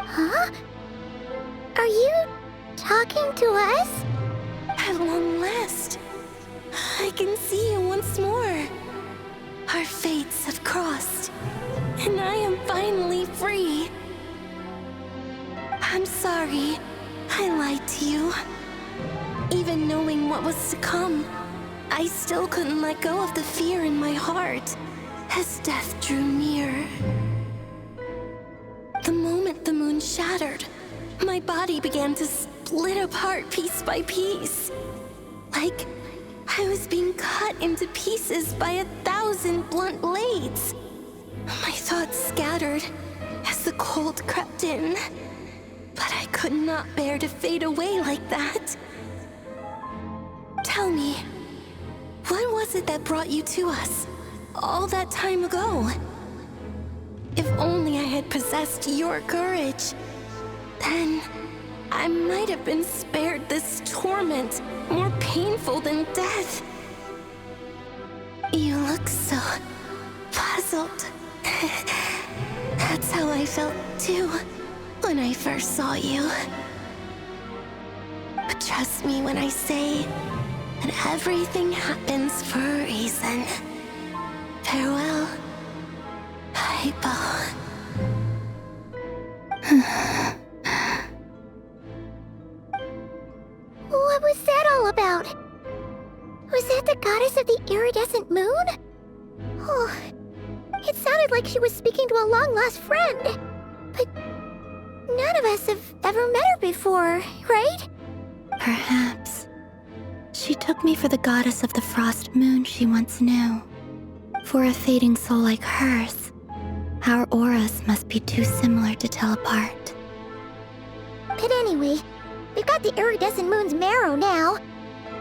Huh? Are you talking to us? At long last, I can see you once more. Our fates have crossed, and I am finally free. I'm sorry, I lied to you. Even knowing what was to come, I still couldn't let go of the fear in my heart as death drew near. The moment the moon shattered, my body began to split apart piece by piece. Like I was being cut into pieces by 1,000 blunt blades. My thoughts scattered as the cold crept in. But I could not bear to fade away like that. Tell me, what was it that brought you to us all that time ago? If only I had possessed your courage, then I might have been spared this torment more painful than death. You look so puzzled. That's how I felt too when I first saw you. But trust me when I say that everything happens for a reason. Farewell, Hypo. What was that all about? Was that the goddess of the iridescent moon? Oh, it sounded like she was speaking to a long-lost friend. But none of us have ever met her before, right? Perhaps. She took me for the goddess of the frost moon she once knew. For a fading soul like hers, our auras must be too similar to tell apart. But anyway, we've got the iridescent moon's marrow now.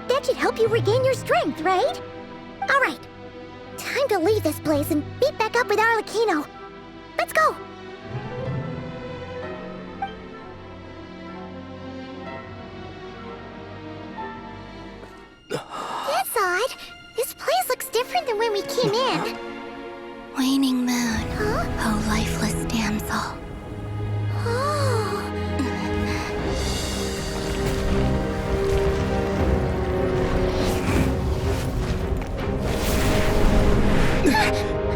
That should help you regain your strength, right? Alright, time to leave this place and meet back up with Arlecchino. Let's go! That's odd. This place looks different than when we came in. Waning moon, Huh? oh lifeless damsel. Oh.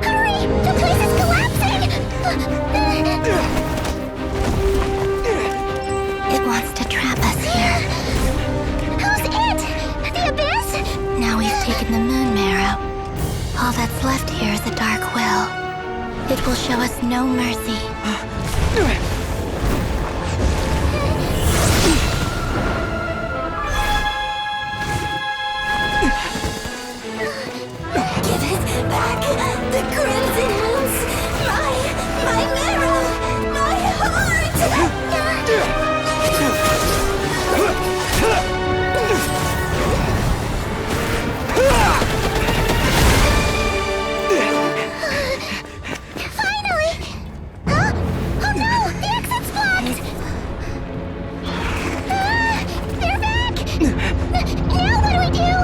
Hurry! The place is collapsing! It wants to trap us here. Who's it? The Abyss? Now we've taken the moon marrow. All that's left here is a dark will. It will show us no mercy. Give it back! The crimson moons! My marrow! My heart! Finally! Huh? Oh no! The exit's blocked! They're back! Now what do we do?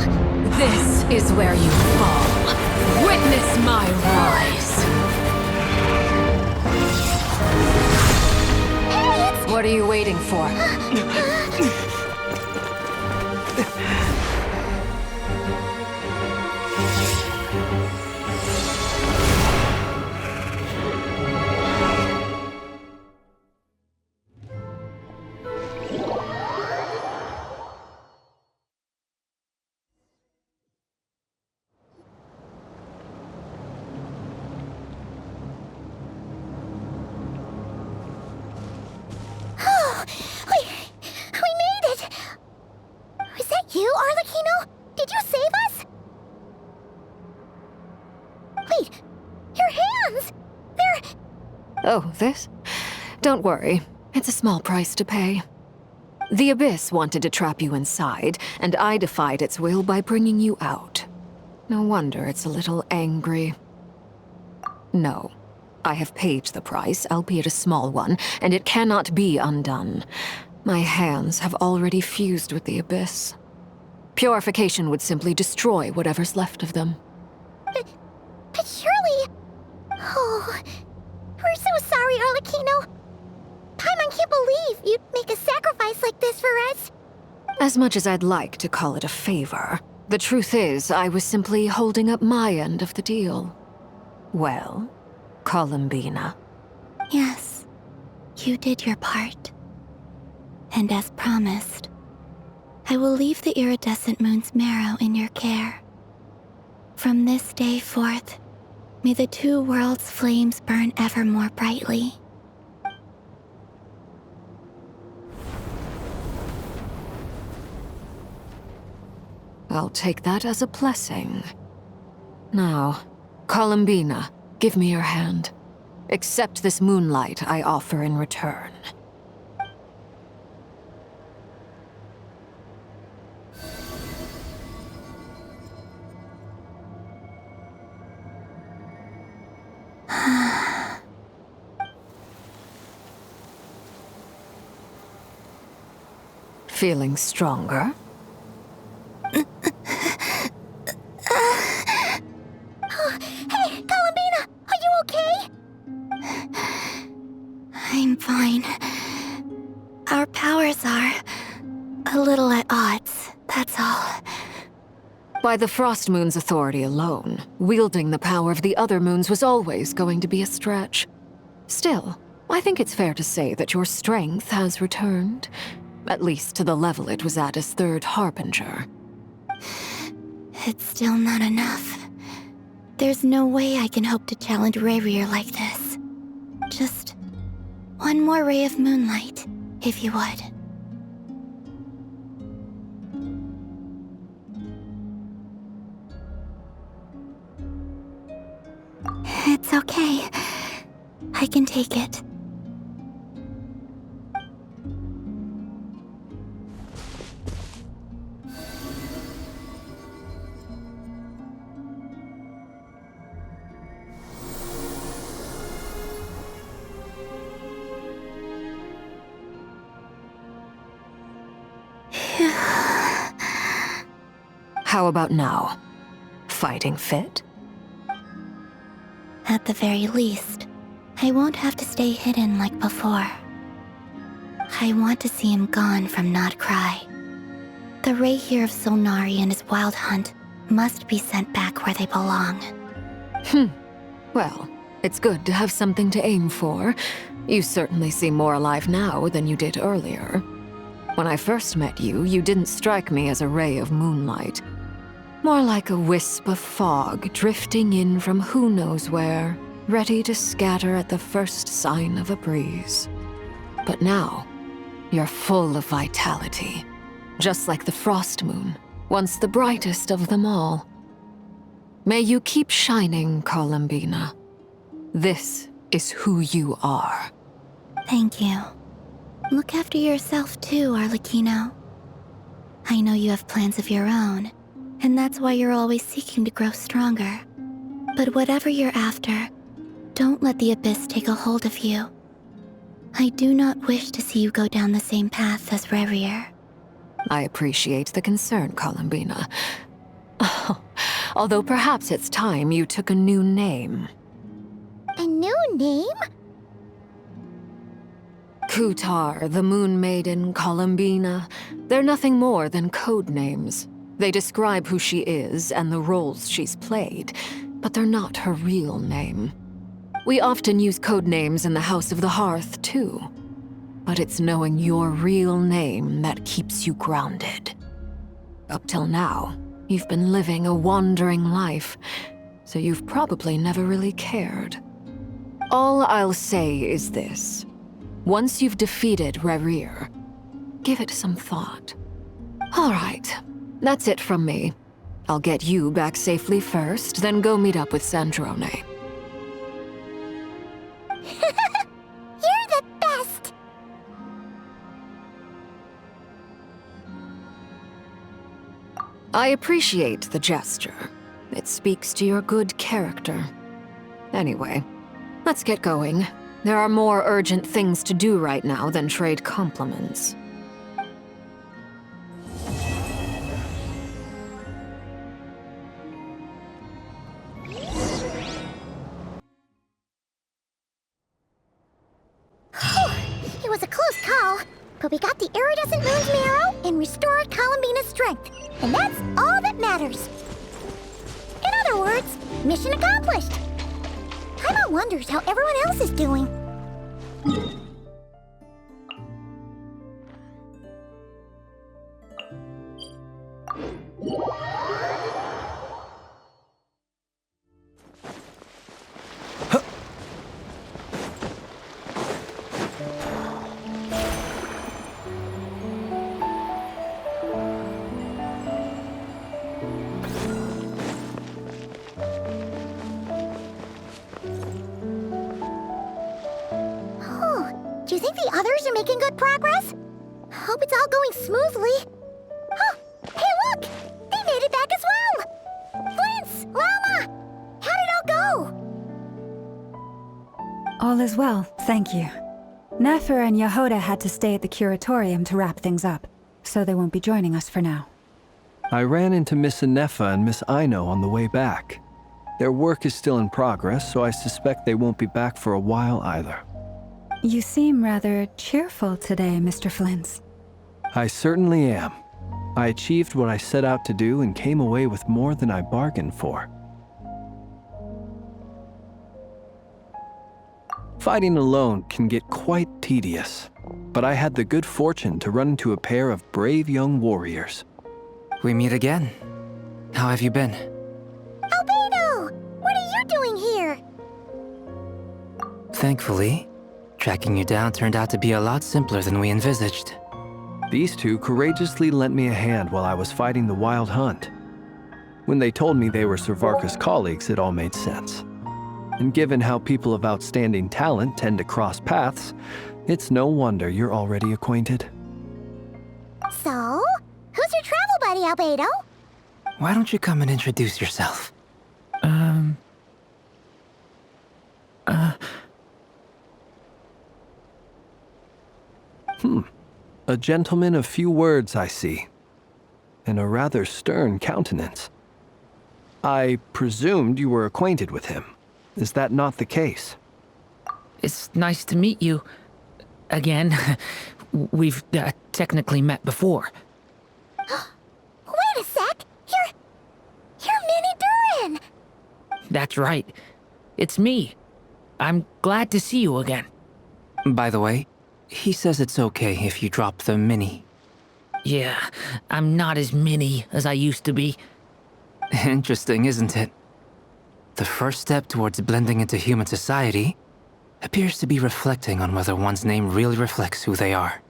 This is where you fall. Witness my rise. Hey, it's... What are you waiting for? Oh, we made it! Was that you, Arlecchino? Did you save us? Wait, your hands! They're... Oh, this? Don't worry. It's a small price to pay. The Abyss wanted to trap you inside, and I defied its will by bringing you out. No wonder it's a little angry. No. I have paid the price, albeit a small one, and it cannot be undone. My hands have already fused with the Abyss. Purification would simply destroy whatever's left of them. But surely... Oh, we're so sorry, Arlecchino. Paimon can't believe you'd make a sacrifice like this for us. As much as I'd like to call it a favor, the truth is I was simply holding up my end of the deal. Well, Columbina. Yes, you did your part. And as promised, I will leave the iridescent moon's marrow in your care. From this day forth, may the two worlds' flames burn ever more brightly. I'll take that as a blessing. Now, Columbina, give me your hand. Accept this moonlight I offer in return. Feeling stronger? Hey, Columbina, are you okay? I'm fine. Our powers are a little at odds, that's all. By the Frost Moon's authority alone, wielding the power of the other moons was always going to be a stretch. Still, I think it's fair to say that your strength has returned, at least to the level it was at as Third Harbinger. It's still not enough. There's no way I can hope to challenge Rayrier like this. Just one more ray of moonlight, if you would. It's okay. I can take it. How about now? Fighting fit? At the very least, I won't have to stay hidden like before. I want to see him gone from Not Cry. The ray here of Solnari and his wild hunt must be sent back where they belong. Well, it's good to have something to aim for. You certainly seem more alive now than you did earlier. When I first met you, you didn't strike me as a ray of moonlight. More like a wisp of fog drifting in from who knows where, ready to scatter at the first sign of a breeze. But now, you're full of vitality, just like the Frost Moon, once the brightest of them all. May you keep shining, Columbina. This is who you are. Thank you. Look after yourself too, Arlecchino. I know you have plans of your own, and that's why you're always seeking to grow stronger. But whatever you're after, don't let the Abyss take a hold of you. I do not wish to see you go down the same path as Rayrier. I appreciate the concern, Columbina. Although perhaps it's time you took a new name. A new name? Kutar, the Moon Maiden, Columbina, they're nothing more than code names. They describe who she is and the roles she's played, but they're not her real name. We often use code names in the House of the Hearth, too. But it's knowing your real name that keeps you grounded. Up till now, you've been living a wandering life, so you've probably never really cared. All I'll say is this. Once you've defeated Rayrier, give it some thought. All right. That's it from me. I'll get you back safely first, then go meet up with Sandrone. You're the best! I appreciate the gesture. It speaks to your good character. Anyway, let's get going. There are more urgent things to do right now than trade compliments. It was a close all. But we got the iridescent moon's marrow and restored Columbina's strength. And that's all that matters. In other words, mission accomplished. Paimon wonders how everyone else is doing. Do you think the others are making good progress? Hope it's all going smoothly. Oh, hey look! They made it back as well! Flintz! Llama! How'd it all go? All is well, thank you. Nefer and Yehuda had to stay at the curatorium to wrap things up, so they won't be joining us for now. I ran into Miss Anefa and Miss Aino on the way back. Their work is still in progress, so I suspect they won't be back for a while either. You seem rather cheerful today, Mr. Flintz. I certainly am. I achieved what I set out to do and came away with more than I bargained for. Fighting alone can get quite tedious, but I had the good fortune to run into a pair of brave young warriors. We meet again. How have you been? Albedo! What are you doing here? Thankfully, tracking you down turned out to be a lot simpler than we envisaged. These two courageously lent me a hand while I was fighting the Wild Hunt. When they told me they were Servarka's colleagues, it all made sense. And given how people of outstanding talent tend to cross paths, it's no wonder you're already acquainted. So, who's your travel buddy, Albedo? Why don't you come and introduce yourself? A gentleman of few words, I see, and a rather stern countenance. I presumed you were acquainted with him. Is that not the case? It's nice to meet you. Again, we've technically met before. Wait a sec! You're Minnie Durin! That's right. It's me. I'm glad to see you again. By the way, he says it's okay if you drop the mini. Yeah, I'm not as mini as I used to be. Interesting, isn't it? The first step towards blending into human society appears to be reflecting on whether one's name really reflects who they are.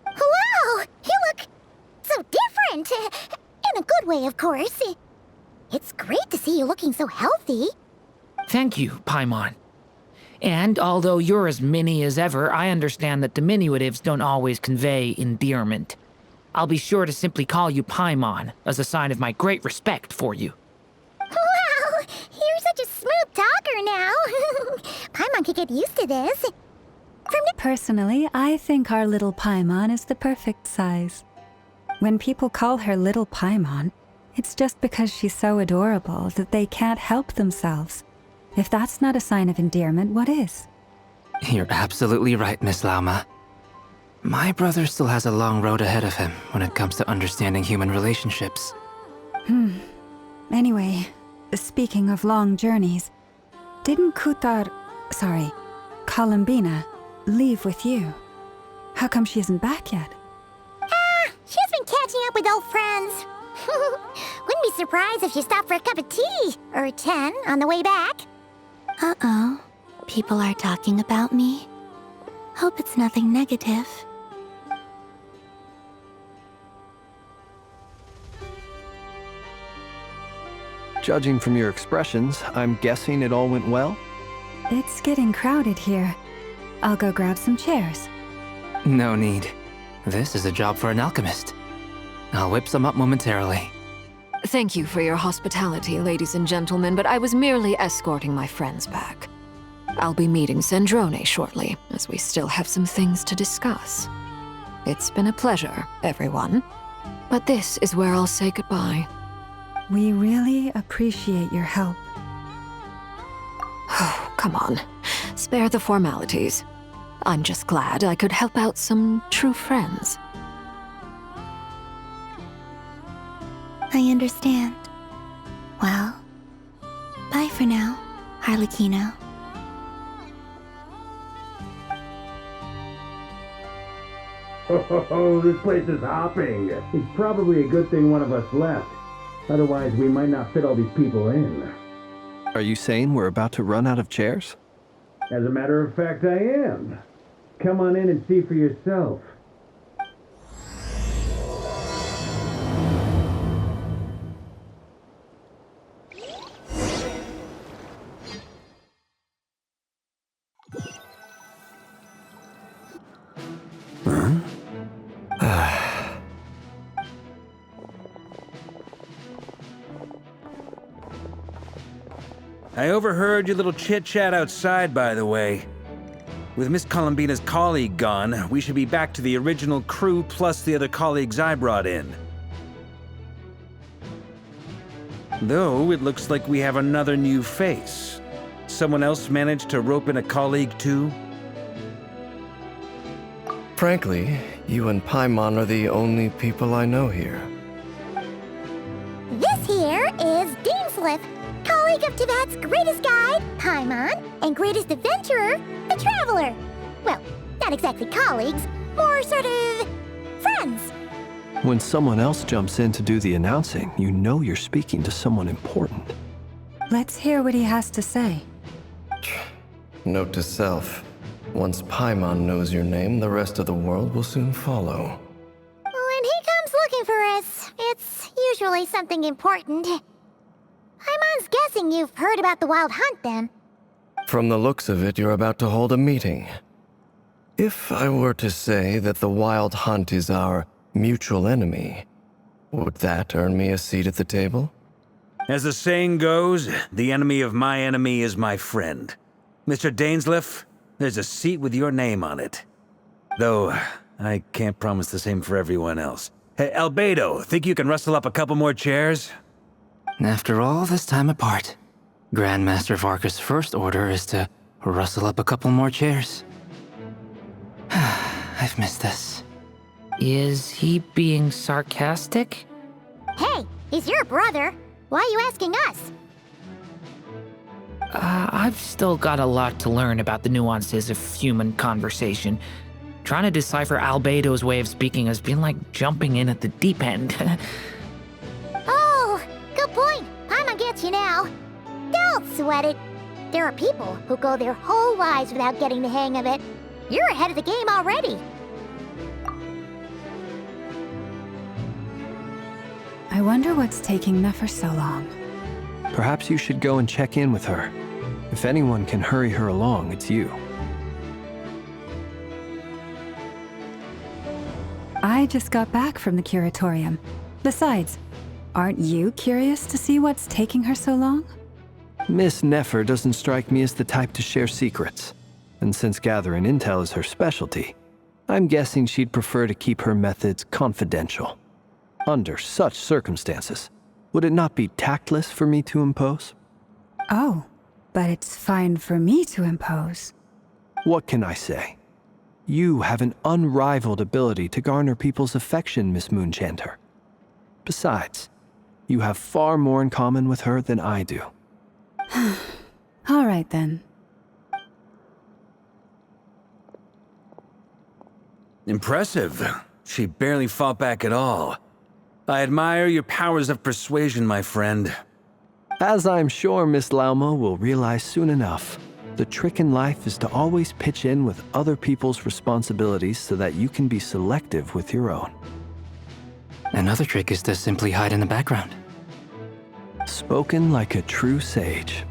Wow! You look so different! In a good way, of course. It's great to see you looking so healthy. Thank you, Paimon. And although you're as mini as ever, I understand that diminutives don't always convey endearment. I'll be sure to simply call you Paimon, as a sign of my great respect for you. Wow! You're such a smooth talker now. Paimon could get used to this. Personally, I think our little Paimon is the perfect size. When people call her Little Paimon, it's just because she's so adorable that they can't help themselves. If that's not a sign of endearment, what is? You're absolutely right, Miss Lauma. My brother still has a long road ahead of him when it comes to understanding human relationships. Anyway, speaking of long journeys, didn't Columbina, leave with you? How come she isn't back yet? She's been catching up with old friends. Wouldn't be surprised if she stopped for a cup of tea or 10 on the way back. Uh-oh. People are talking about me. Hope it's nothing negative. Judging from your expressions, I'm guessing it all went well? It's getting crowded here. I'll go grab some chairs. No need. This is a job for an alchemist. I'll whip some up momentarily. Thank you for your hospitality, ladies and gentlemen, but I was merely escorting my friends back. I'll be meeting Sandrone shortly, as we still have some things to discuss. It's been a pleasure, everyone. But this is where I'll say goodbye. We really appreciate your help. Oh, come on. Spare the formalities. I'm just glad I could help out some true friends. I understand. Well, bye for now, Harlequino. Oh, this place is hopping. It's probably a good thing one of us left. Otherwise, we might not fit all these people in. Are you saying we're about to run out of chairs? As a matter of fact, I am. Come on in and see for yourself. I overheard your little chit-chat outside, by the way. With Miss Columbina's colleague gone, we should be back to the original crew plus the other colleagues I brought in. Though, it looks like we have another new face. Someone else managed to rope in a colleague too? Frankly, you and Paimon are the only people I know here. This here is Dainsleif, colleague of Teyvat's greatest guide, Paimon, and greatest adventurer, the Traveler. Well, not exactly colleagues, more sort of friends. When someone else jumps in to do the announcing, you know you're speaking to someone important. Let's hear what he has to say. Note to self. Once Paimon knows your name, the rest of the world will soon follow. When he comes looking for us, it's usually something important. Paimon's guessing you've heard about the Wild Hunt, then. From the looks of it, you're about to hold a meeting. If I were to say that the Wild Hunt is our mutual enemy, would that earn me a seat at the table? As the saying goes, the enemy of my enemy is my friend. Mr. Dainsleif, there's a seat with your name on it. Though, I can't promise the same for everyone else. Hey, Albedo, think you can rustle up a couple more chairs? After all this time apart, Grandmaster Varka's first order is to rustle up a couple more chairs. I've missed this. Is he being sarcastic? Hey, he's your brother. Why are you asking us? I've still got a lot to learn about the nuances of human conversation. Trying to decipher Albedo's way of speaking has been like jumping in at the deep end. Oh, good point. Paimon gets you now. Don't sweat it. There are people who go their whole lives without getting the hang of it. You're ahead of the game already. I wonder what's taking Nefer so long. Perhaps you should go and check in with her. If anyone can hurry her along, it's you. I just got back from the curatorium. Besides, aren't you curious to see what's taking her so long? Miss Nefer doesn't strike me as the type to share secrets. And since gathering intel is her specialty, I'm guessing she'd prefer to keep her methods confidential. Under such circumstances, would it not be tactless for me to impose? Oh, but it's fine for me to impose. What can I say? You have an unrivaled ability to garner people's affection, Miss Moonchanter. Besides, you have far more in common with her than I do. All right, then. Impressive. She barely fought back at all. I admire your powers of persuasion, my friend. As I'm sure Miss Lauma will realize soon enough, the trick in life is to always pitch in with other people's responsibilities so that you can be selective with your own. Another trick is to simply hide in the background. Spoken like a true sage.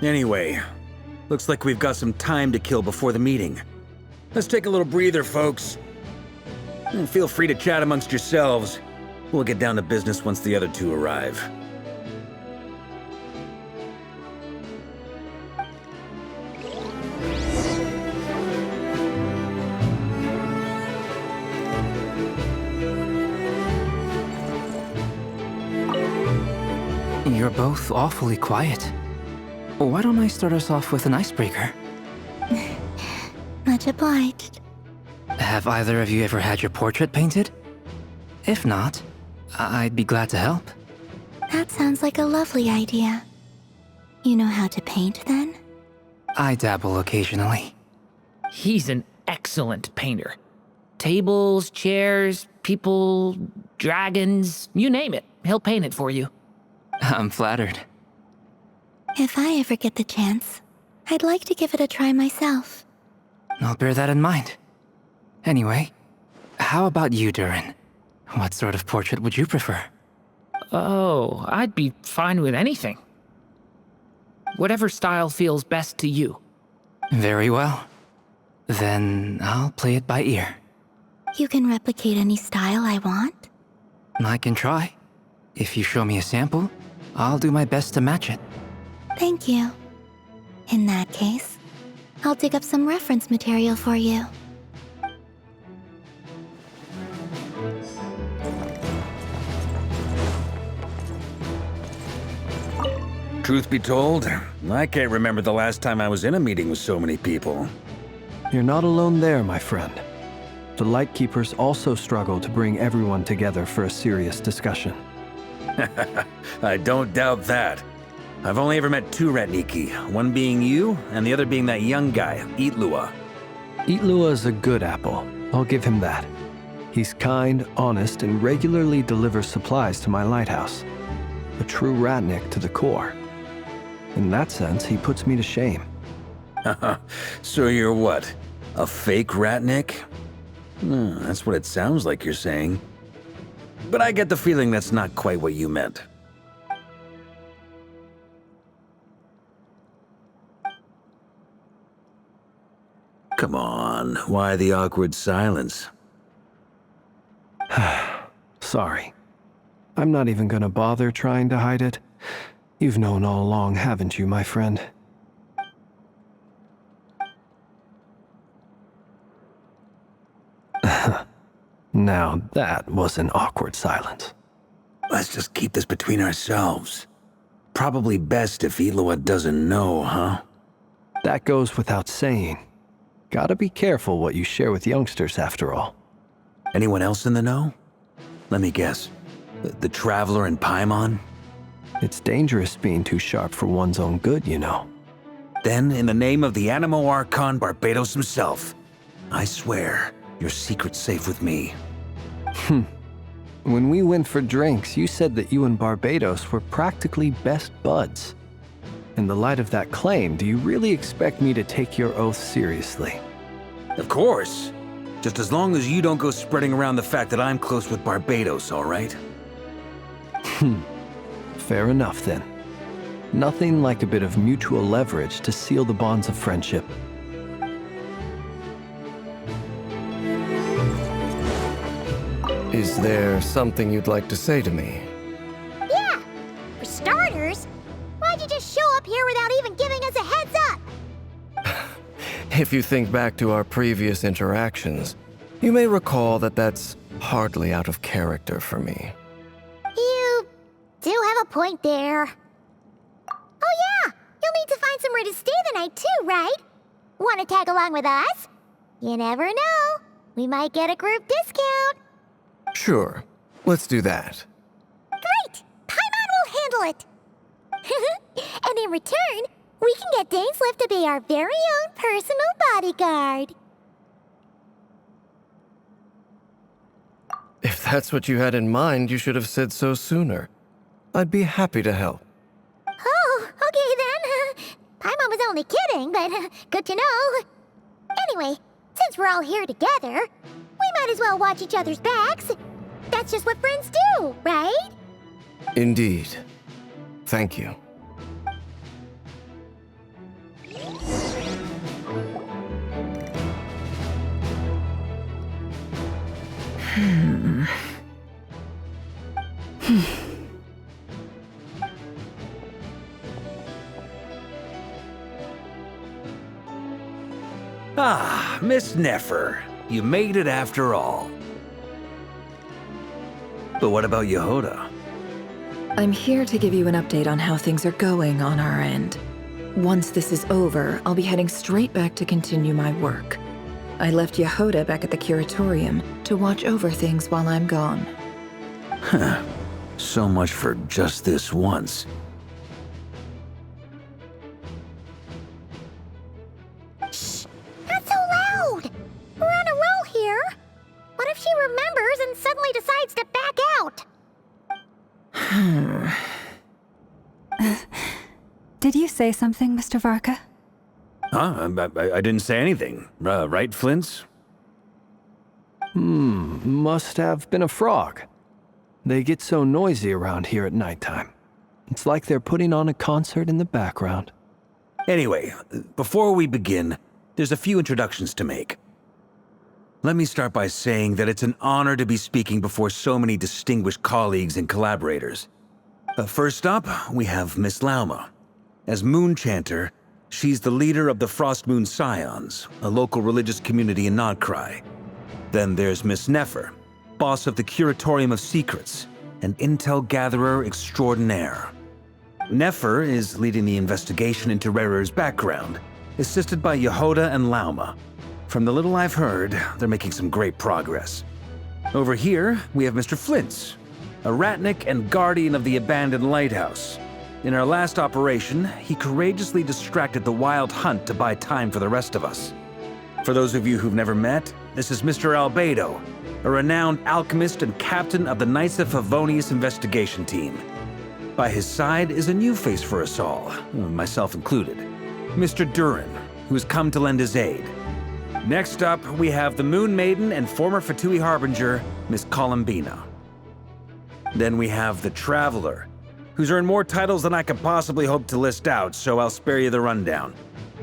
Anyway, looks like we've got some time to kill before the meeting. Let's take a little breather, folks. And feel free to chat amongst yourselves. We'll get down to business once the other two arrive. You're both awfully quiet. Why don't I start us off with an icebreaker? Much obliged. Have either of you ever had your portrait painted? If not, I'd be glad to help. That sounds like a lovely idea. You know how to paint, then? I dabble occasionally. He's an excellent painter. Tables, chairs, people, dragons, you name it. He'll paint it for you. I'm flattered. If I ever get the chance, I'd like to give it a try myself. I'll bear that in mind. Anyway, how about you, Durin? What sort of portrait would you prefer? Oh, I'd be fine with anything. Whatever style feels best to you. Very well. Then I'll play it by ear. You can replicate any style I want? I can try. If you show me a sample, I'll do my best to match it. Thank you. In that case, I'll dig up some reference material for you. Truth be told, I can't remember the last time I was in a meeting with so many people. You're not alone there, my friend. The Lightkeepers also struggle to bring everyone together for a serious discussion. I don't doubt that. I've only ever met two Ratniki, one being you, and the other being that young guy, Itlua. Itlua is a good apple, I'll give him that. He's kind, honest, and regularly delivers supplies to my lighthouse. A true Ratnik to the core. In that sense, he puts me to shame. So you're what? A fake Ratnik? That's what it sounds like you're saying. But I get the feeling that's not quite what you meant. Come on, why the awkward silence? Sorry. I'm not even gonna bother trying to hide it. You've known all along, haven't you, my friend? Now that was an awkward silence. Let's just keep this between ourselves. Probably best if Itlua doesn't know, huh? That goes without saying. Gotta be careful what you share with youngsters, after all. Anyone else in the know? Let me guess. The Traveler and Paimon? It's dangerous being too sharp for one's own good, you know. Then, in the name of the Animo Archon Barbados himself, I swear, your secret's safe with me. When we went for drinks, you said that you and Barbados were practically best buds. In the light of that claim, do you really expect me to take your oath seriously? Of course. Just as long as you don't go spreading around the fact that I'm close with Barbados, all right? Fair enough, then. Nothing like a bit of mutual leverage to seal the bonds of friendship. Is there something you'd like to say to me? Yeah! For starters, why'd you just show up here without even giving us a heads up? If you think back to our previous interactions, you may recall that that's hardly out of character for me. You do have a point there. Oh yeah! You'll need to find somewhere to stay the night too, right? Want to tag along with us? You never know. We might get a group discount. Sure, let's do that. Great! Paimon will handle it! And in return, we can get Dainslift to be our very own personal bodyguard. If that's what you had in mind, you should have said so sooner. I'd be happy to help. Oh, okay then. Paimon was only kidding, but good to know. Anyway, since we're all here together, we might as well watch each other's backs. That's just what friends do, right? Indeed. Thank you. Ah, Miss Nefer. You made it after all. But what about Yehoda? I'm here to give you an update on how things are going on our end. Once this is over, I'll be heading straight back to continue my work. I left Yehoda back at the curatorium to watch over things while I'm gone. Huh. So much for just this once. Shh! Not so loud! We're on a roll here! What if she remembers and suddenly decides to back out? Did you say something, Mr. Varka? Huh? I didn't say anything. Right, Flint's? Must have been a frog. They get so noisy around here at nighttime. It's like they're putting on a concert in the background. Anyway, before we begin, there's a few introductions to make. Let me start by saying that it's an honor to be speaking before so many distinguished colleagues and collaborators. First up, we have Miss Lauma. As Moon Chanter, she's the leader of the Frost Moon Scions, a local religious community in Nodcry. Then there's Miss Nefer, boss of the Curatorium of Secrets, an intel gatherer extraordinaire. Nefer is leading the investigation into Rerer's background, assisted by Yehoda and Lauma. From the little I've heard, they're making some great progress. Over here, we have Mr. Flint's, a Ratnik and guardian of the abandoned lighthouse. In our last operation, he courageously distracted the Wild Hunt to buy time for the rest of us. For those of you who've never met, this is Mr. Albedo, a renowned alchemist and captain of the Knights of Favonius investigation team. By his side is a new face for us all, myself included, Mr. Durin, who has come to lend his aid. Next up, we have the Moon Maiden and former Fatui Harbinger, Miss Columbina. Then we have the Traveler, who's earned more titles than I could possibly hope to list out, so I'll spare you the rundown.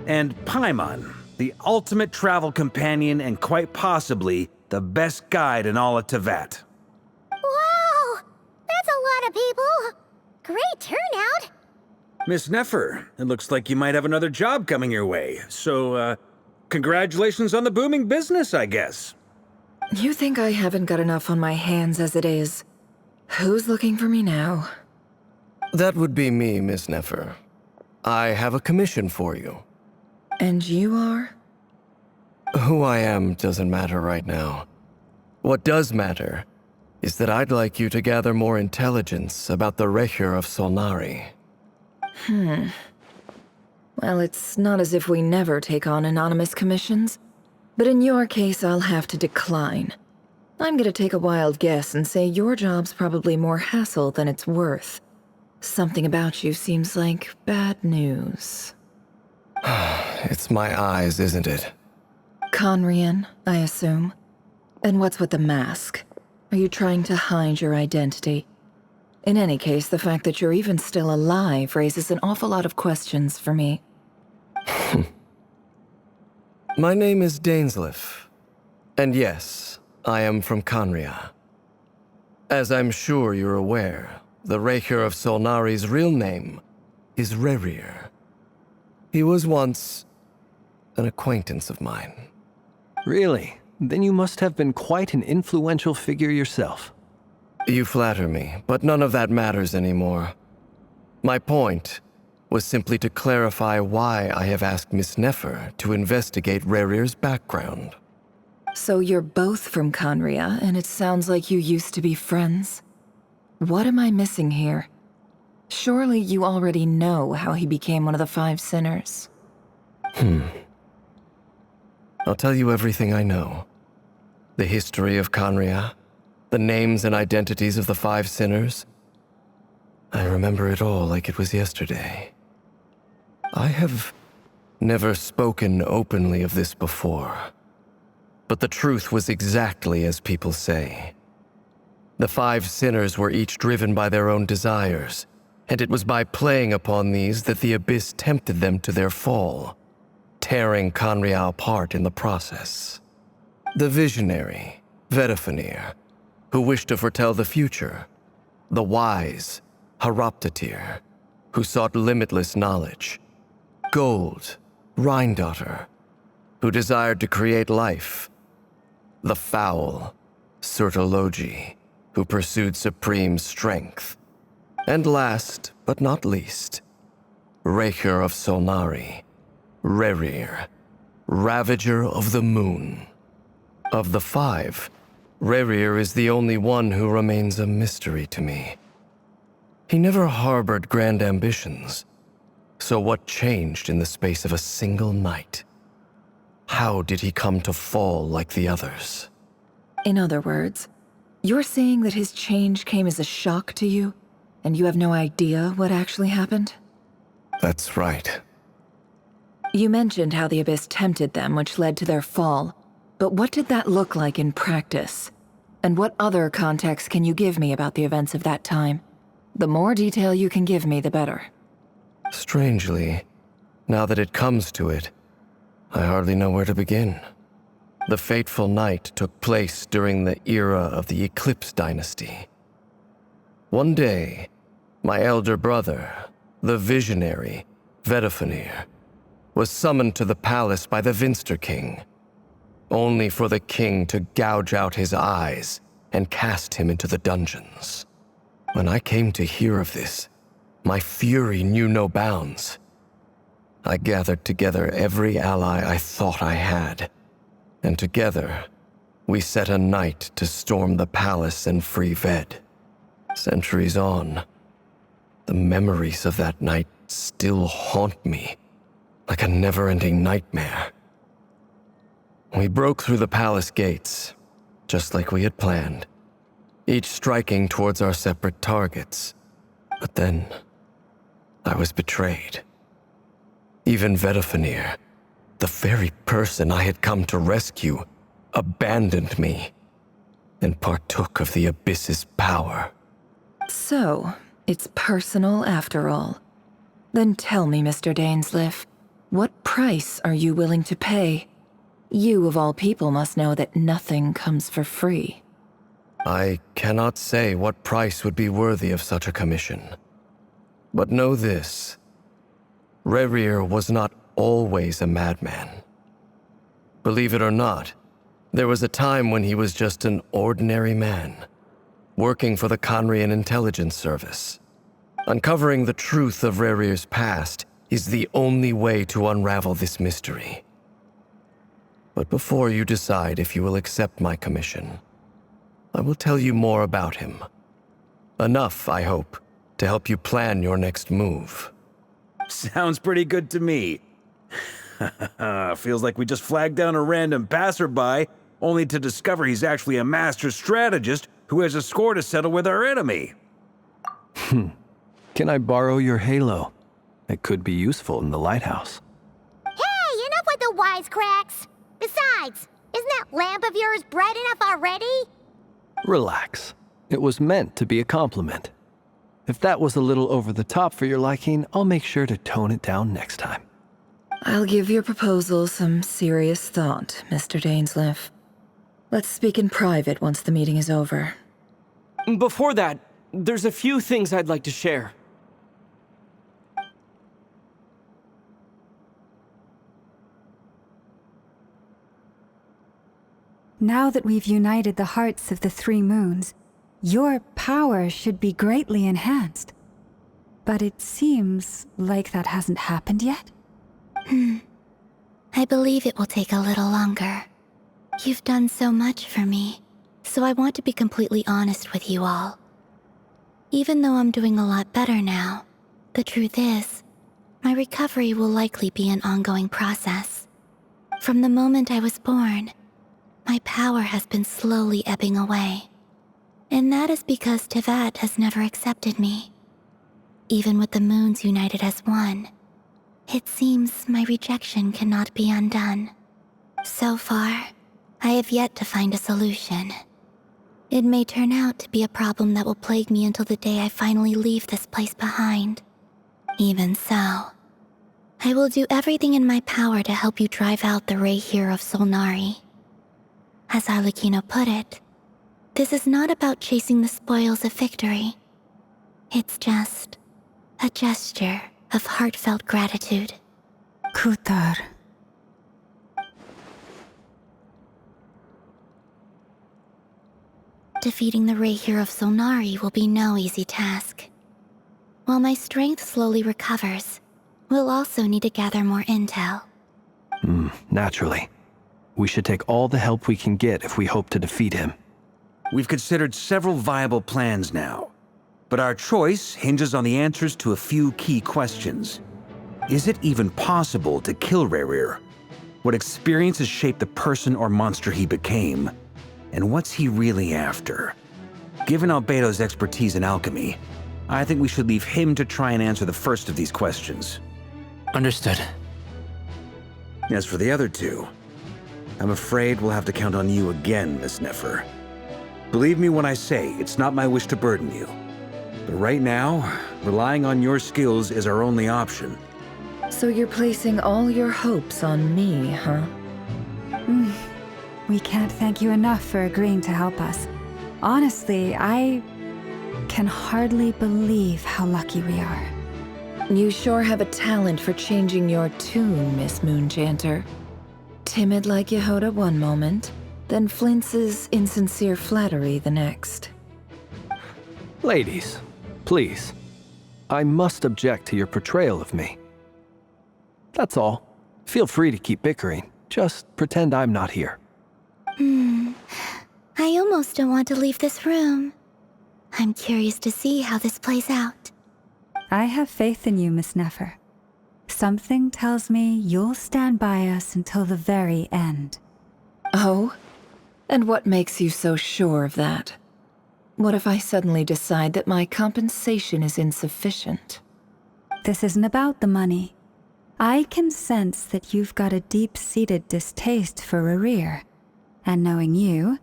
And Paimon, the ultimate travel companion and quite possibly the best guide in all of Teyvat. Wow! That's a lot of people! Great turnout! Miss Nefer, it looks like you might have another job coming your way, so, congratulations on the booming business, I guess. You think I haven't got enough on my hands as it is? Who's looking for me now? That would be me, Miss Nefer. I have a commission for you. And you are? Who I am doesn't matter right now. What does matter is that I'd like you to gather more intelligence about the Recher of Solnari. Well, it's not as if we never take on anonymous commissions. But in your case, I'll have to decline. I'm gonna take a wild guess and say your job's probably more hassle than it's worth. Something about you seems like bad news. It's my eyes, isn't it? Conrian, I assume. And what's with the mask? Are you trying to hide your identity? In any case, the fact that you're even still alive raises an awful lot of questions for me. My name is Dainsleif. And yes, I am from Conria. As I'm sure you're aware, the Recher of Solnari's real name is Rerir. He was once an acquaintance of mine. Really? Then you must have been quite an influential figure yourself. You flatter me, but none of that matters anymore. My point was simply to clarify why I have asked Miss Nefer to investigate Rerir's background. So you're both from Conria, and it sounds like you used to be friends? What am I missing here? Surely you already know how he became one of the Five Sinners. I'll tell you everything I know. The history of Conria, the names and identities of the Five Sinners. I remember it all like it was yesterday. I have never spoken openly of this before. But the truth was exactly as people say. The Five Sinners were each driven by their own desires, and it was by playing upon these that the Abyss tempted them to their fall, tearing Conria apart in the process. The visionary, Vedafenir, who wished to foretell the future. The wise, Haroptatir, who sought limitless knowledge. Gold, Rhindaughter, who desired to create life. The foul, Surtologi, who pursued supreme strength. And last, but not least, Recher of Solnari, Rerir, Ravager of the Moon. Of the 5, Rerir is the only one who remains a mystery to me. He never harbored grand ambitions, so what changed in the space of a single night? How did he come to fall like the others? In other words, you're saying that his change came as a shock to you, and you have no idea what actually happened? That's right. You mentioned how the Abyss tempted them, which led to their fall. But what did that look like in practice? And what other context can you give me about the events of that time? The more detail you can give me, the better. Strangely, now that it comes to it, I hardly know where to begin. The fateful night took place during the era of the Eclipse Dynasty. One day, my elder brother, the visionary, Vedifenir, was summoned to the palace by the Vinster King, only for the king to gouge out his eyes and cast him into the dungeons. When I came to hear of this, my fury knew no bounds. I gathered together every ally I thought I had, and together, we set a night to storm the palace and free Ved. Centuries on, the memories of that night still haunt me, like a never-ending nightmare. We broke through the palace gates, just like we had planned, each striking towards our separate targets. But then, I was betrayed. Even Vedifenir, the very person I had come to rescue, abandoned me and partook of the Abyss's power. So, it's personal after all. Then tell me, Mr. Dainsleif, what price are you willing to pay? You, of all people, must know that nothing comes for free. I cannot say what price would be worthy of such a commission. But know this. Rerir was not always a madman. Believe it or not, there was a time when he was just an ordinary man, working for the Conrian Intelligence Service. Uncovering the truth of Rerir's past is the only way to unravel this mystery. But before you decide if you will accept my commission, I will tell you more about him. Enough, I hope, to help you plan your next move. Sounds pretty good to me. Feels like we just flagged down a random passerby, only to discover he's actually a master strategist who has a score to settle with our enemy. Can I borrow your halo? It could be useful in the lighthouse. Hey, enough with the wisecracks! Besides, isn't that lamp of yours bright enough already? Relax. It was meant to be a compliment. If that was a little over the top for your liking, I'll make sure to tone it down next time. I'll give your proposal some serious thought, Mr. Dainsleif. Let's speak in private once the meeting is over. Before that, there's a few things I'd like to share. Now that we've united the hearts of the 3 moons, your power should be greatly enhanced. But it seems like that hasn't happened yet? I believe it will take a little longer. You've done so much for me, so I want to be completely honest with you all. Even though I'm doing a lot better now, the truth is, my recovery will likely be an ongoing process. From the moment I was born, my power has been slowly ebbing away. And that is because Teyvat has never accepted me. Even with the moons united as one, it seems my rejection cannot be undone. So far, I have yet to find a solution. It may turn out to be a problem that will plague me until the day I finally leave this place behind. Even so, I will do everything in my power to help you drive out the Reir of Solnari. As Arlecchino put it, this is not about chasing the spoils of victory. It's just a gesture of heartfelt gratitude. Kutar. Defeating the Reir of Solnari will be no easy task. While my strength slowly recovers, we'll also need to gather more intel. Naturally. We should take all the help we can get if we hope to defeat him. We've considered several viable plans now, but our choice hinges on the answers to a few key questions. Is it even possible to kill Rerir? What experiences shaped the person or monster he became? And what's he really after? Given Albedo's expertise in alchemy, I think we should leave him to try and answer the first of these questions. Understood. As for the other two, I'm afraid we'll have to count on you again, Miss Nefer. Believe me when I say it's not my wish to burden you. But right now, relying on your skills is our only option. So you're placing all your hopes on me, huh? We can't thank you enough for agreeing to help us. Honestly, I can hardly believe how lucky we are. You sure have a talent for changing your tune, Miss Moonchanter. Timid like Yehoda one moment, then flinches insincere flattery the next. Ladies, please. I must object to your portrayal of me. That's all. Feel free to keep bickering. Just pretend I'm not here. I almost don't want to leave this room. I'm curious to see how this plays out. I have faith in you, Miss Nefer. Something tells me you'll stand by us until the very end. Oh? And what makes you so sure of that? What if I suddenly decide that my compensation is insufficient? This isn't about the money. I can sense that you've got a deep-seated distaste for Rerir. And knowing you,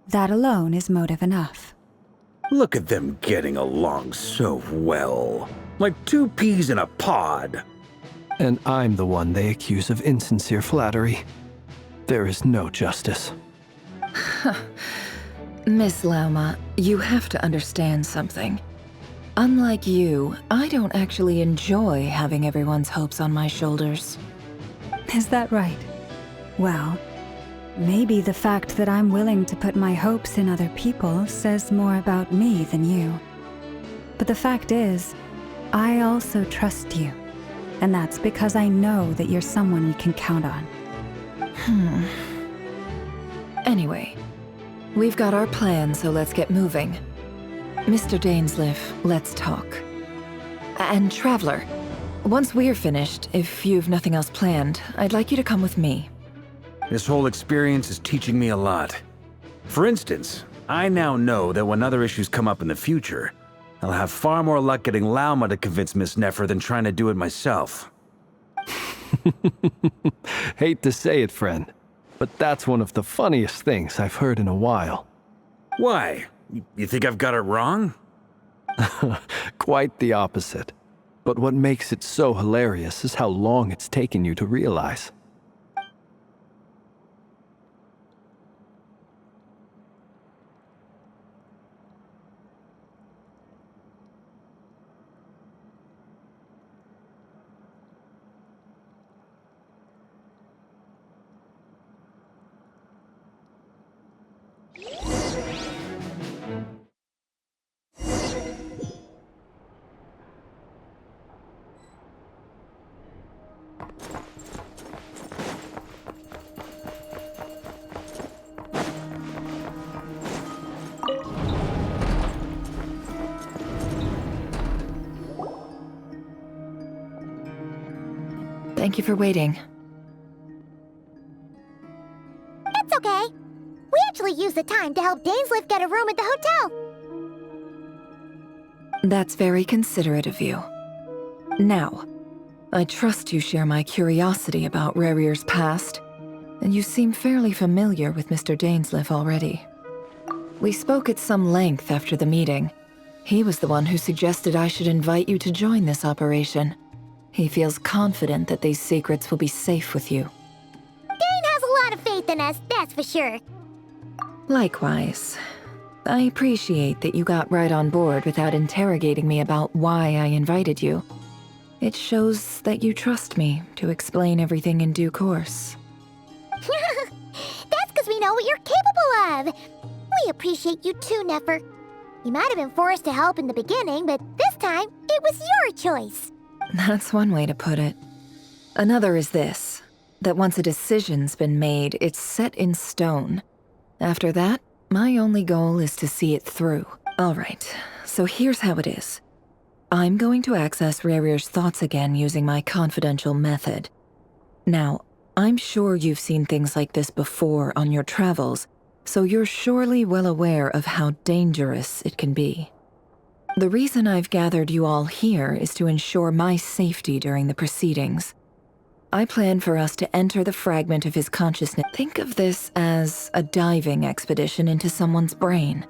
that alone is motive enough. Look at them getting along so well. Like two peas in a pod. And I'm the one they accuse of insincere flattery. There is no justice. Miss Lauma, you have to understand something. Unlike you, I don't actually enjoy having everyone's hopes on my shoulders. Is that right? Well, maybe the fact that I'm willing to put my hopes in other people says more about me than you. But the fact is, I also trust you. And that's because I know that you're someone we can count on. Anyway, we've got our plan, so let's get moving. Mr. Dainsleif, let's talk. And Traveler, once we're finished, if you've nothing else planned, I'd like you to come with me. This whole experience is teaching me a lot. For instance, I now know that when other issues come up in the future, I'll have far more luck getting Lauma to convince Miss Nefer than trying to do it myself. Hate to say it, friend, but that's one of the funniest things I've heard in a while. Why? You think I've got it wrong? Quite the opposite. But what makes it so hilarious is how long it's taken you to realize. Thank you for waiting. It's okay. We actually used the time to help Dainsleif get a room at the hotel. That's very considerate of you. Now, I trust you share my curiosity about Rerir's past, and you seem fairly familiar with Mr. Dainsleif already. We spoke at some length after the meeting. He was the one who suggested I should invite you to join this operation. He feels confident that these secrets will be safe with you. Dane has a lot of faith in us, that's for sure. Likewise. I appreciate that you got right on board without interrogating me about why I invited you. It shows that you trust me to explain everything in due course. That's because we know what you're capable of. We appreciate you too, Nefer. You might have been forced to help in the beginning, but this time, it was your choice. That's one way to put it. Another is this. that once a decision's been made, it's set in stone. After that, my only goal is to see it through. Alright, so here's how it is. I'm going to access Rerir's thoughts again using my confidential method. Now, I'm sure you've seen things like this before on your travels, so you're surely well aware of how dangerous it can be. The reason I've gathered you all here is to ensure my safety during the proceedings. I plan for us to enter the fragment of his consciousness. Think of this as a diving expedition into someone's brain.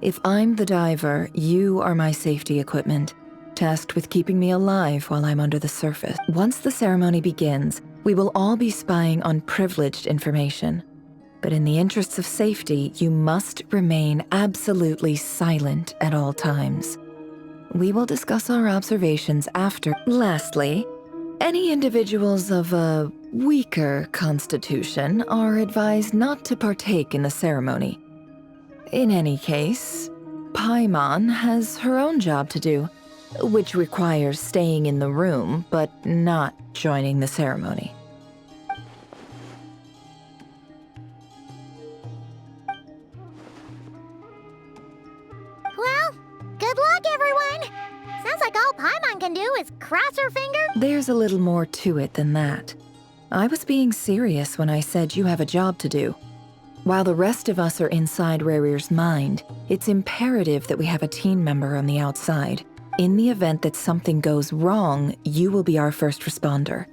If I'm the diver, you are my safety equipment, tasked with keeping me alive while I'm under the surface. Once the ceremony begins, we will all be spying on privileged information. But in the interests of safety, you must remain absolutely silent at all times. We will discuss our observations after. Lastly, any individuals of a weaker constitution are advised not to partake in the ceremony. In any case, Paimon has her own job to do, which requires staying in the room but not joining the ceremony. Well, good luck, everyone! Sounds like all Paimon can do is cross her finger. There's a little more to it than that. I was being serious when I said you have a job to do. While the rest of us are inside Rerir's mind, it's imperative that we have a team member on the outside. In the event that something goes wrong, you will be our first responder.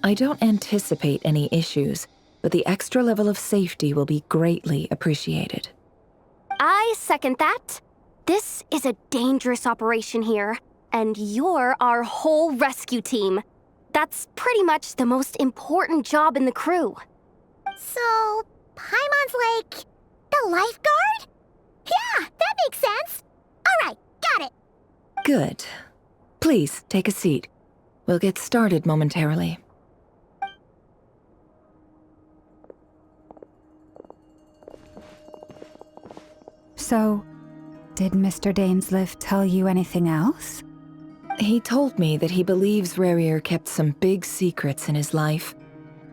I don't anticipate any issues, but the extra level of safety will be greatly appreciated. I second that. This is a dangerous operation here, and you're our whole rescue team. That's pretty much the most important job in the crew. So, Paimon's like the lifeguard? Yeah, that makes sense. Alright, got it. Good. Please, take a seat. We'll get started momentarily. So, did Mr. Dainsleif tell you anything else? He told me that he believes Rerir kept some big secrets in his life.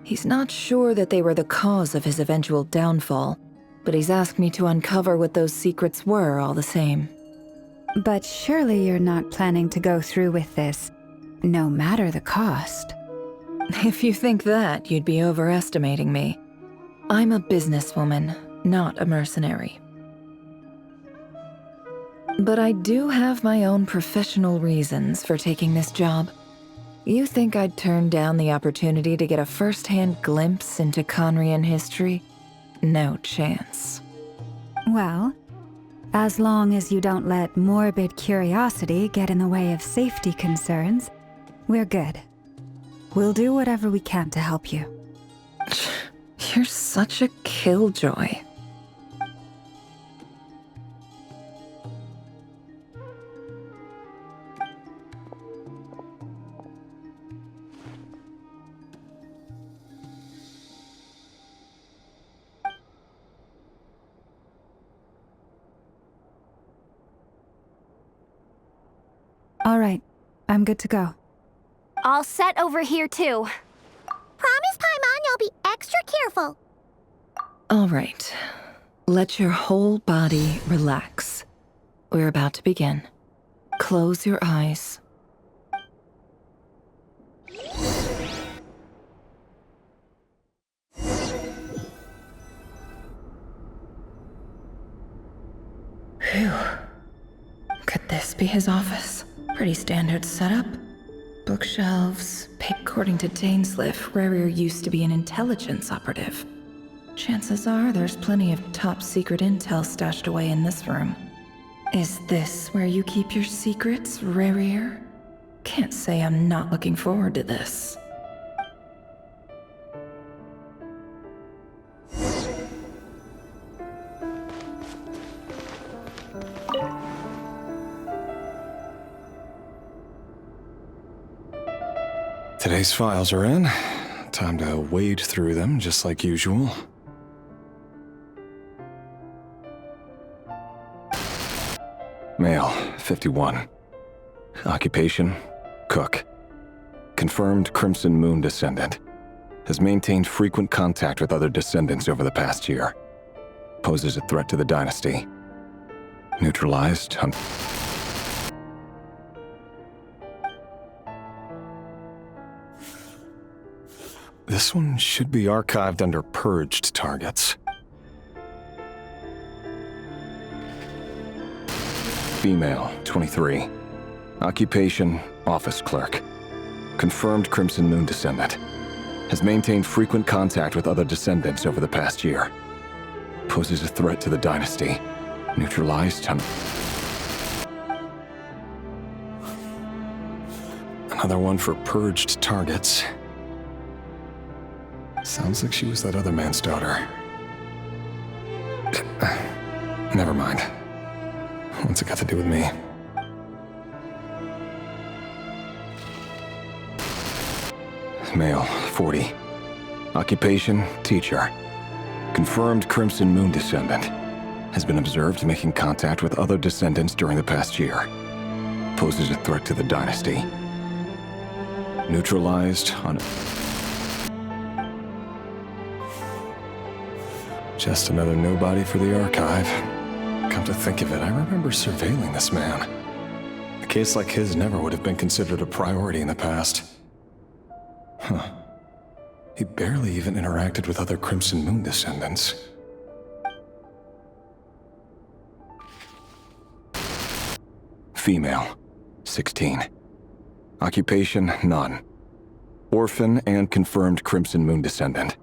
He's not sure that they were the cause of his eventual downfall, but he's asked me to uncover what those secrets were all the same. But surely you're not planning to go through with this, no matter the cost. If you think that, you'd be overestimating me. I'm a businesswoman, not a mercenary. But I do have my own professional reasons for taking this job. You think I'd turn down the opportunity to get a first-hand glimpse into Conrian history? No chance. Well, as long as you don't let morbid curiosity get in the way of safety concerns, we're good. We'll do whatever we can to help you. You're such a killjoy. All right, I'm good to go. All set over here, too. Promise, Paimon, you'll be extra careful. All right. Let your whole body relax. We're about to begin. Close your eyes. Phew. Could this be his office? Pretty standard setup. Bookshelves. According to Dainsleif, Rerir used to be an intelligence operative. Chances are there's plenty of top secret intel stashed away in this room. Is this where you keep your secrets, Rerir? Can't say I'm not looking forward to this. Today's files are in. Time to wade through them, just like usual. Male, 51. Occupation, cook. Confirmed Crimson Moon descendant. has maintained frequent contact with other descendants over the past year. Poses a threat to the dynasty. Neutralized on... This one should be archived under purged targets. Female, 23. Occupation, office clerk. Confirmed Crimson Moon descendant. Has maintained frequent contact with other descendants over the past year. Poses a threat to the dynasty. Neutralized on... Another one for purged targets. Sounds like she was that other man's daughter. Never mind. What's it got to do with me? Male, 40. Occupation, teacher. Confirmed Crimson Moon descendant. Has been observed making contact with other descendants during the past year. Poses a threat to the dynasty. Neutralized on... Just another nobody for the archive. Come to think of it, I remember surveilling this man. A case like his never would have been considered a priority in the past. Huh. He barely even interacted with other Crimson Moon descendants. Female, 16. Occupation, none. Orphan and confirmed Crimson Moon descendant.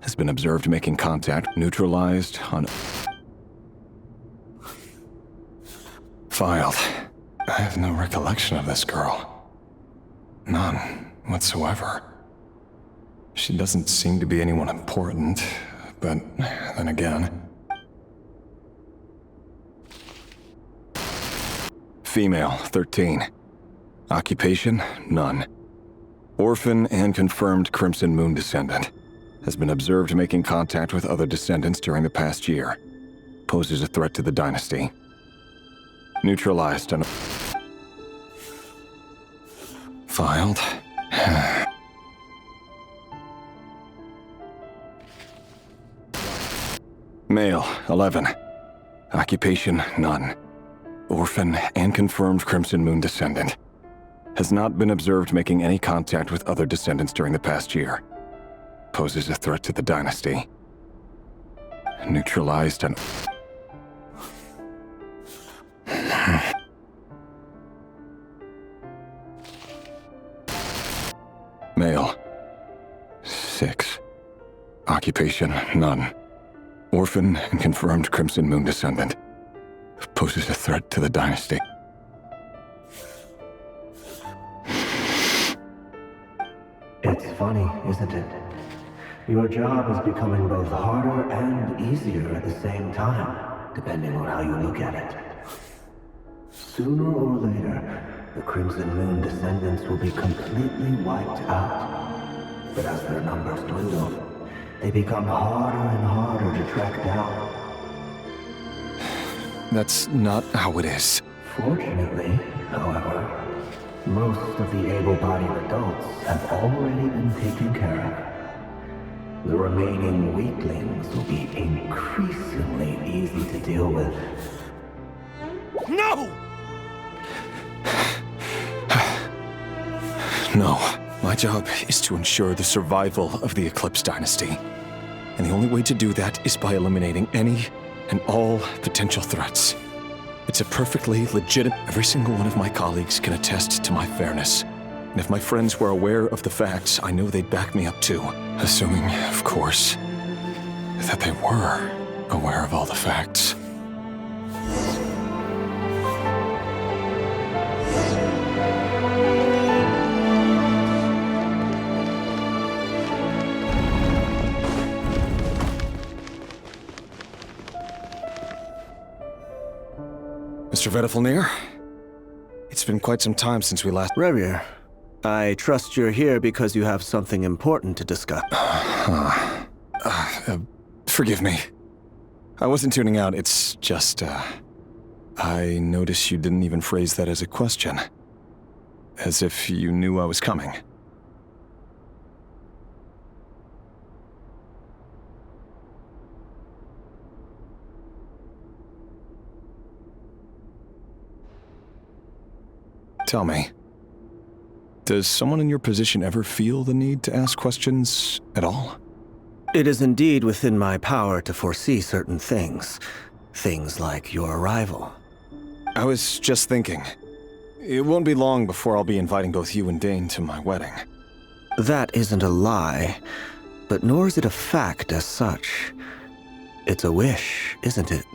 Has been observed making contact, neutralized on... Filed. I have no recollection of this girl. None whatsoever. She doesn't seem to be anyone important, but then again... Female, 13. Occupation, none. Orphan and confirmed Crimson Moon descendant. Has been observed making contact with other descendants during the past year. Poses a threat to the dynasty. Neutralized and... Filed. Male, 11. Occupation, none. Orphan and confirmed Crimson Moon descendant. Has not been observed making any contact with other descendants during the past year. Poses a threat to the dynasty. Neutralized and... Male. 6. Occupation, none. Orphan and confirmed Crimson Moon descendant. Poses a threat to the dynasty. It's funny, isn't it? Your job is becoming both harder and easier at the same time, depending on how you look at it. Sooner or later, the Crimson Moon descendants will be completely wiped out. But as their numbers dwindle, they become harder and harder to track down. That's not how it is. Fortunately, however, most of the able-bodied adults have already been taken care of. The remaining weaklings will be increasingly easy to deal with. No! No. My job is to ensure the survival of the Eclipse Dynasty. And the only way to do that is by eliminating any and all potential threats. It's a perfectly legitimate... Every single one of my colleagues can attest to my fairness. And if my friends were aware of the facts, I know they'd back me up too. Assuming, of course, that they were aware of all the facts. Mr. Vedifalnir? It's been quite some time since we last... Revier, I trust you're here because you have something important to discuss. Forgive me. I wasn't tuning out, it's just, I noticed you didn't even phrase that as a question. As if you knew I was coming. Tell me, does someone in your position ever feel the need to ask questions at all? It is indeed within my power to foresee certain things. Things like your arrival. I was just thinking, it won't be long before I'll be inviting both you and Dane to my wedding. That isn't a lie, but nor is it a fact as such. It's a wish, isn't it?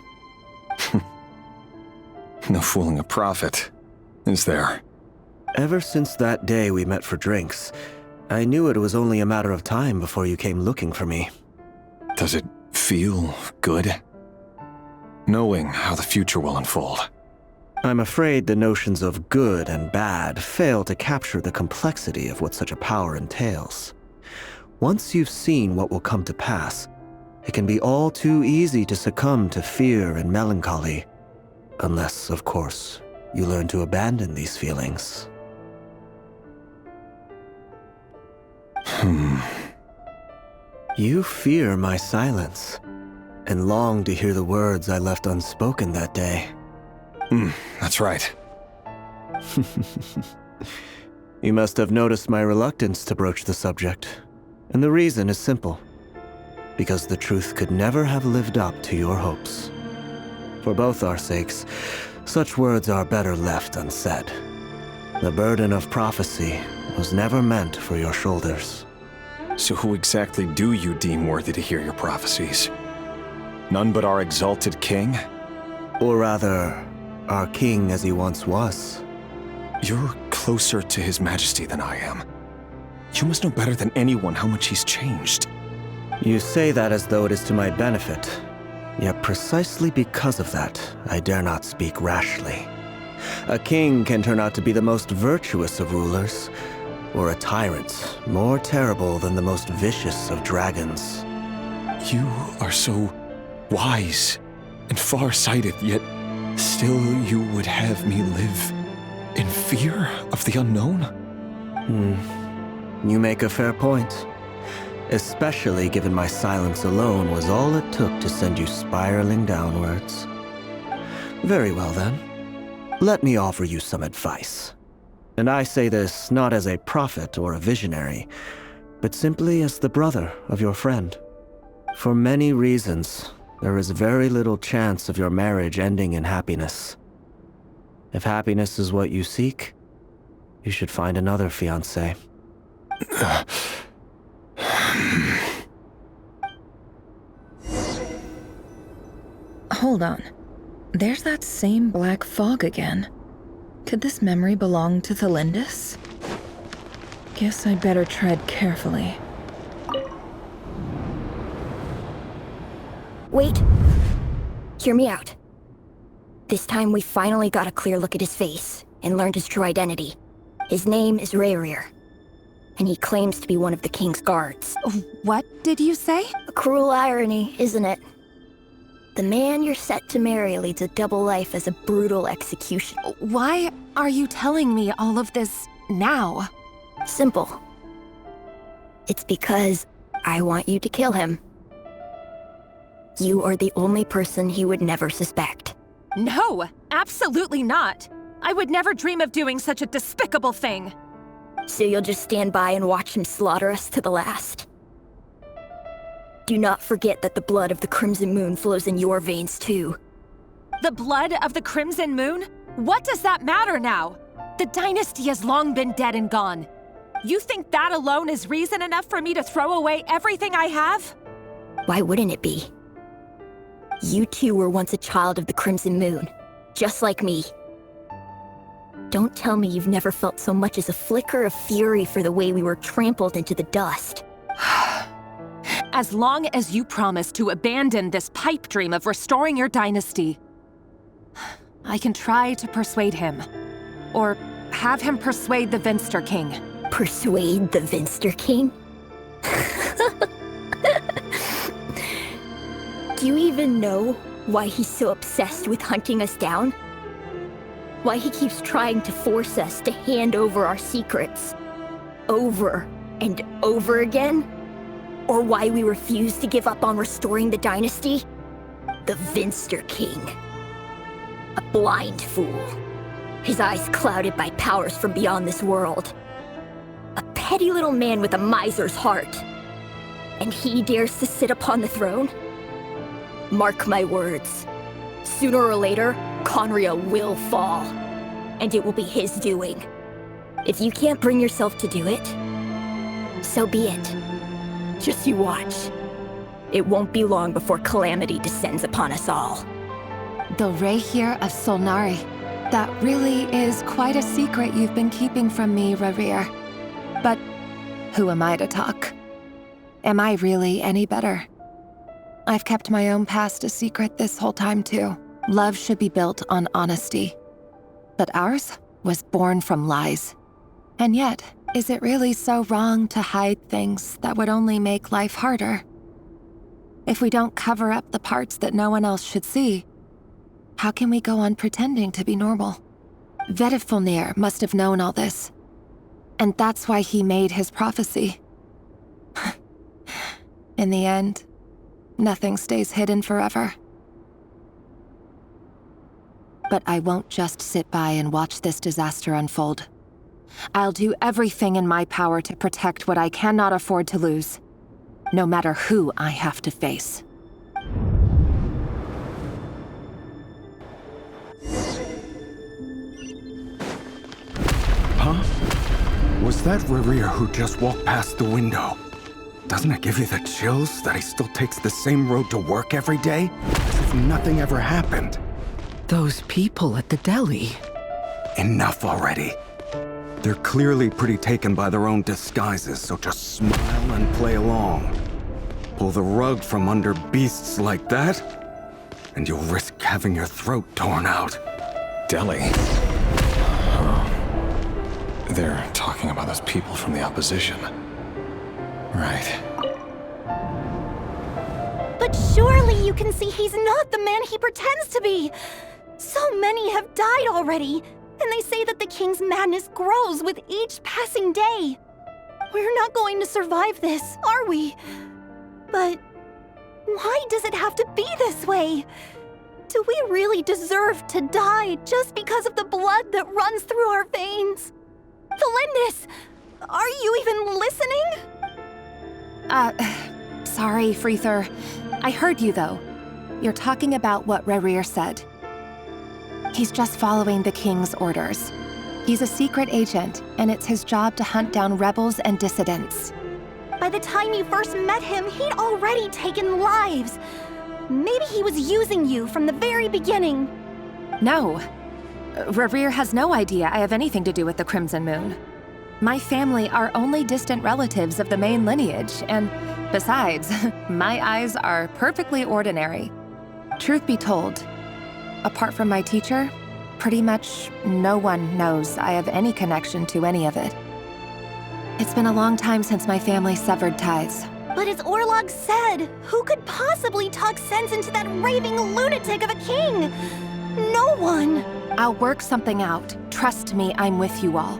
No fooling a prophet, is there? Ever since that day we met for drinks, I knew it was only a matter of time before you came looking for me. Does it feel good? Knowing how the future will unfold. I'm afraid the notions of good and bad fail to capture the complexity of what such a power entails. Once you've seen what will come to pass, it can be all too easy to succumb to fear and melancholy. Unless, of course, you learn to abandon these feelings. You fear my silence, and long to hear the words I left unspoken that day. That's right. You must have noticed my reluctance to broach the subject, and the reason is simple. Because the truth could never have lived up to your hopes. For both our sakes, such words are better left unsaid. The burden of prophecy was never meant for your shoulders. So who exactly do you deem worthy to hear your prophecies? None but our exalted king? Or rather, our king as he once was. You're closer to his majesty than I am. You must know better than anyone how much he's changed. You say that as though it is to my benefit. Yet precisely because of that, I dare not speak rashly. A king can turn out to be the most virtuous of rulers, or a tyrant more terrible than the most vicious of dragons. You are so wise and far-sighted, yet still you would have me live in fear of the unknown? You make a fair point. Especially given my silence alone was all it took to send you spiraling downwards. Very well then. Let me offer you some advice. And I say this not as a prophet or a visionary, but simply as the brother of your friend. For many reasons, there is very little chance of your marriage ending in happiness. If happiness is what you seek, you should find another fiancé. Hold on. There's that same black fog again. Could this memory belong to Thelindis? Guess I'd better tread carefully. Wait. Hear me out. This time we finally got a clear look at his face and learned his true identity. His name is Rayrir, and he claims to be one of the king's guards. What did you say? A cruel irony, isn't it? The man you're set to marry leads a double life as a brutal execution. Why are you telling me all of this now? Simple. It's because I want you to kill him. You are the only person he would never suspect. No, absolutely not. I would never dream of doing such a despicable thing. So you'll just stand by and watch him slaughter us to the last? Do not forget that the blood of the Crimson Moon flows in your veins too. The blood of the Crimson Moon? What does that matter now? The dynasty has long been dead and gone. You think that alone is reason enough for me to throw away everything I have? Why wouldn't it be? You two were once a child of the Crimson Moon, just like me. Don't tell me you've never felt so much as a flicker of fury for the way we were trampled into the dust. As long as you promise to abandon this pipe dream of restoring your dynasty, I can try to persuade him. Or have him persuade the Vinster King. Persuade the Vinster King? Do you even know why he's so obsessed with hunting us down? Why he keeps trying to force us to hand over our secrets? Over and over again? Or why we refuse to give up on restoring the dynasty? The Vinster King. A blind fool. his eyes clouded by powers from beyond this world. A petty little man with a miser's heart. And he dares to sit upon the throne? Mark my words. Sooner or later, Conria will fall. And it will be his doing. If you can't bring yourself to do it, so be it. Just you watch. It won't be long before calamity descends upon us all. The Rehir of Solnari. That really is quite a secret you've been keeping from me, Rerir. But who am I to talk? Am I really any better? I've kept my own past a secret this whole time too. Love should be built on honesty. But ours was born from lies. And yet, is it really so wrong to hide things that would only make life harder? If we don't cover up the parts that no one else should see, how can we go on pretending to be normal? Vedifulnir must have known all this. And that's why he made his prophecy. In the end, nothing stays hidden forever. But I won't just sit by and watch this disaster unfold. I'll do everything in my power to protect what I cannot afford to lose, no matter who I have to face. Huh? Was that Rerir who just walked past the window? Doesn't it give you the chills that he still takes the same road to work every day? As if nothing ever happened. Those people at the deli. Enough already. They're clearly pretty taken by their own disguises, so just smile and play along. Pull the rug from under beasts like that, and you'll risk having your throat torn out. Deli. Oh. They're talking about those people from the opposition. Right. But surely you can see he's not the man he pretends to be! So many have died already, and they say that the king's madness grows with each passing day. We're not going to survive this, are we? But why does it have to be this way? Do we really deserve to die just because of the blood that runs through our veins? Felindis, are you even listening? Sorry, Freether. I heard you, though. You're talking about what Rerir said. He's just following the king's orders. He's a secret agent, and it's his job to hunt down rebels and dissidents. By the time you first met him, he'd already taken lives. Maybe he was using you from the very beginning. No. Rerir has no idea I have anything to do with the Crimson Moon. My family are only distant relatives of the main lineage, and besides, my eyes are perfectly ordinary. Truth be told, apart from my teacher, pretty much no one knows I have any connection to any of it. It's been a long time since my family severed ties. But as Orlog said, who could possibly talk sense into that raving lunatic of a king? No one! I'll work something out. Trust me, I'm with you all.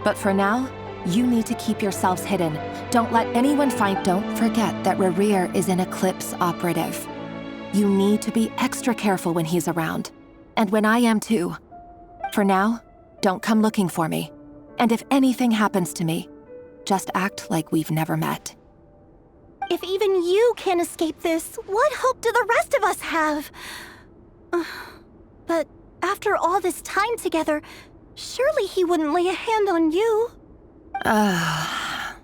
But for now, you need to keep yourselves hidden. Don't let anyone find. Don't forget that Rerir is an Eclipse operative. You need to be extra careful when he's around. And when I am too. For now, don't come looking for me. And if anything happens to me, just act like we've never met. If even you can't escape this, what hope do the rest of us have? But after all this time together, surely he wouldn't lay a hand on you. I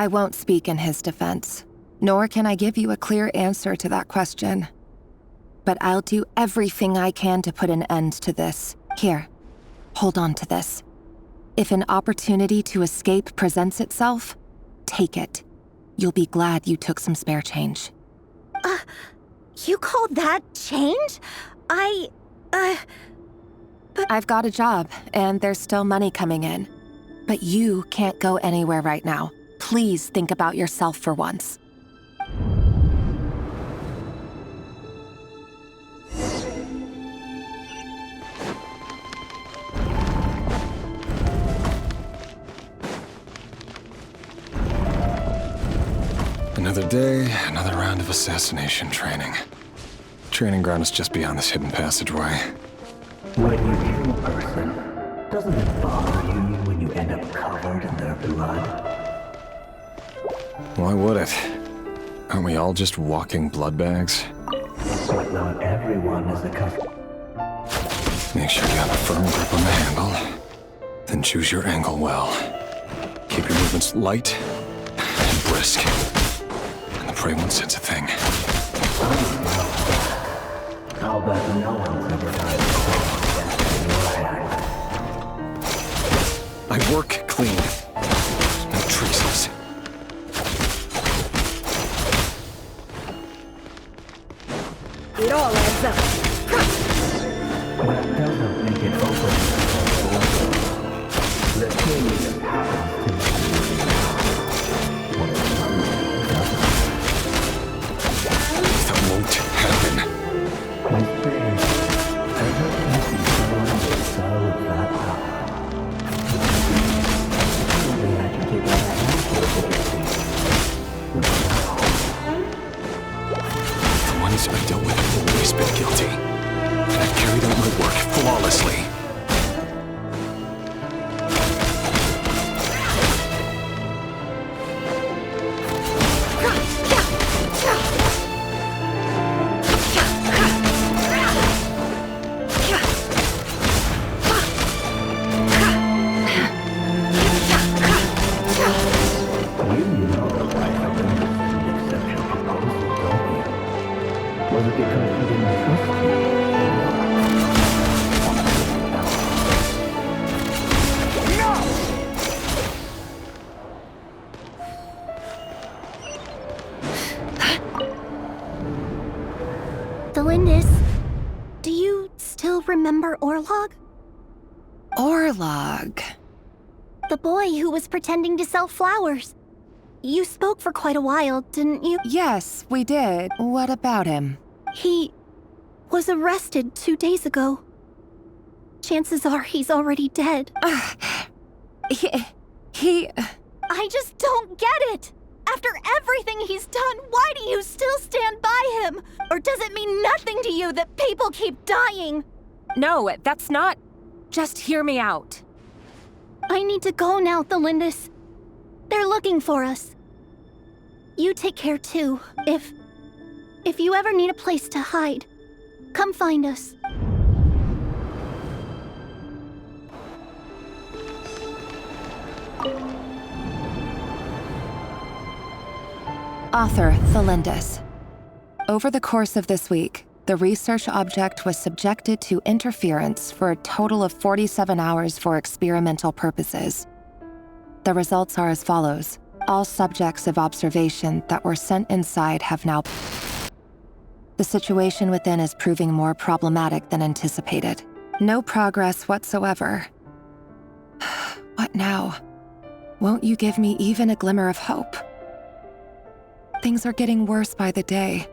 won't speak in his defense, nor can I give you a clear answer to that question. But I'll do everything I can to put an end to this. Here, hold on to this. If an opportunity to escape presents itself, take it. You'll be glad you took some spare change. You call that change? I've got a job, and there's still money coming in. But you can't go anywhere right now. Please think about yourself for once. Another day, another round of assassination training. Training ground is just beyond this hidden passageway. When you person. Doesn't it bother you when you end up covered in their blood? Why would it? Aren't we all just walking blood bags? But not everyone is accustomed. Make sure you have a firm grip on the handle. Then choose your angle well. Keep your movements light and brisk. And the prey won't sense a thing. I'll bet no one's ever died in your hand. I work clean. No traces. It all adds up. That doesn't make it open. The thing that happens to you when it's That won't happen. My spirit, ever since you someone to solve that power, probably I can take a handful The ones I've dealt with have always been guilty. And I've carried out my work flawlessly. Do you still remember Orlog? Orlog. The boy who was pretending to sell flowers. You spoke for quite a while, didn't you? Yes, we did. What about him? He was arrested 2 days ago. Chances are he's already dead. He... I just don't get it! After everything he's done, why do you still stand by him? Or does it mean nothing to you that people keep dying? No, that's not... Just hear me out. I need to go now, Thelindis. They're looking for us. You take care too. If you ever need a place to hide, come find us. Author Thelindis. Over the course of this week, the research object was subjected to interference for a total of 47 hours for experimental purposes. The results are as follows. All subjects of observation that were sent inside have now... The situation within is proving more problematic than anticipated. No progress whatsoever. What now? Won't you give me even a glimmer of hope? Things are getting worse by the day.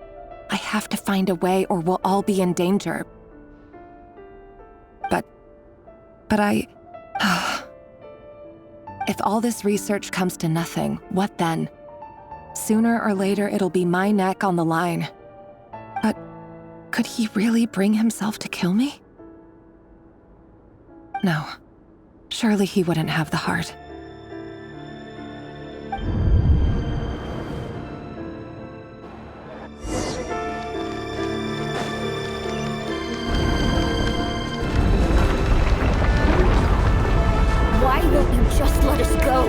I have to find a way or we'll all be in danger. But I... If all this research comes to nothing, what then? Sooner or later, it'll be my neck on the line. But could he really bring himself to kill me? No. Surely he wouldn't have the heart. Why won't you just let us go?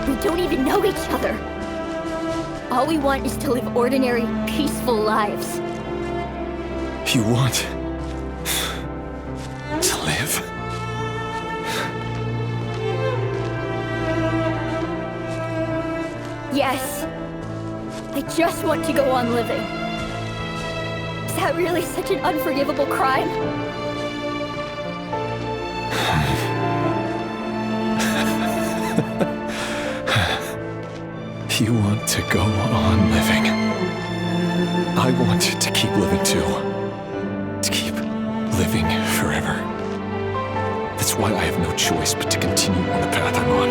We don't even know each other. All we want is to live ordinary, peaceful lives. You want... to live? Yes. I just want to go on living. Is that really such an unforgivable crime? You want to go on living. I want to keep living too. To keep living forever. That's why I have no choice but to continue on the path I'm on.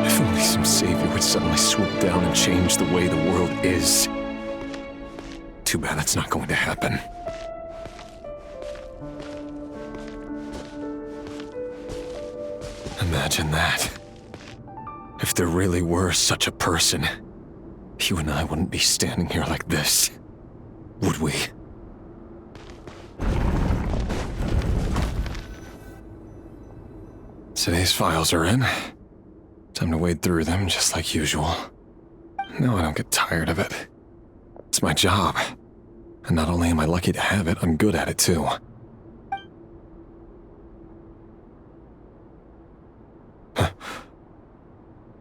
If only some savior would suddenly swoop down and change the way the world is. Too bad that's not going to happen. Imagine that. If there really were such a person, you and I wouldn't be standing here like this, would we? Today's files are in. Time to wade through them just like usual. No, I don't get tired of it. It's my job. And not only am I lucky to have it, I'm good at it too.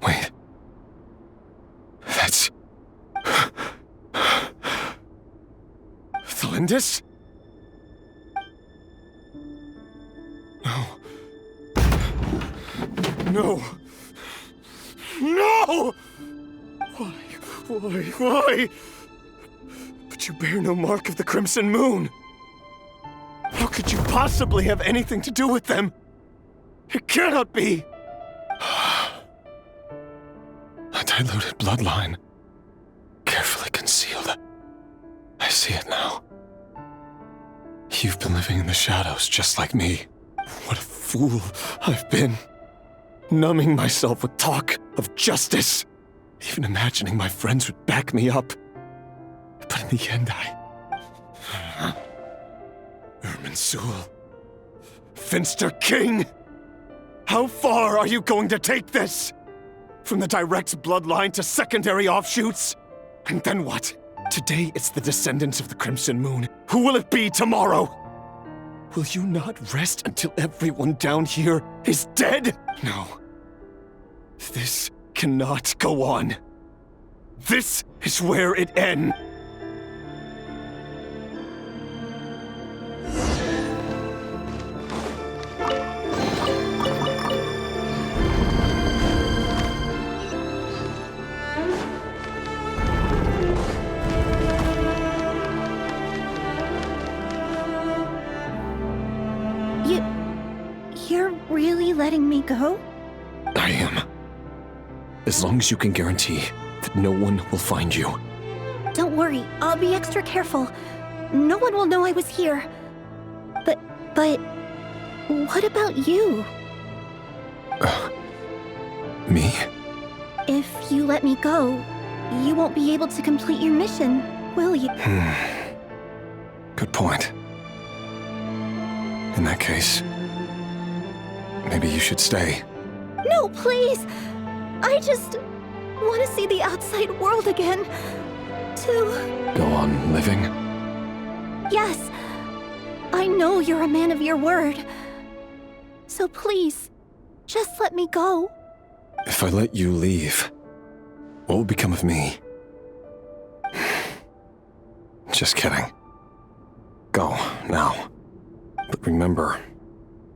Wait. That's... Thelindis? No. No! No! Why? But you bear no mark of the Crimson Moon. How could you possibly have anything to do with them? It cannot be! A diluted bloodline. Carefully concealed. I see it now. You've been living in the shadows just like me. What a fool I've been. Numbing myself with talk of justice. Even imagining my friends would back me up. But in the end, Irminsul. Finster King! How far are you going to take this? From the direct bloodline to secondary offshoots? And then what? Today it's the descendants of the Crimson Moon. Who will it be tomorrow? Will you not rest until everyone down here is dead? No. This cannot go on. This is where it ends. You're really letting me go? I am. As long as you can guarantee that no one will find you. Don't worry, I'll be extra careful. No one will know I was here. But what about you? Me? If you let me go, you won't be able to complete your mission, will you? Good point. In that case, maybe you should stay. No, please! I just want to see the outside world again. To... Go on living? Yes. I know you're a man of your word. So please, just let me go. If I let you leave, what will become of me? Just kidding. Go, now. But remember,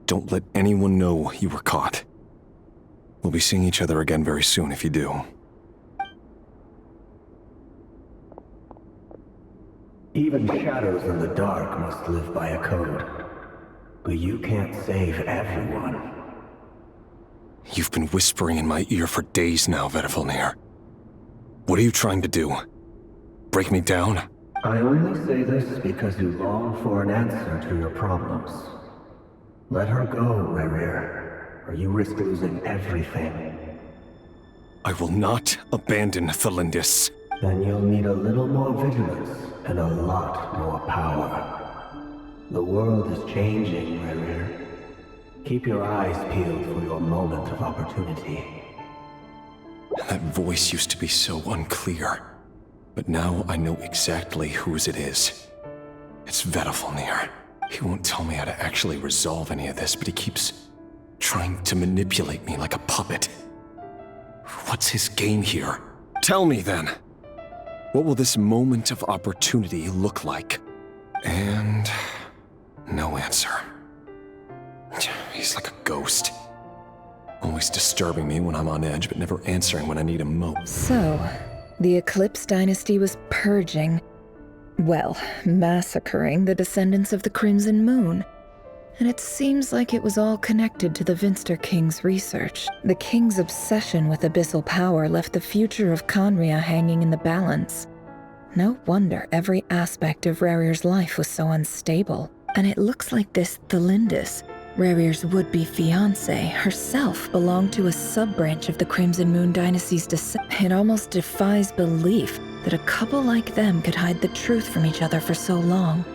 don't let anyone know you were caught. We'll be seeing each other again very soon if you do. Even shadows in the dark must live by a code. But you can't save everyone. You've been whispering in my ear for days now, Vedifilnir. What are you trying to do? Break me down? I only say this because you long for an answer to your problems. Let her go, Rerir, or you risk losing everything. I will not abandon Thelindis. Then you'll need a little more vigilance and a lot more power. The world is changing, Rerir. Keep your eyes peeled for your moment of opportunity. That voice used to be so unclear. But now I know exactly whose it is. It's Vedifilnir. He won't tell me how to actually resolve any of this, but he keeps trying to manipulate me like a puppet. What's his game here? Tell me then. What will this moment of opportunity look like? And no answer. He's like a ghost. Always disturbing me when I'm on edge, but never answering when I need him most. So, the Eclipse Dynasty was purging, well, massacring the descendants of the Crimson Moon. And it seems like it was all connected to the Finster King's research. The King's obsession with abyssal power left the future of Khaenri'ah hanging in the balance. No wonder every aspect of Rerir's life was so unstable. And it looks like this Thelindis, Rerir's would-be fiancé herself belonged to a sub-branch of the Crimson Moon Dynasty's descent. It almost defies belief that a couple like them could hide the truth from each other for so long.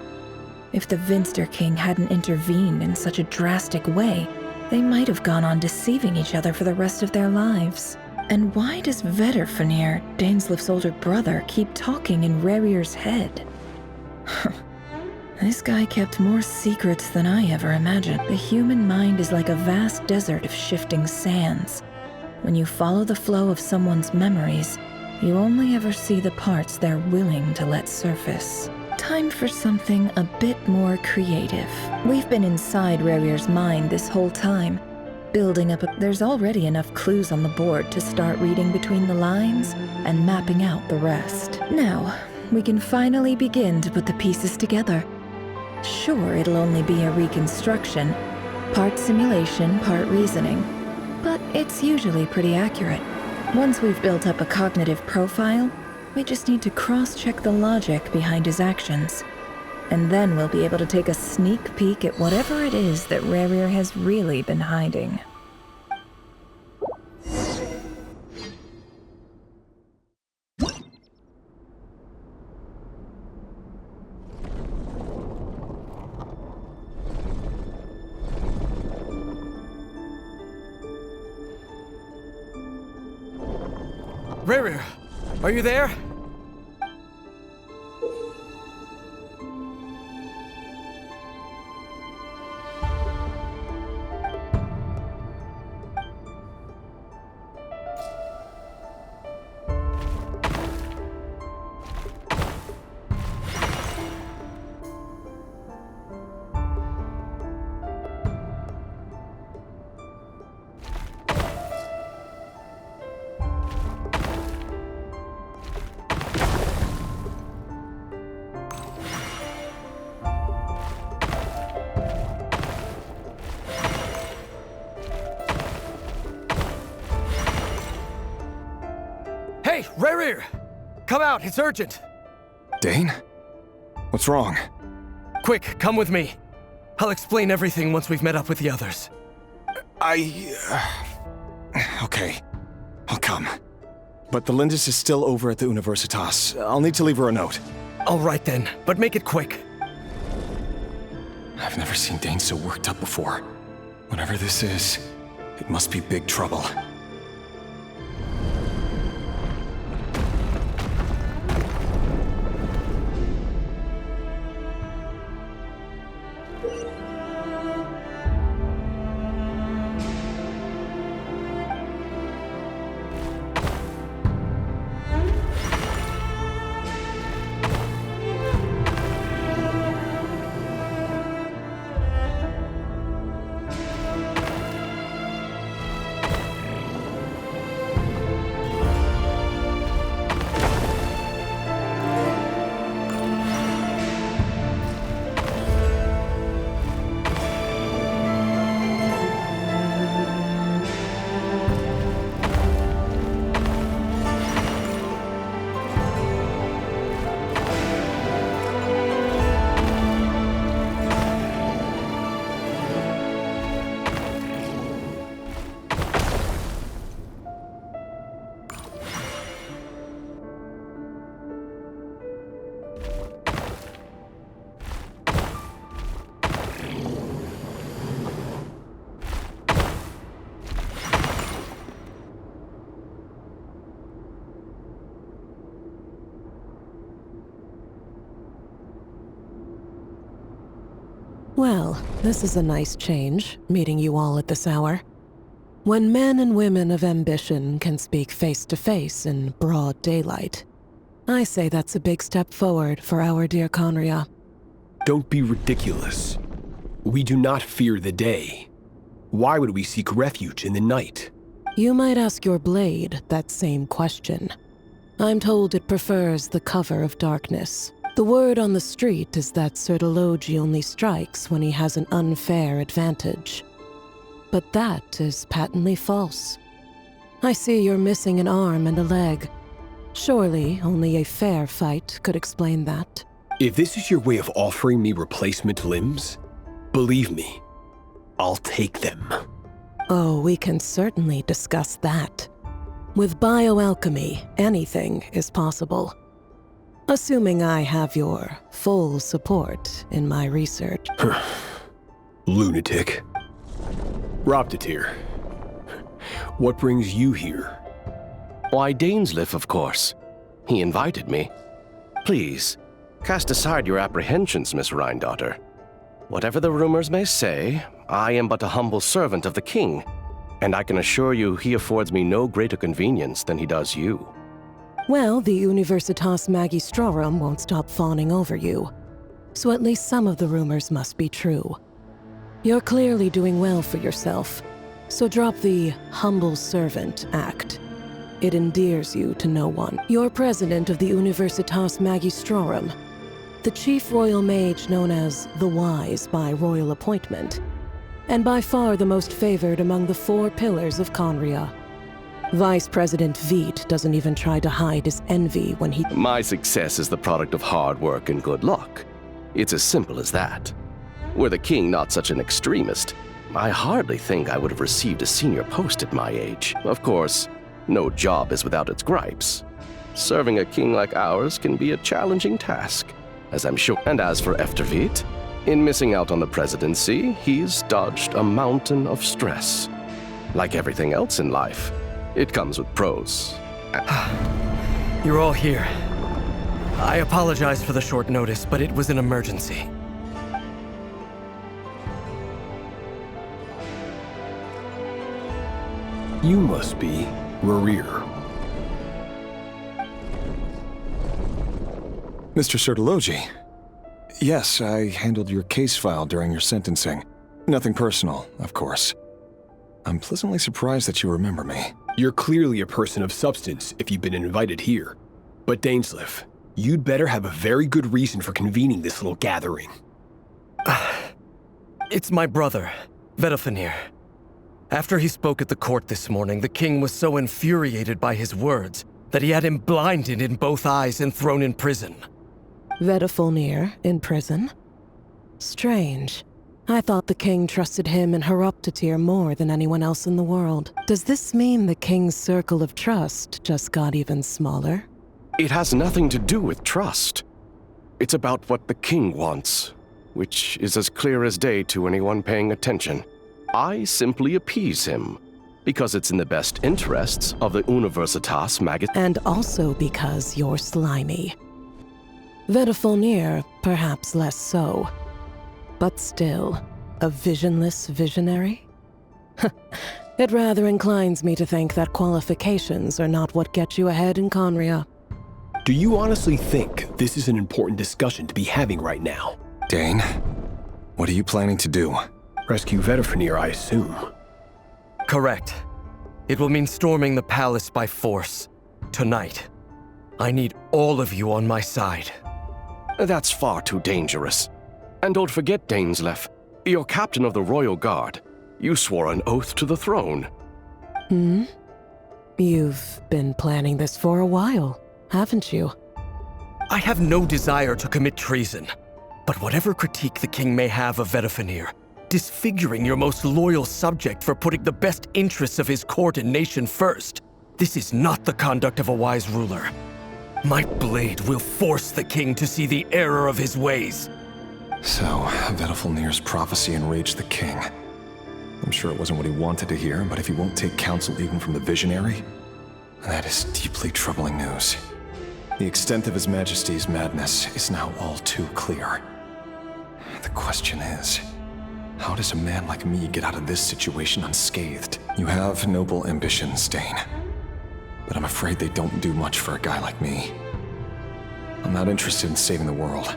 If the Vinster King hadn't intervened in such a drastic way, they might have gone on deceiving each other for the rest of their lives. And why does Vedderfanir, Daneslif's older brother, keep talking in Rerir's head? This guy kept more secrets than I ever imagined. The human mind is like a vast desert of shifting sands. When you follow the flow of someone's memories, you only ever see the parts they're willing to let surface. Time for something a bit more creative. We've been inside Rerir's mind this whole time, building up there's already enough clues on the board to start reading between the lines and mapping out the rest. Now, we can finally begin to put the pieces together. Sure, it'll only be a reconstruction, part simulation, part reasoning, but it's usually pretty accurate. Once we've built up a cognitive profile, we just need to cross-check the logic behind his actions. And then we'll be able to take a sneak peek at whatever it is that Rerir has really been hiding. Rerir, are you there? Hey, Rerir! Come out, it's urgent! Dane? What's wrong? Quick, come with me. I'll explain everything once we've met up with the others. Okay, I'll come. But the Lindis is still over at the Universitas. I'll need to leave her a note. All right then, but make it quick. I've never seen Dane so worked up before. Whatever this is, it must be big trouble. Well, this is a nice change, meeting you all at this hour. When men and women of ambition can speak face to face in broad daylight, I say that's a big step forward for our dear Conria. Don't be ridiculous. We do not fear the day. Why would we seek refuge in the night? You might ask your blade that same question. I'm told it prefers the cover of darkness. The word on the street is that Sir Delogi only strikes when he has an unfair advantage. But that is patently false. I see you're missing an arm and a leg. Surely only a fair fight could explain that. If this is your way of offering me replacement limbs, believe me, I'll take them. Oh, we can certainly discuss that. With bioalchemy, anything is possible. Assuming I have your full support in my research. Lunatic. Roptatir, what brings you here? Why, Dainsleif, of course. He invited me. Please, cast aside your apprehensions, Miss Rhindaughter. Whatever the rumors may say, I am but a humble servant of the king, and I can assure you he affords me no greater convenience than he does you. Well, the Universitas Magistrorum won't stop fawning over you, so at least some of the rumors must be true. You're clearly doing well for yourself, so drop the humble servant act. It endears you to no one. You're president of the Universitas Magistrorum, the chief royal mage known as the Wise by royal appointment, and by far the most favored among the 4 pillars of Conria. Vice President Veit doesn't even try to hide his envy when he— My success is the product of hard work and good luck. It's as simple as that. Were the king not such an extremist, I hardly think I would have received a senior post at my age. Of course, no job is without its gripes. Serving a king like ours can be a challenging task, as I'm sure. And as for Efterveit, in missing out on the presidency, he's dodged a mountain of stress. Like everything else in life, it comes with pros. You're all here. I apologize for the short notice, but it was an emergency. You must be Rarir. Mr. Sertologi. Yes, I handled your case file during your sentencing. Nothing personal, of course. I'm pleasantly surprised that you remember me. You're clearly a person of substance if you've been invited here. But Dainsleif, you'd better have a very good reason for convening this little gathering. It's my brother, Vedalfenir. After he spoke at the court this morning, the king was so infuriated by his words that he had him blinded in both eyes and thrown in prison. Vedalfenir in prison? Strange. I thought the king trusted him and Roptatir more than anyone else in the world. Does this mean the king's circle of trust just got even smaller? It has nothing to do with trust. It's about what the king wants, which is as clear as day to anyone paying attention. I simply appease him, because it's in the best interests of the Universitas And also because you're slimy. Vedalfenir, perhaps less so. But still, a visionless visionary? It rather inclines me to think that qualifications are not what get you ahead in Conria. Do you honestly think this is an important discussion to be having right now? Dane, what are you planning to do? Rescue Vedalfenir, I assume. Correct. It will mean storming the palace by force. Tonight. I need all of you on my side. That's far too dangerous. And don't forget, Dainsleif, you're captain of the Royal Guard. You swore an oath to the throne. You've been planning this for a while, haven't you? I have no desire to commit treason. But whatever critique the king may have of Vedalfenir, disfiguring your most loyal subject for putting the best interests of his court and nation first, this is not the conduct of a wise ruler. My blade will force the king to see the error of his ways. So, Vedalfenir's prophecy enraged the king. I'm sure it wasn't what he wanted to hear, but if he won't take counsel even from the visionary, that is deeply troubling news. The extent of His Majesty's madness is now all too clear. The question is, how does a man like me get out of this situation unscathed? You have noble ambitions, Dane. But I'm afraid they don't do much for a guy like me. I'm not interested in saving the world.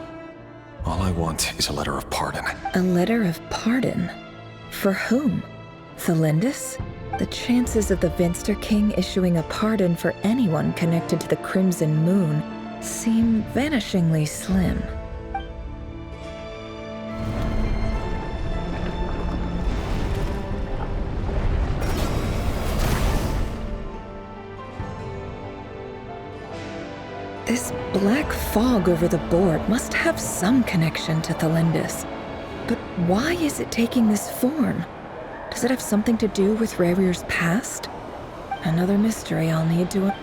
All I want is a letter of pardon. A letter of pardon? For whom? Thelindis? The chances of the Venster King issuing a pardon for anyone connected to the Crimson Moon seem vanishingly slim. This black fog over the board must have some connection to Thelindis. But Why is it taking this form? Does it have something to do with Ravir's past? Another mystery I'll need to...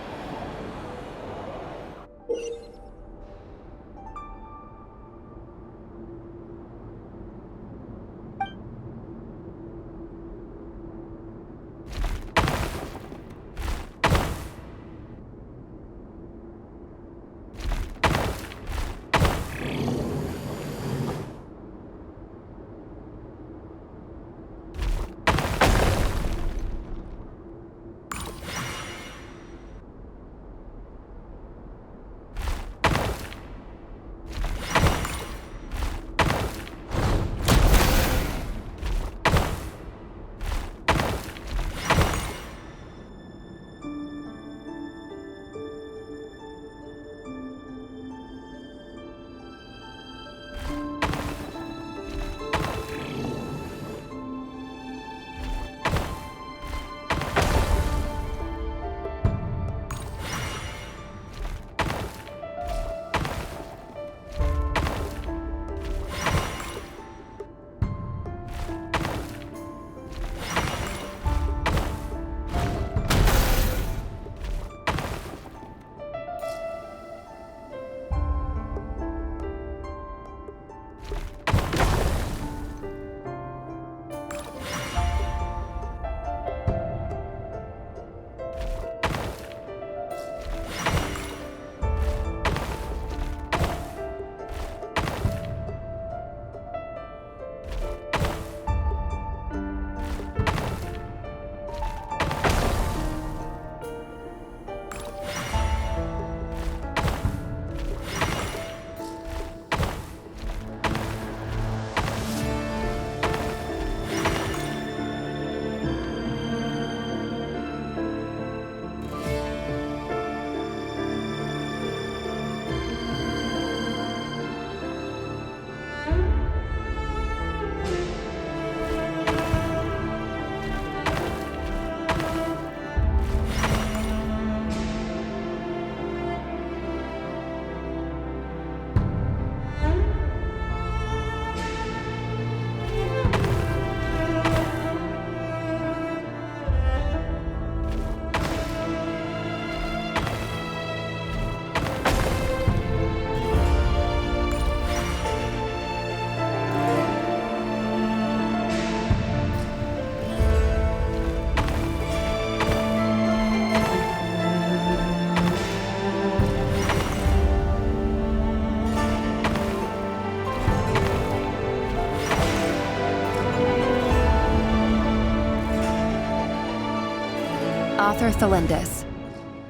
Author Thelindis.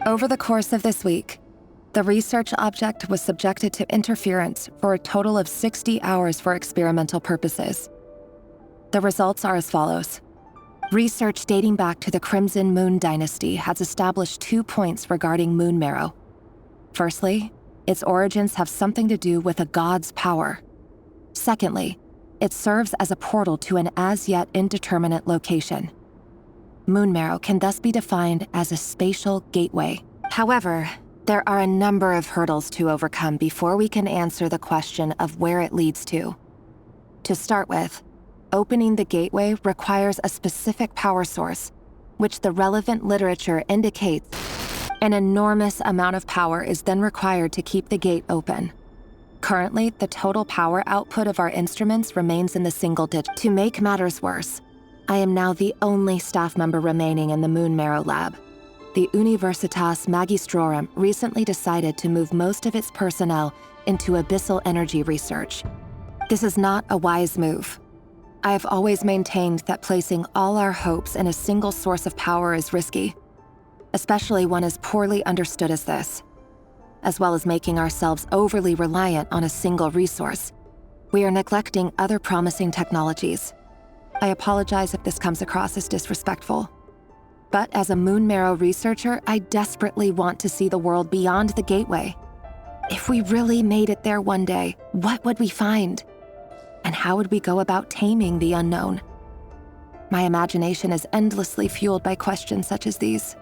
Over the course of this week, the research object was subjected to interference for a total of 60 hours for experimental purposes. The results are as follows. Research dating back to the Crimson Moon Dynasty has established 2 points regarding moon marrow. Firstly, its origins have something to do with a god's power. Secondly, it serves as a portal to an as-yet indeterminate location. Moon marrow can thus be defined as a spatial gateway. However, there are a number of hurdles to overcome before we can answer the question of where it leads to. To start with, opening the gateway requires a specific power source, which the relevant literature indicates an enormous amount of power is then required to keep the gate open. Currently, the total power output of our instruments remains in the single digits. To make matters worse, I am now the only staff member remaining in the Moon Marrow Lab. The Universitas Magistrorum recently decided to move most of its personnel into abyssal energy research. This is not a wise move. I have always maintained that placing all our hopes in a single source of power is risky, especially one as poorly understood as this. As well as making ourselves overly reliant on a single resource, we are neglecting other promising technologies. I apologize if this comes across as disrespectful. But as a Moon Marrow researcher, I desperately want to see the world beyond the gateway. If we really made it there one day, what would we find? And how would we go about taming the unknown? My imagination is endlessly fueled by questions such as these.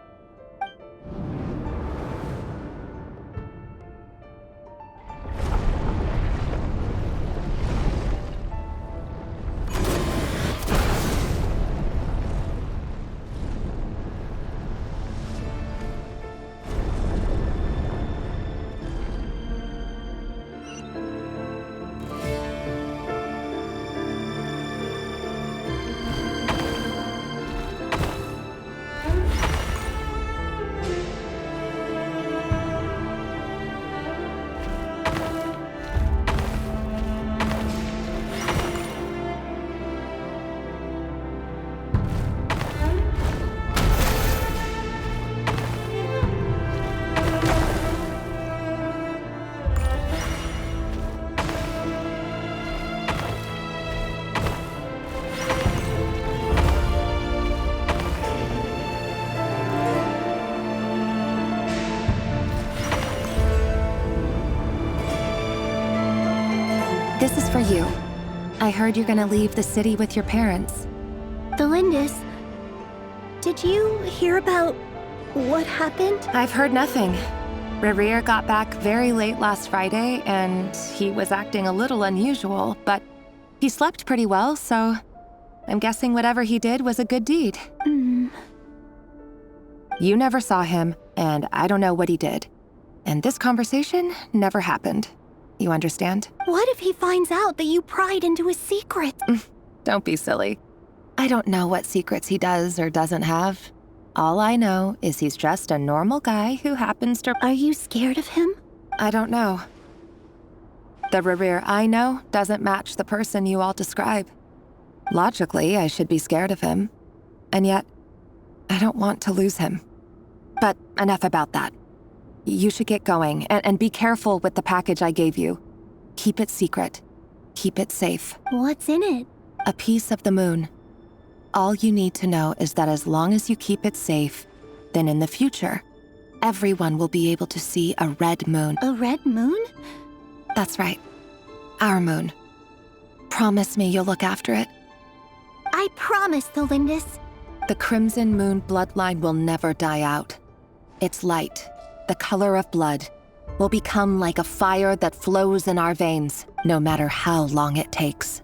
This is for you. I heard you're gonna leave the city with your parents. The Lindis. Did you hear about what happened? I've heard nothing. Rerir got back very late last Friday, and he was acting a little unusual, but he slept pretty well, so I'm guessing whatever he did was a good deed. You never saw him, and I don't know what he did. And this conversation never happened. You understand? What if he finds out that you pried into his secret? Don't be silly. I don't know what secrets he does or doesn't have. All I know is he's just a normal guy who happens to— Are you scared of him? I don't know. The Rerir I know doesn't match the person you all describe. Logically, I should be scared of him. And yet, I don't want to lose him. But enough about that. You should get going, and be careful with the package I gave you. Keep it secret. Keep it safe. What's in it? A piece of the moon. All you need to know is that as long as you keep it safe, then in the future, everyone will be able to see a red moon. A red moon? That's right. Our moon. Promise me you'll look after it. I promise, the Lindis. The Crimson Moon bloodline will never die out. Its light, the color of blood, will become like a fire that flows in our veins, no matter how long it takes.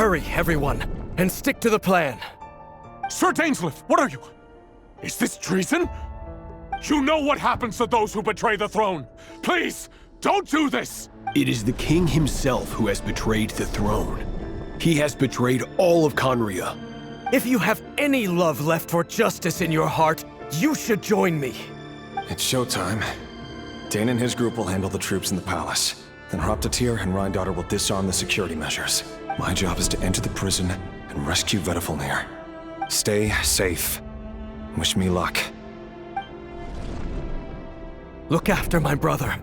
Hurry, everyone, and stick to the plan. Sir Dainsleif, what are you? Is this treason? You know what happens to those who betray the throne. Please, don't do this! It is the king himself who has betrayed the throne. He has betrayed all of Conria. If you have any love left for justice in your heart, you should join me. It's showtime. Dane and his group will handle the troops in the palace. Then Hraptatyr and Rhindaughter will disarm the security measures. My job is to enter the prison and rescue Vedifalnir. Stay safe. Wish me luck. Look after my brother.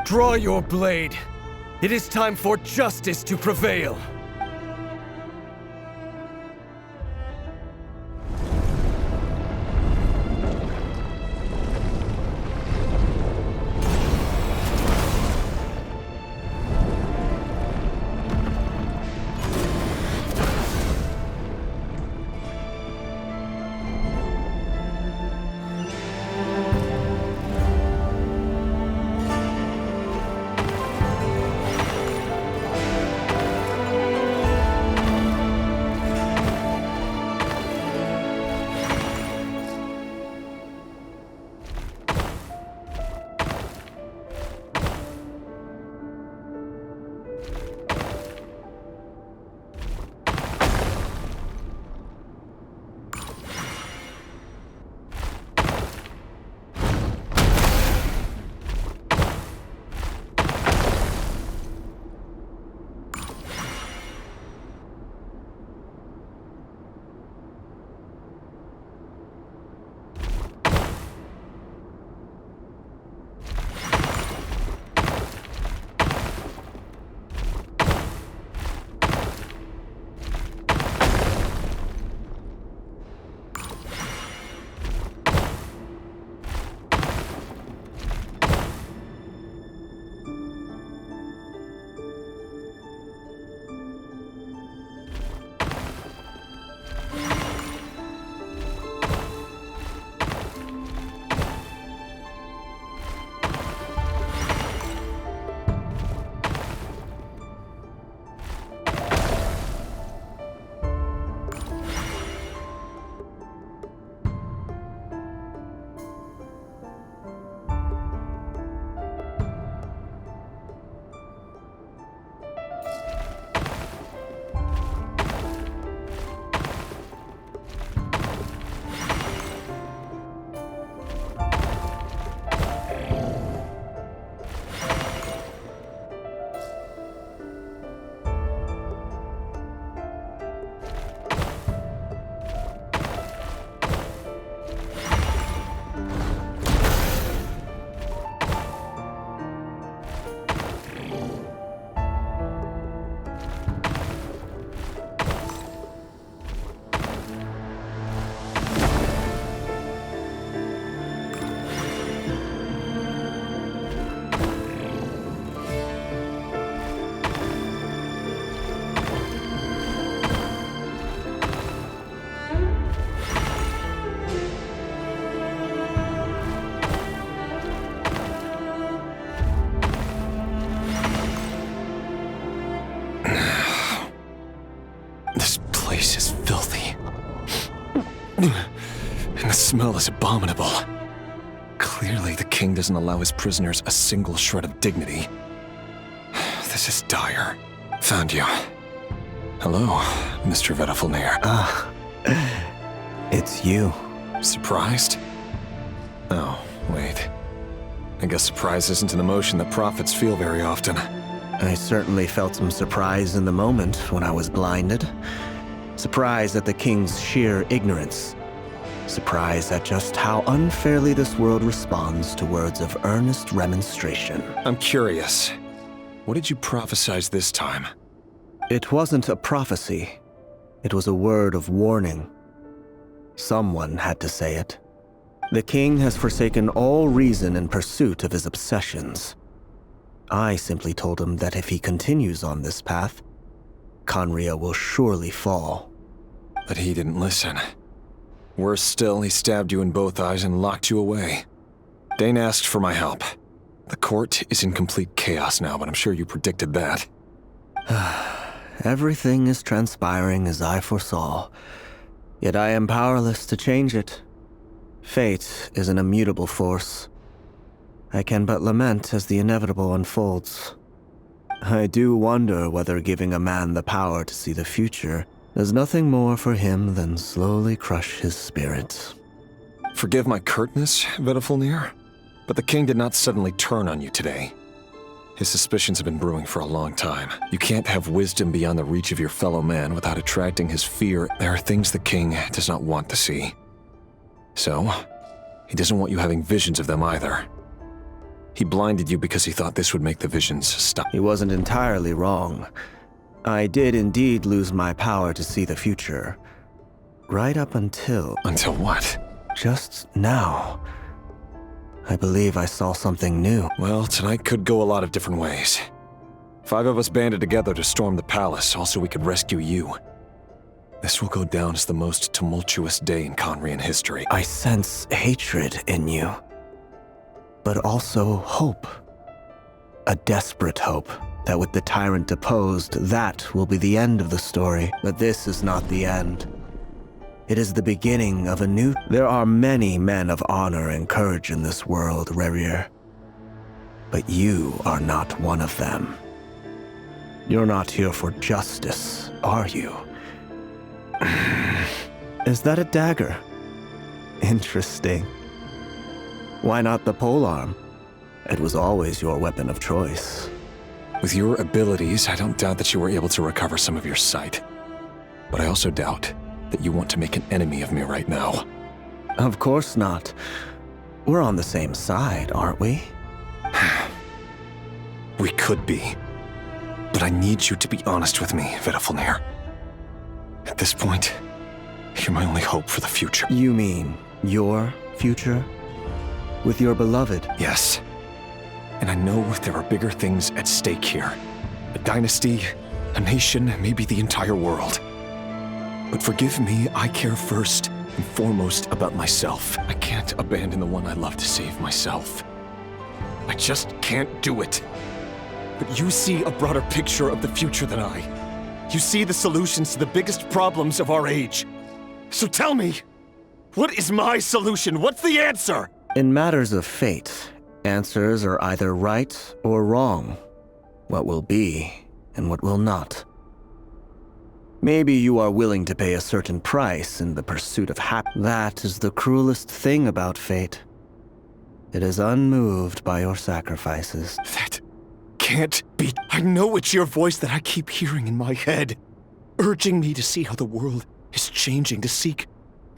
Draw your blade. It is time for justice to prevail. And the smell is abominable. Clearly, the king doesn't allow his prisoners a single shred of dignity. This is dire. Found you. Hello, Mr. Vedifalnir. It's you. Surprised? Oh, wait. I guess surprise isn't an emotion that prophets feel very often. I certainly felt some surprise in the moment when I was blinded. Surprise at the king's sheer ignorance. Surprise at just how unfairly this world responds to words of earnest remonstration. I'm curious. What did you prophesize this time? It wasn't a prophecy. It was a word of warning. Someone had to say it. The king has forsaken all reason in pursuit of his obsessions. I simply told him that if he continues on this path, Conria will surely fall. But he didn't listen. Worse still, he stabbed you in both eyes and locked you away. Dane asked for my help. The court is in complete chaos now, but I'm sure you predicted that. everything is transpiring as I foresaw. Yet I am powerless to change it. Fate is an immutable force. I can but lament as the inevitable unfolds. I do wonder whether giving a man the power to see the future does nothing more for him than slowly crush his spirit. Forgive my curtness, Vedifulnir, but the king did not suddenly turn on you today. His suspicions have been brewing for a long time. You can't have wisdom beyond the reach of your fellow man without attracting his fear. There are things the king does not want to see. So, he doesn't want you having visions of them either. He blinded you because he thought this would make the visions stop. He wasn't entirely wrong. I did indeed lose my power to see the future. Right up until... Until what? Just now. I believe I saw something new. Well, tonight could go a lot of different ways. 5 of us banded together to storm the palace, also we could rescue you. This will go down as the most tumultuous day in Conrian history. I sense hatred in you. But also hope. A desperate hope that with the tyrant deposed, that will be the end of the story. But this is not the end. It is the beginning of a new... There are many men of honor and courage in this world, Rerir. But you are not one of them. You're not here for justice, are you? Is that a dagger? Interesting. Why not the polearm? It was always your weapon of choice. With your abilities, I don't doubt that you were able to recover some of your sight. But I also doubt that you want to make an enemy of me right now. Of course not. We're on the same side, aren't we? We could be. But I need you to be honest with me, Vedifulnir. At this point, you're my only hope for the future. You mean your future? With your beloved? Yes. And I know there are bigger things at stake here. A dynasty, a nation, maybe the entire world. But forgive me, I care first and foremost about myself. I can't abandon the one I love to save myself. I just can't do it. But you see a broader picture of the future than I. You see the solutions to the biggest problems of our age. So tell me, what is my solution? What's the answer? In matters of fate, answers are either right or wrong. What will be and what will not. Maybe you are willing to pay a certain price in the pursuit of happiness. That is the cruelest thing about fate. It is unmoved by your sacrifices. That can't be. I know it's your voice that I keep hearing in my head, urging me to see how the world is changing, to seek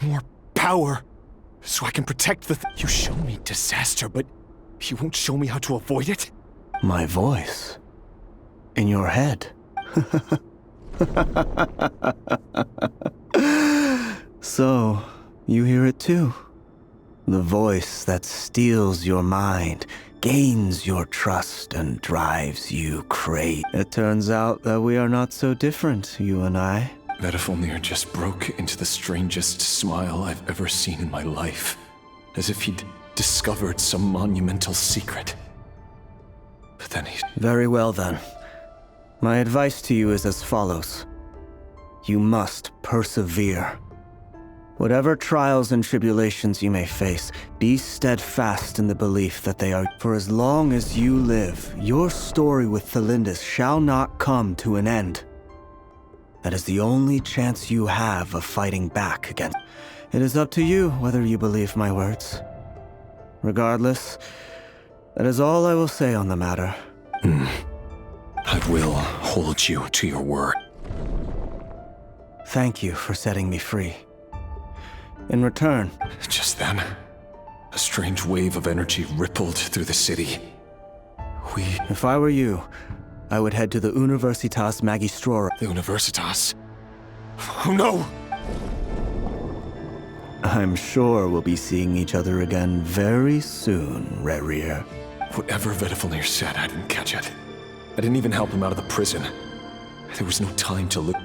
more power, so I can protect the You show me disaster, but you won't show me how to avoid it? My voice? In your head? So, you hear it too? The voice that steals your mind, gains your trust, and drives you crazy. It turns out that we are not so different, you and I. Vedifulnir just broke into the strangest smile I've ever seen in my life, as if he'd discovered some monumental secret. But then he... Very well then. My advice to you is as follows. You must persevere. Whatever trials and tribulations you may face, be steadfast in the belief that they are... For as long as you live, your story with Thelindis shall not come to an end. That is the only chance you have of fighting back against... It is up to you whether you believe my words. Regardless, that is all I will say on the matter. I will hold you to your word. Thank you for setting me free. In return... Just then, a strange wave of energy rippled through the city. If I were you, I would head to the Universitas Magistrorum. The Universitas? Oh no! I'm sure we'll be seeing each other again very soon, Rerir. Whatever Vedifulnir said, I didn't catch it. I didn't even help him out of the prison. There was no time to look...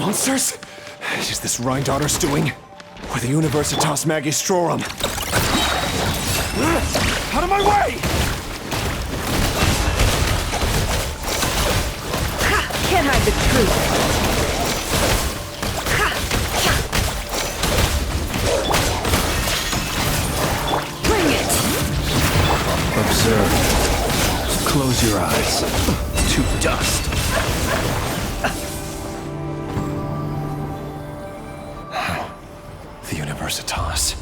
Monsters? Is this Rheindarter's doing? Or the Universitas Magistrorum? Out of my way! Can't hide the truth. Bring it! Observe. Close your eyes. To dust. The Universitas.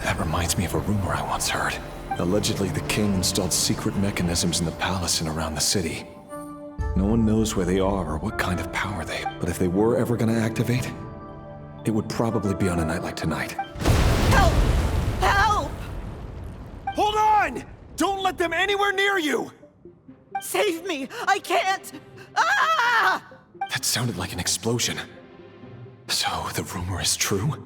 That reminds me of a rumor I once heard. Allegedly, the king installed secret mechanisms in the palace and around the city. No one knows where they are or what kind of power they... But if they were ever gonna activate, it would probably be on a night like tonight. Help! Help! Hold on! Don't let them anywhere near you! Save me! I can't! Ah! That sounded like an explosion. So, the rumor is true?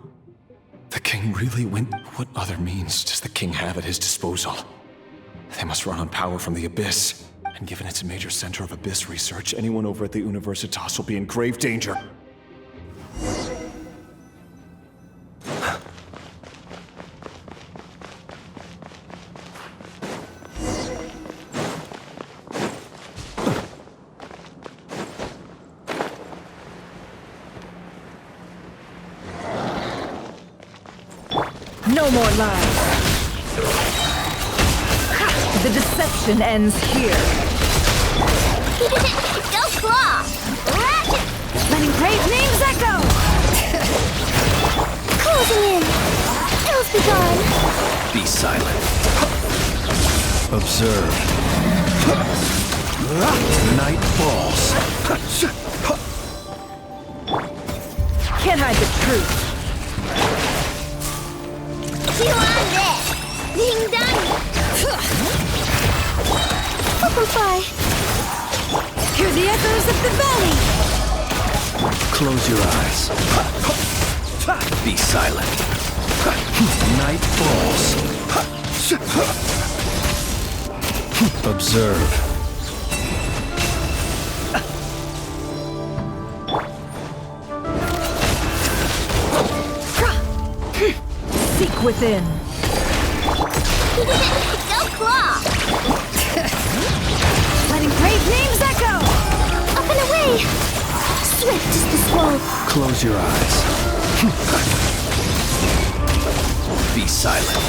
The king really went... What other means does the king have at his disposal? They must run on power from the Abyss. And given it's a major center of Abyss research, anyone over at the Universitas will be in grave danger. No more lies. The deception ends here. Go claw! Ratchet! Letting great names echo! Closing in. Ills be gone. Be silent. Observe. Night falls. Can't hide the truth. Ding dong! Fly. Hear the echoes of the valley! Close your eyes. Be silent. Night falls. Observe. Seek within. Go claw! Letting great names echo! Up and away! Swift as the swallow. Close your eyes. Be silent.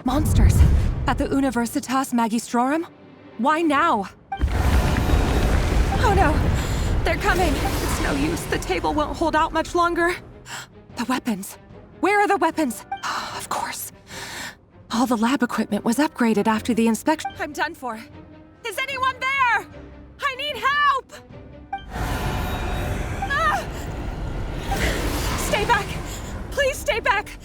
Monsters! At the Universitas Magistrorum? Why now? Oh no! They're coming! It's no use. The table won't hold out much longer. The weapons. Where are the weapons? Of course. All the lab equipment was upgraded after the inspection. I'm done for. Is anyone there? I need help! Ah! Stay back! Please stay back!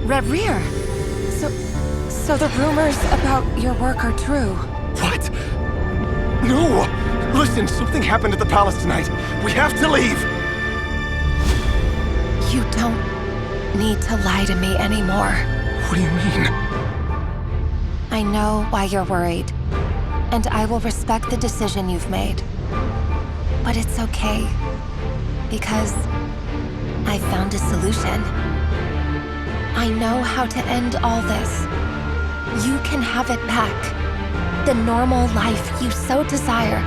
Red Rear. So the rumors about your work are true. What? No! Listen, something happened at the palace tonight. We have to leave! You don't need to lie to me anymore. What do you mean? I know why you're worried, and I will respect the decision you've made. But it's okay, because I found a solution. I know how to end all this. You can have it back. The normal life you so desire.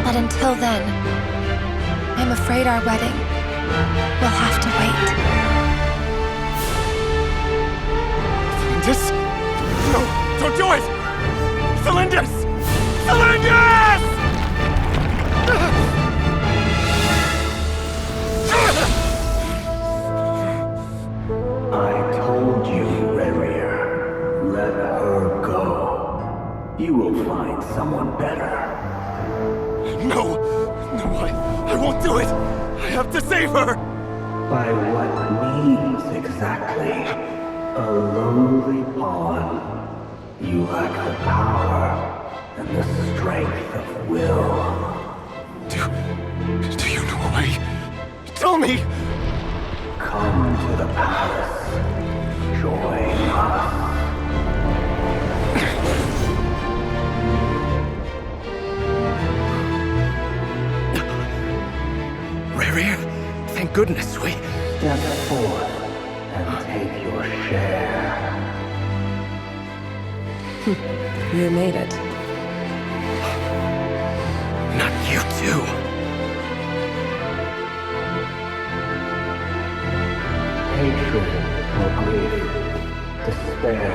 But until then, I'm afraid our wedding will have to wait. Celindus? No, don't do it! Celindus! Celindus! I told you, Rerir. Let her go. You will find someone better. No! No, I won't do it! I have to save her! By what means exactly? A lowly pawn. You lack the power and the strength of will. Do you know a way? Tell me! Come to the palace. Join us. Rerir, thank goodness we... Step forth and take your share. You made it. Not you too. Hatred or grief, despair,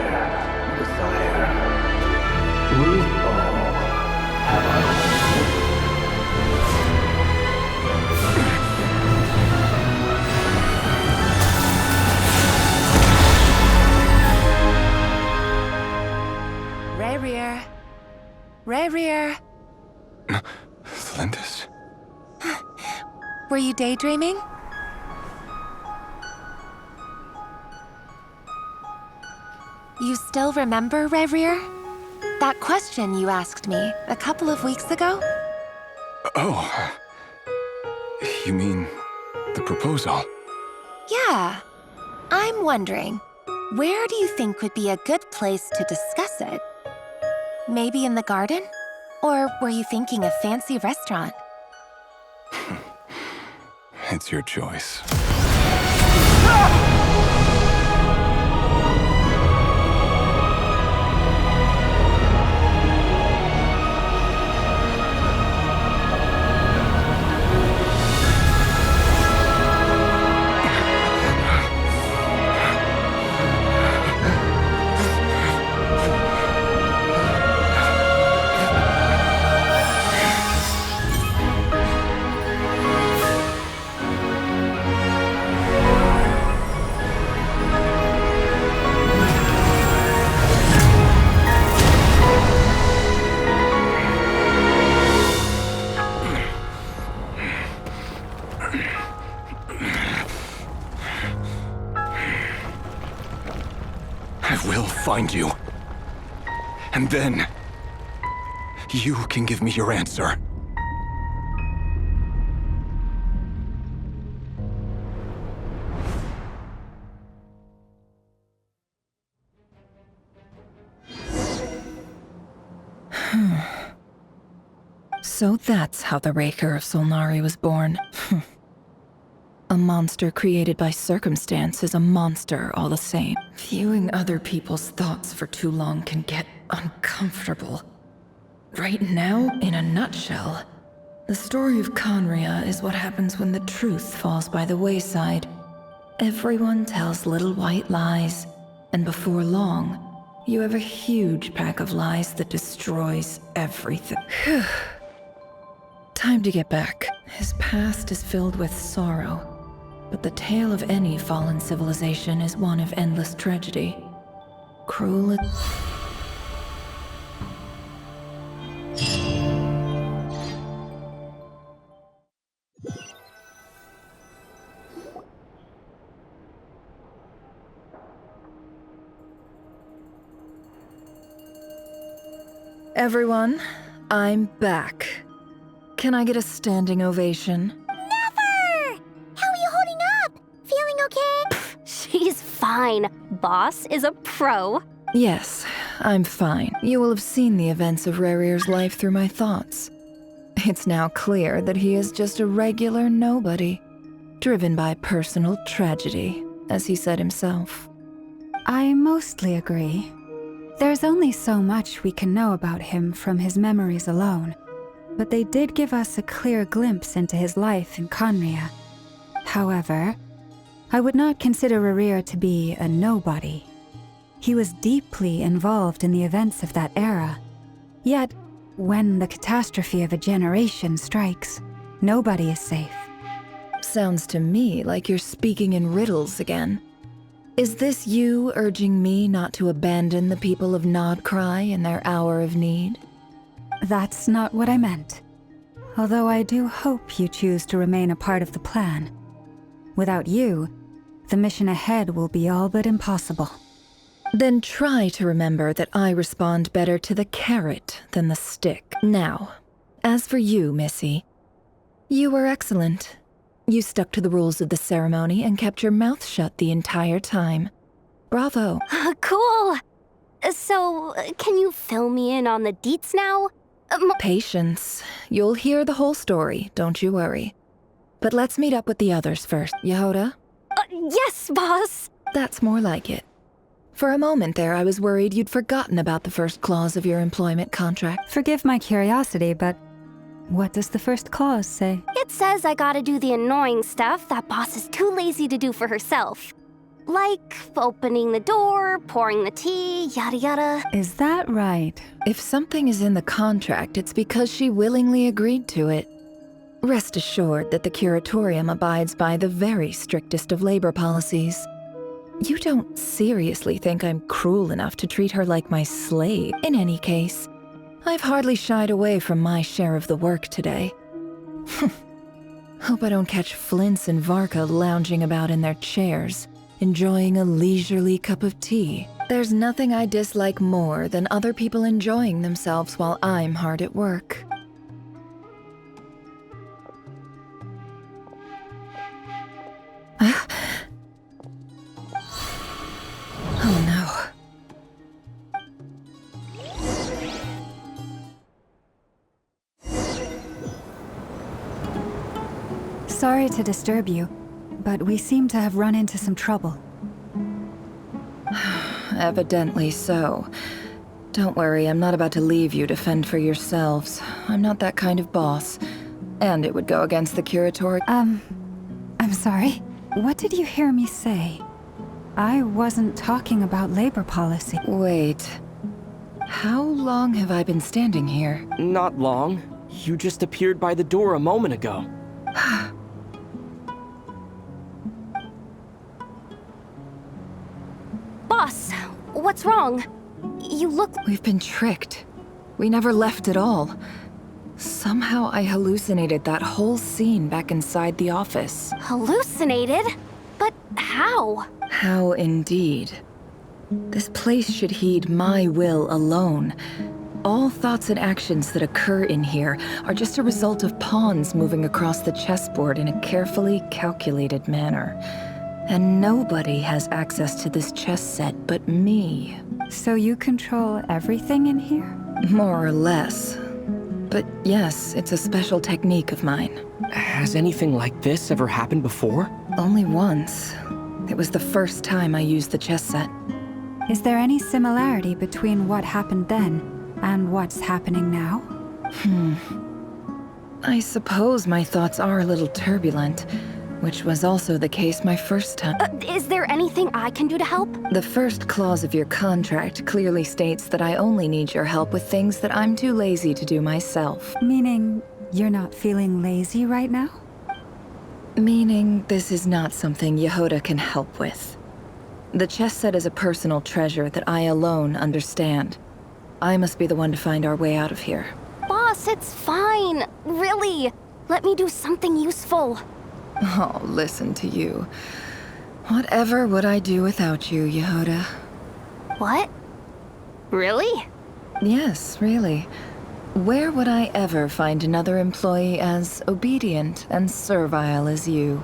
desire. We all have our own. Rerir. Rerir. Thelindis? Were you daydreaming? You still remember, Rerir? That question you asked me a couple of weeks ago? Oh. You mean the proposal? Yeah. I'm wondering, where do you think would be a good place to discuss it? Maybe in the garden? Or were you thinking a fancy restaurant? It's your choice. Find you. And then, you can give me your answer. So that's how the Raker of Solnari was born. A monster created by circumstance is a monster all the same. Viewing other people's thoughts for too long can get uncomfortable. Right now, in a nutshell, the story of Conria is what happens when the truth falls by the wayside. Everyone tells little white lies, and before long, you have a huge pack of lies that destroys everything. Time to get back. His past is filled with sorrow. But the tale of any fallen civilization is one of endless tragedy. Cruel. Everyone, I'm back. Can I get a standing ovation? She's fine. Boss is a pro. Yes, I'm fine. You will have seen the events of Rerir's life through my thoughts. It's now clear that he is just a regular nobody, driven by personal tragedy, as he said himself. I mostly agree. There's only so much we can know about him from his memories alone, but they did give us a clear glimpse into his life in Conria. However, I would not consider Rerir to be a nobody. He was deeply involved in the events of that era. Yet, when the catastrophe of a generation strikes, nobody is safe. Sounds to me like you're speaking in riddles again. Is this you urging me not to abandon the people of Nodcry in their hour of need? That's not what I meant. Although I do hope you choose to remain a part of the plan. Without you, the mission ahead will be all but impossible. Then try to remember that I respond better to the carrot than the stick. Now, as for you, Missy, you were excellent. You stuck to the rules of the ceremony and kept your mouth shut the entire time. Bravo. Cool! So, can you fill me in on the deets now? Patience. You'll hear the whole story, don't you worry. But let's meet up with the others first. Yehoda? Yes, boss! That's more like it. For a moment there, I was worried you'd forgotten about the first clause of your employment contract. Forgive my curiosity, but what does the first clause say? It says I gotta do the annoying stuff that boss is too lazy to do for herself. Like opening the door, pouring the tea, yada yada. Is that right? If something is in the contract, it's because she willingly agreed to it. Rest assured that the Curatorium abides by the very strictest of labor policies. You don't seriously think I'm cruel enough to treat her like my slave? In any case, I've hardly shied away from my share of the work today. Hope I don't catch Flintz and Varka lounging about in their chairs, enjoying a leisurely cup of tea. There's nothing I dislike more than other people enjoying themselves while I'm hard at work. Oh no. Sorry to disturb you, but we seem to have run into some trouble. Evidently so. Don't worry, I'm not about to leave you to fend for yourselves. I'm not that kind of boss. And it would go against the Curatorium. I'm sorry. What did you hear me say? I wasn't talking about labor policy. Wait. How long have I been standing here? Not long. You just appeared by the door a moment ago. Boss, what's wrong? You look... We've been tricked. We never left at all. Somehow I hallucinated that whole scene back inside the office. Hallucinated? But how? How indeed. This place should heed my will alone. All thoughts and actions that occur in here are just a result of pawns moving across the chessboard in a carefully calculated manner. And nobody has access to this chess set but me. So you control everything in here? More or less. But yes, it's a special technique of mine. Has anything like this ever happened before? Only once. It was the first time I used the chess set. Is there any similarity between what happened then and what's happening now? I suppose my thoughts are a little turbulent, which was also the case my first time. Is there anything I can do to help? The first clause of your contract clearly states that I only need your help with things that I'm too lazy to do myself. Meaning you're not feeling lazy right now? Meaning this is not something Yehoda can help with. The chess set is a personal treasure that I alone understand. I must be the one to find our way out of here. Boss, it's fine. Really. Let me do something useful. Oh, listen to you. Whatever would I do without you, Yehoda? What? Really? Yes, really. Where would I ever find another employee as obedient and servile as you?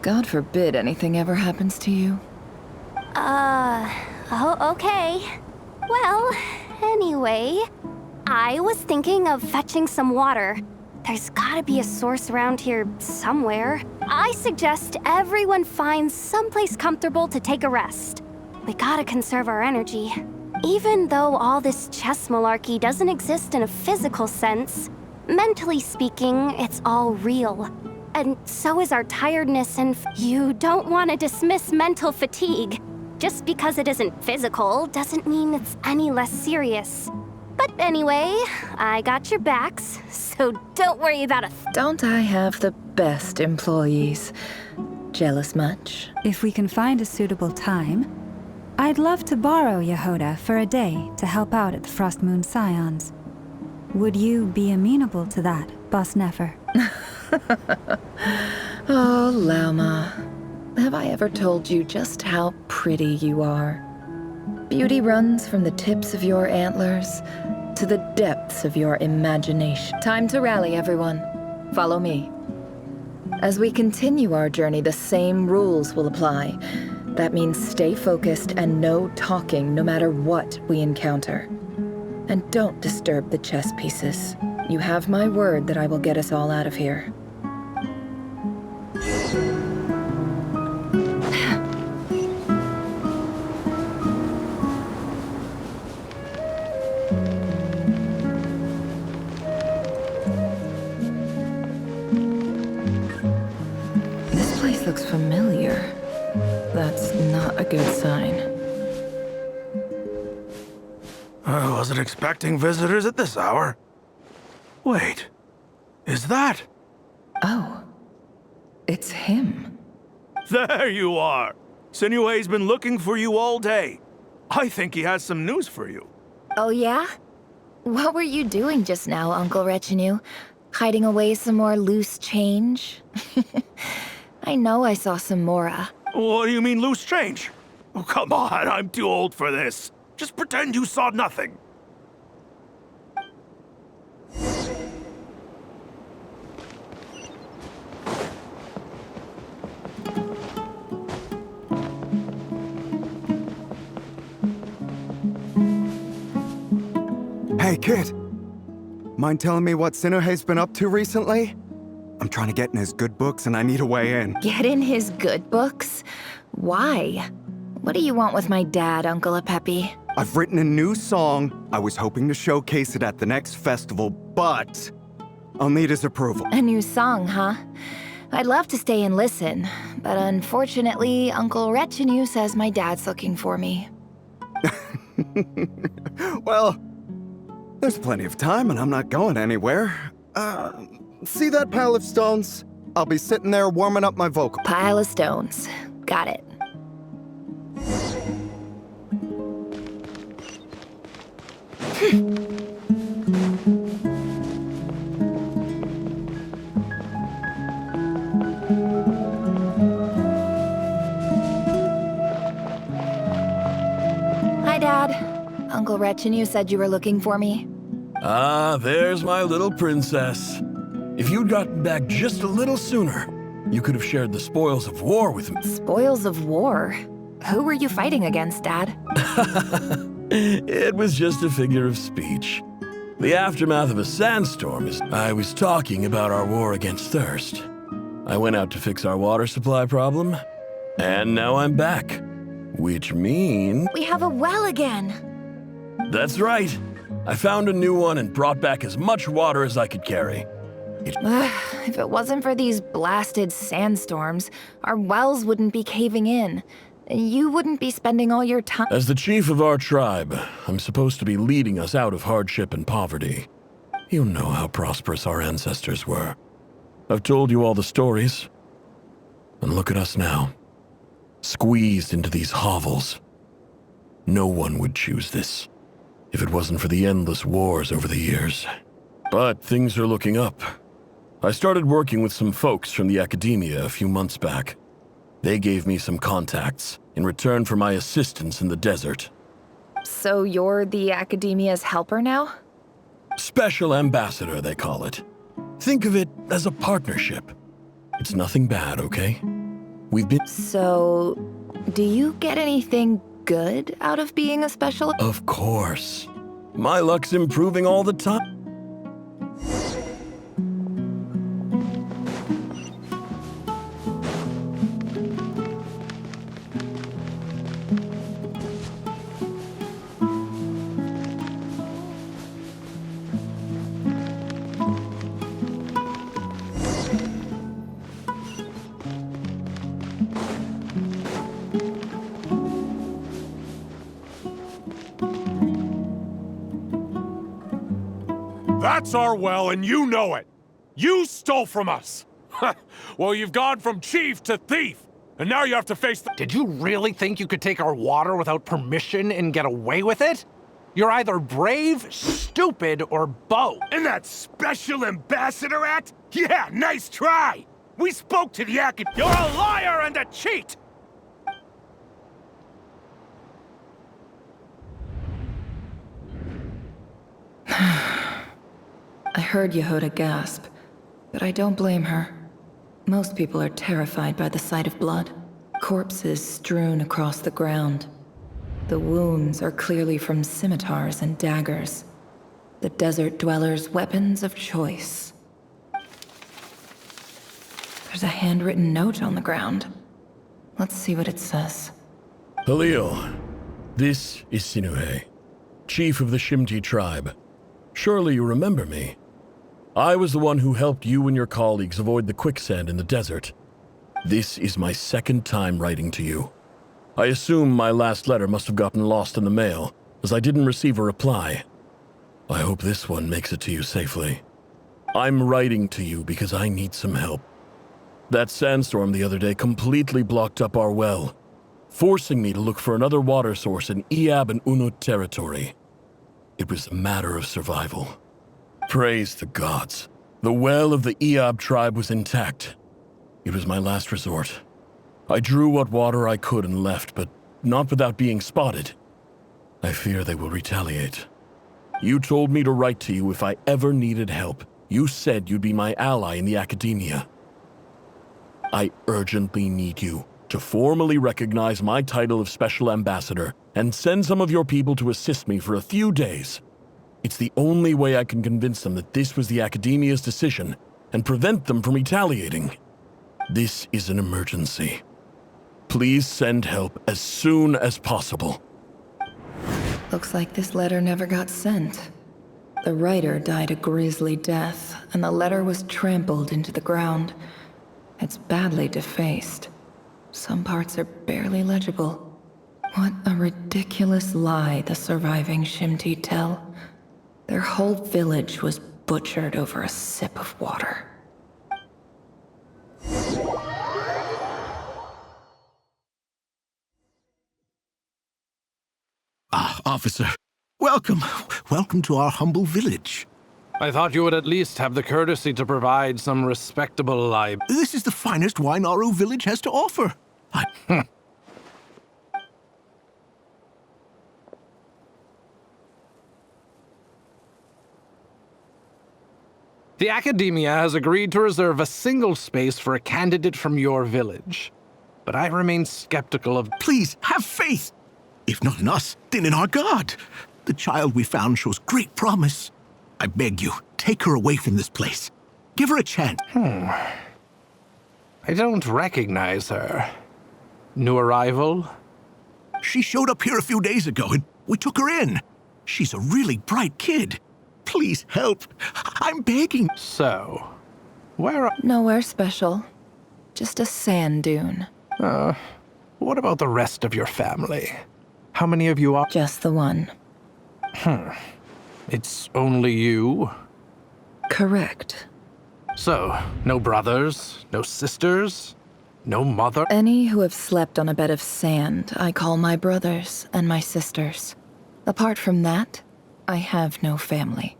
God forbid anything ever happens to you. Oh, okay. Well, anyway, I was thinking of fetching some water. There's gotta be a source around here somewhere. I suggest everyone finds someplace comfortable to take a rest. We gotta conserve our energy. Even though all this chess malarkey doesn't exist in a physical sense, mentally speaking, it's all real. And so is our tiredness and you don't want to dismiss mental fatigue. Just because it isn't physical doesn't mean it's any less serious. But anyway, I got your backs, so don't worry about a Don't I have the best employees? Jealous much? If we can find a suitable time, I'd love to borrow Yehoda for a day to help out at the Frost Moon Scions. Would you be amenable to that, Boss Nefer? Oh, Lauma. Have I ever told you just how pretty you are? Beauty runs from the tips of your antlers to the depths of your imagination. Time to rally, everyone. Follow me. As we continue our journey, the same rules will apply. That means stay focused and no talking no matter what we encounter. And don't disturb the chess pieces. You have my word that I will get us all out of here. This place looks familiar. That's not a good sign. I wasn't expecting visitors at this hour. Wait, is that? Oh, it's him. There you are! Sinue's been looking for you all day. I think he has some news for you. Oh yeah? What were you doing just now, Uncle Retinue? Hiding away some more loose change? I know I saw some Mora. What do you mean, loose change? Oh, come on, I'm too old for this. Just pretend you saw nothing. Hey, kid. Mind telling me what Sinuhe's been up to recently? I'm trying to get in his good books and I need a way in. Get in his good books? Why? What do you want with my dad, Uncle Apepi? I've written a new song. I was hoping to showcase it at the next festival, but I'll need his approval. A new song, huh? I'd love to stay and listen, but unfortunately, Uncle Retinue says my dad's looking for me. Well, there's plenty of time and I'm not going anywhere. See that pile of stones? I'll be sitting there warming up my vocal. Pile of stones. Got it. Hi, Dad. Uncle Retinue said you were looking for me. Ah, there's my little princess. If you'd gotten back just a little sooner, you could have shared the spoils of war with me. Spoils of war? Who were you fighting against, Dad? It was just a figure of speech. The aftermath of a sandstorm is... I was talking about our war against thirst. I went out to fix our water supply problem, and now I'm back. Which means... We have a well again! That's right. I found a new one and brought back as much water as I could carry. If it wasn't for these blasted sandstorms, our wells wouldn't be caving in. You wouldn't be spending all your time— As the chief of our tribe, I'm supposed to be leading us out of hardship and poverty. You know how prosperous our ancestors were. I've told you all the stories. And look at us now. Squeezed into these hovels. No one would choose this, if it wasn't for the endless wars over the years. But things are looking up. I started working with some folks from the academia a few months back. They gave me some contacts in return for my assistance in the desert. So you're the academia's helper now? Special ambassador, they call it. Think of it as a partnership. It's nothing bad, okay? We've been— So, do you get anything good out of being a special— Of course. My luck's improving all the time. That's our well, and you know it! You stole from us! Well, you've gone from chief to thief! and now you have to face the— Did you really think you could take our water without permission and get away with it? You're either brave, stupid, or both. And that Special Ambassador act? Yeah, nice try! We spoke to the academy. You're a liar and a cheat! I heard Yehuda gasp, but I don't blame her. Most people are terrified by the sight of blood. Corpses strewn across the ground. The wounds are clearly from scimitars and daggers. The desert dwellers' weapons of choice. There's a handwritten note on the ground. Let's see what it says. Halil, this is Sinuhe, chief of the Shimti tribe. Surely you remember me. I was the one who helped you and your colleagues avoid the quicksand in the desert. This is my second time writing to you. I assume my last letter must have gotten lost in the mail, as I didn't receive a reply. I hope this one makes it to you safely. I'm writing to you because I need some help. That sandstorm the other day completely blocked up our well, forcing me to look for another water source in Iab and Unut territory. It was a matter of survival. Praise the gods. The well of the Iab tribe was intact. It was my last resort. I drew what water I could and left, but not without being spotted. I fear they will retaliate. You told me to write to you if I ever needed help. You said you'd be my ally in the academia. I urgently need you to formally recognize my title of Special Ambassador and send some of your people to assist me for a few days. It's the only way I can convince them that this was the academia's decision and prevent them from retaliating. This is an emergency. Please send help as soon as possible. Looks like this letter never got sent. The writer died a grisly death, and the letter was trampled into the ground. It's badly defaced. Some parts are barely legible. What a ridiculous lie the surviving Shimti tell. Their whole village was butchered over a sip of water. Ah, officer. Welcome. Welcome to our humble village. I thought you would at least have the courtesy to provide some respectable This is the finest wine Aru village has to offer. The Academia has agreed to reserve a single space for a candidate from your village. But I remain skeptical of— Please, have faith! If not in us, then in our god. The child we found shows great promise. I beg you, take her away from this place. Give her a chance. I don't recognize her. New arrival? She showed up here a few days ago and we took her in. She's a really bright kid. Please help. I'm begging. So, where— Nowhere special. Just a sand dune. What about the rest of your family? How many of you are— Just the one. It's only you? Correct. So, no brothers, no sisters, no mother? Any who have slept on a bed of sand, I call my brothers and my sisters. Apart from that, I have no family.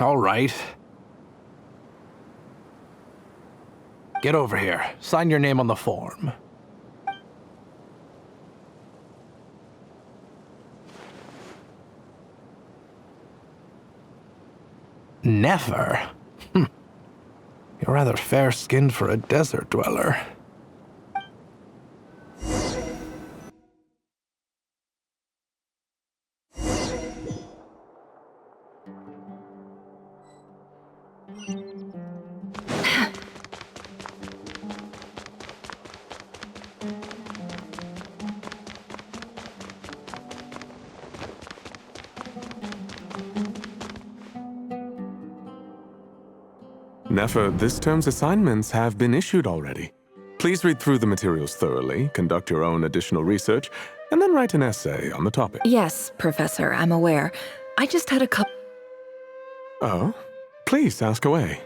All right. Get over here. Sign your name on the form. Never? You're rather fair-skinned for a desert dweller. Nefer, this term's assignments have been issued already. Please read through the materials thoroughly, conduct your own additional research, and then write an essay on the topic. Yes, Professor, I'm aware. I just had a couple— Oh? Please, ask away.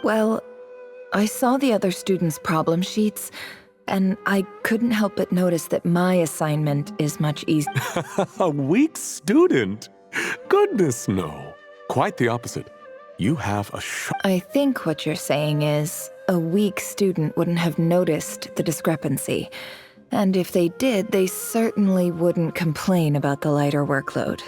Well, I saw the other students' problem sheets, and I couldn't help but notice that my assignment is much easier. A weak student? Goodness, no. Quite the opposite. You have a I think what you're saying is, a weak student wouldn't have noticed the discrepancy. And if they did, they certainly wouldn't complain about the lighter workload.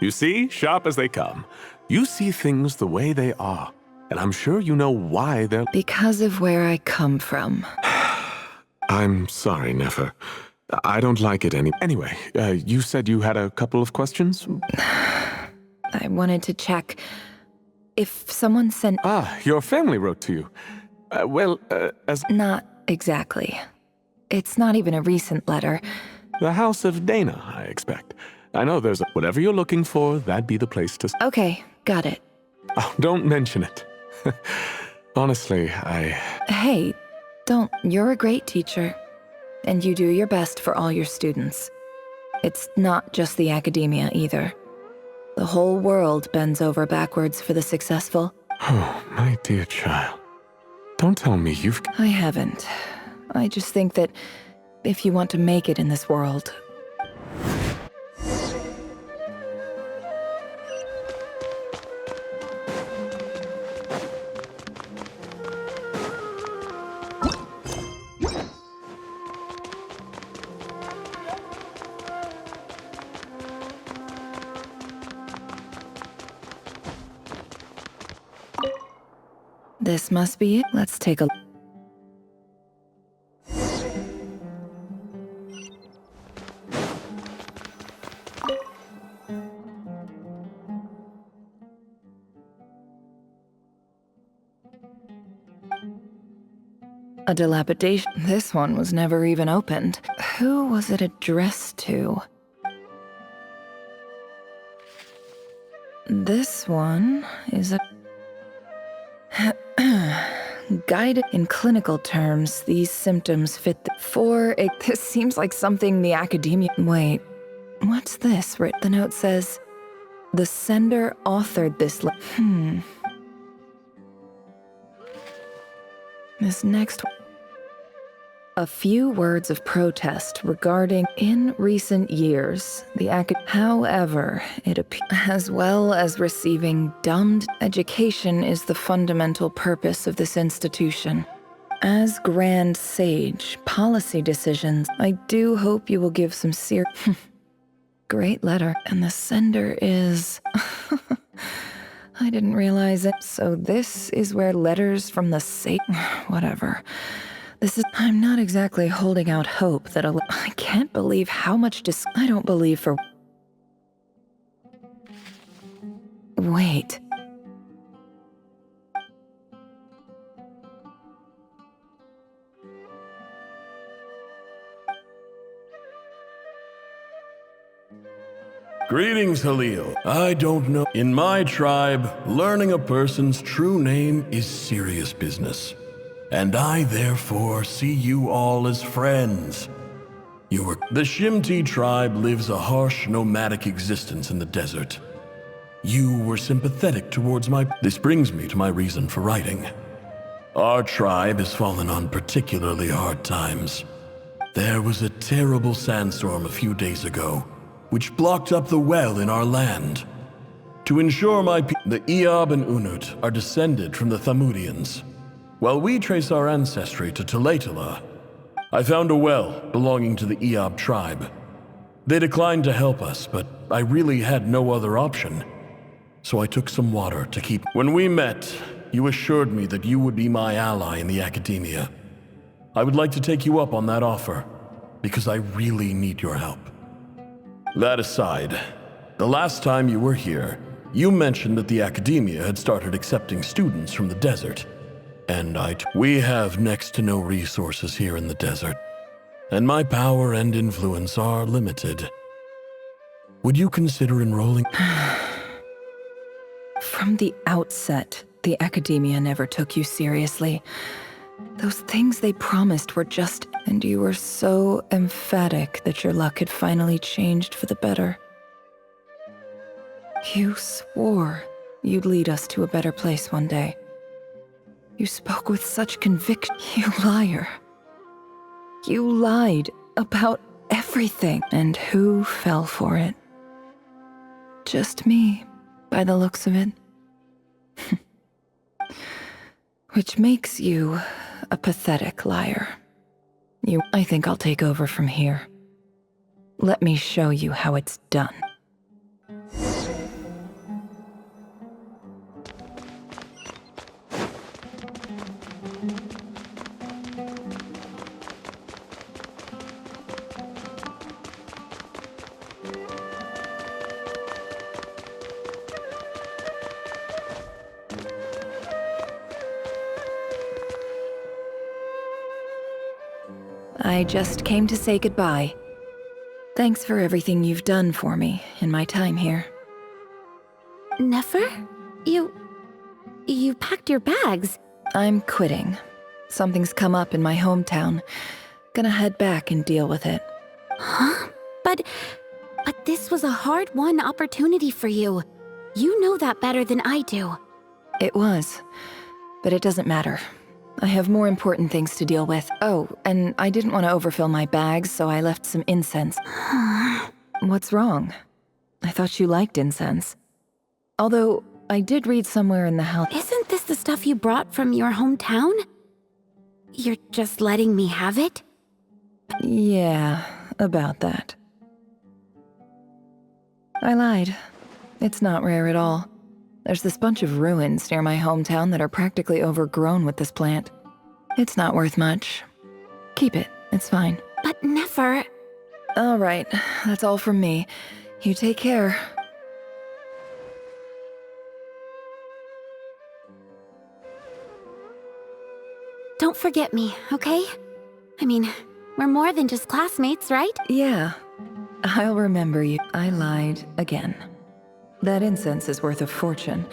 You see, sharp as they come. You see things the way they are. And I'm sure you know why they're... Because of where I come from. I'm sorry, Nefer. I don't like it any... Anyway, you said you had a couple of questions? I wanted to check if someone sent... Ah, your family wrote to you. As... Not exactly. It's not even a recent letter. The House of Dana, I expect. I know there's a... Whatever you're looking for, that'd be the place to... Okay, got it. Oh, don't mention it. Honestly, Hey, don't. You're a great teacher. And you do your best for all your students. It's not just the academia, either. The whole world bends over backwards for the successful. Oh, my dear child. Don't tell me you've... I haven't. I just think that if you want to make it in this world... This must be it. Let's take a... A dilapidation. This one was never even opened. Who was it addressed to? This one is a... Guided in clinical terms, these symptoms fit the... This seems like something the academia... Wait, what's this? The note says, the sender authored this This next one. A few words of protest regarding in recent years, however, it appears, as well as receiving dumbed education is the fundamental purpose of this institution. As Grand Sage, policy decisions, I do hope you will give some Great letter, and the sender is... I didn't realize it. So this is where letters from the Whatever. I'm not exactly holding out hope that I can't believe how much I don't believe for... Wait. Greetings, Halil. I don't know. In my tribe, learning a person's true name is serious business. And I therefore see you all as friends. The Shimti tribe lives a harsh, nomadic existence in the desert. You were sympathetic towards This brings me to my reason for writing. Our tribe has fallen on particularly hard times. There was a terrible sandstorm a few days ago, which blocked up the well in our land. To ensure the Eob and Unut are descended from the Thamudians. While we trace our ancestry to Tulatala, I found a well belonging to the Eob tribe. They declined to help us, but I really had no other option. So I took some water to keep... When we met, you assured me that you would be my ally in the academia. I would like to take you up on that offer, because I really need your help. That aside, the last time you were here, you mentioned that the academia had started accepting students from the desert. And we have next to no resources here in the desert, and my power and influence are limited. Would you consider enrolling? From the outset, the academia never took you seriously. Those things they promised were just... And you were so emphatic that your luck had finally changed for the better. You swore you'd lead us to a better place one day. You spoke with such conviction, you liar. You lied about everything. And who fell for it? Just me, by the looks of it. Which makes you a pathetic liar. I think I'll take over from here. Let me show you how it's done. I just came to say goodbye. Thanks for everything you've done for me in my time here. Nefer? You packed your bags. I'm quitting. Something's come up in my hometown. Gonna head back and deal with it. Huh? But this was a hard-won opportunity for you. You know that better than I do. It was, but it doesn't matter. I have more important things to deal with. Oh, and I didn't want to overfill my bags, so I left some incense. What's wrong? I thought you liked incense. Although, I did read somewhere in the house— Isn't this the stuff you brought from your hometown? You're just letting me have it? Yeah, about that. I lied. It's not rare at all. There's this bunch of ruins near my hometown that are practically overgrown with this plant. It's not worth much. Keep it, it's fine. But Nefer— All right, that's all from me. You take care. Don't forget me, okay? I mean, we're more than just classmates, right? Yeah, I'll remember you. I lied again. That incense is worth a fortune,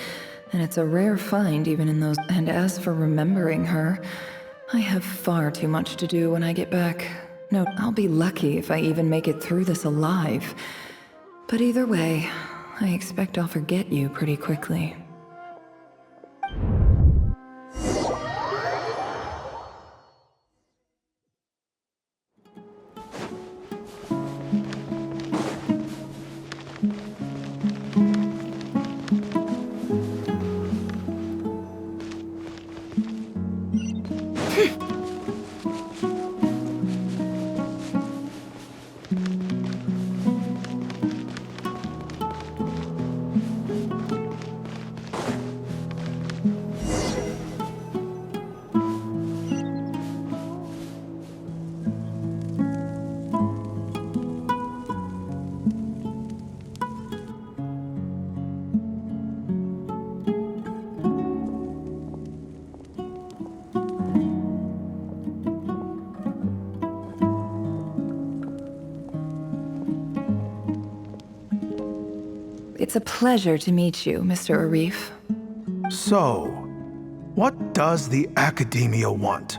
and it's a rare find even in those— And as for remembering her, I have far too much to do when I get back. No, I'll be lucky if I even make it through this alive. But either way, I expect I'll forget you pretty quickly. It's a pleasure to meet you, Mr. Arif. So, what does the Academia want?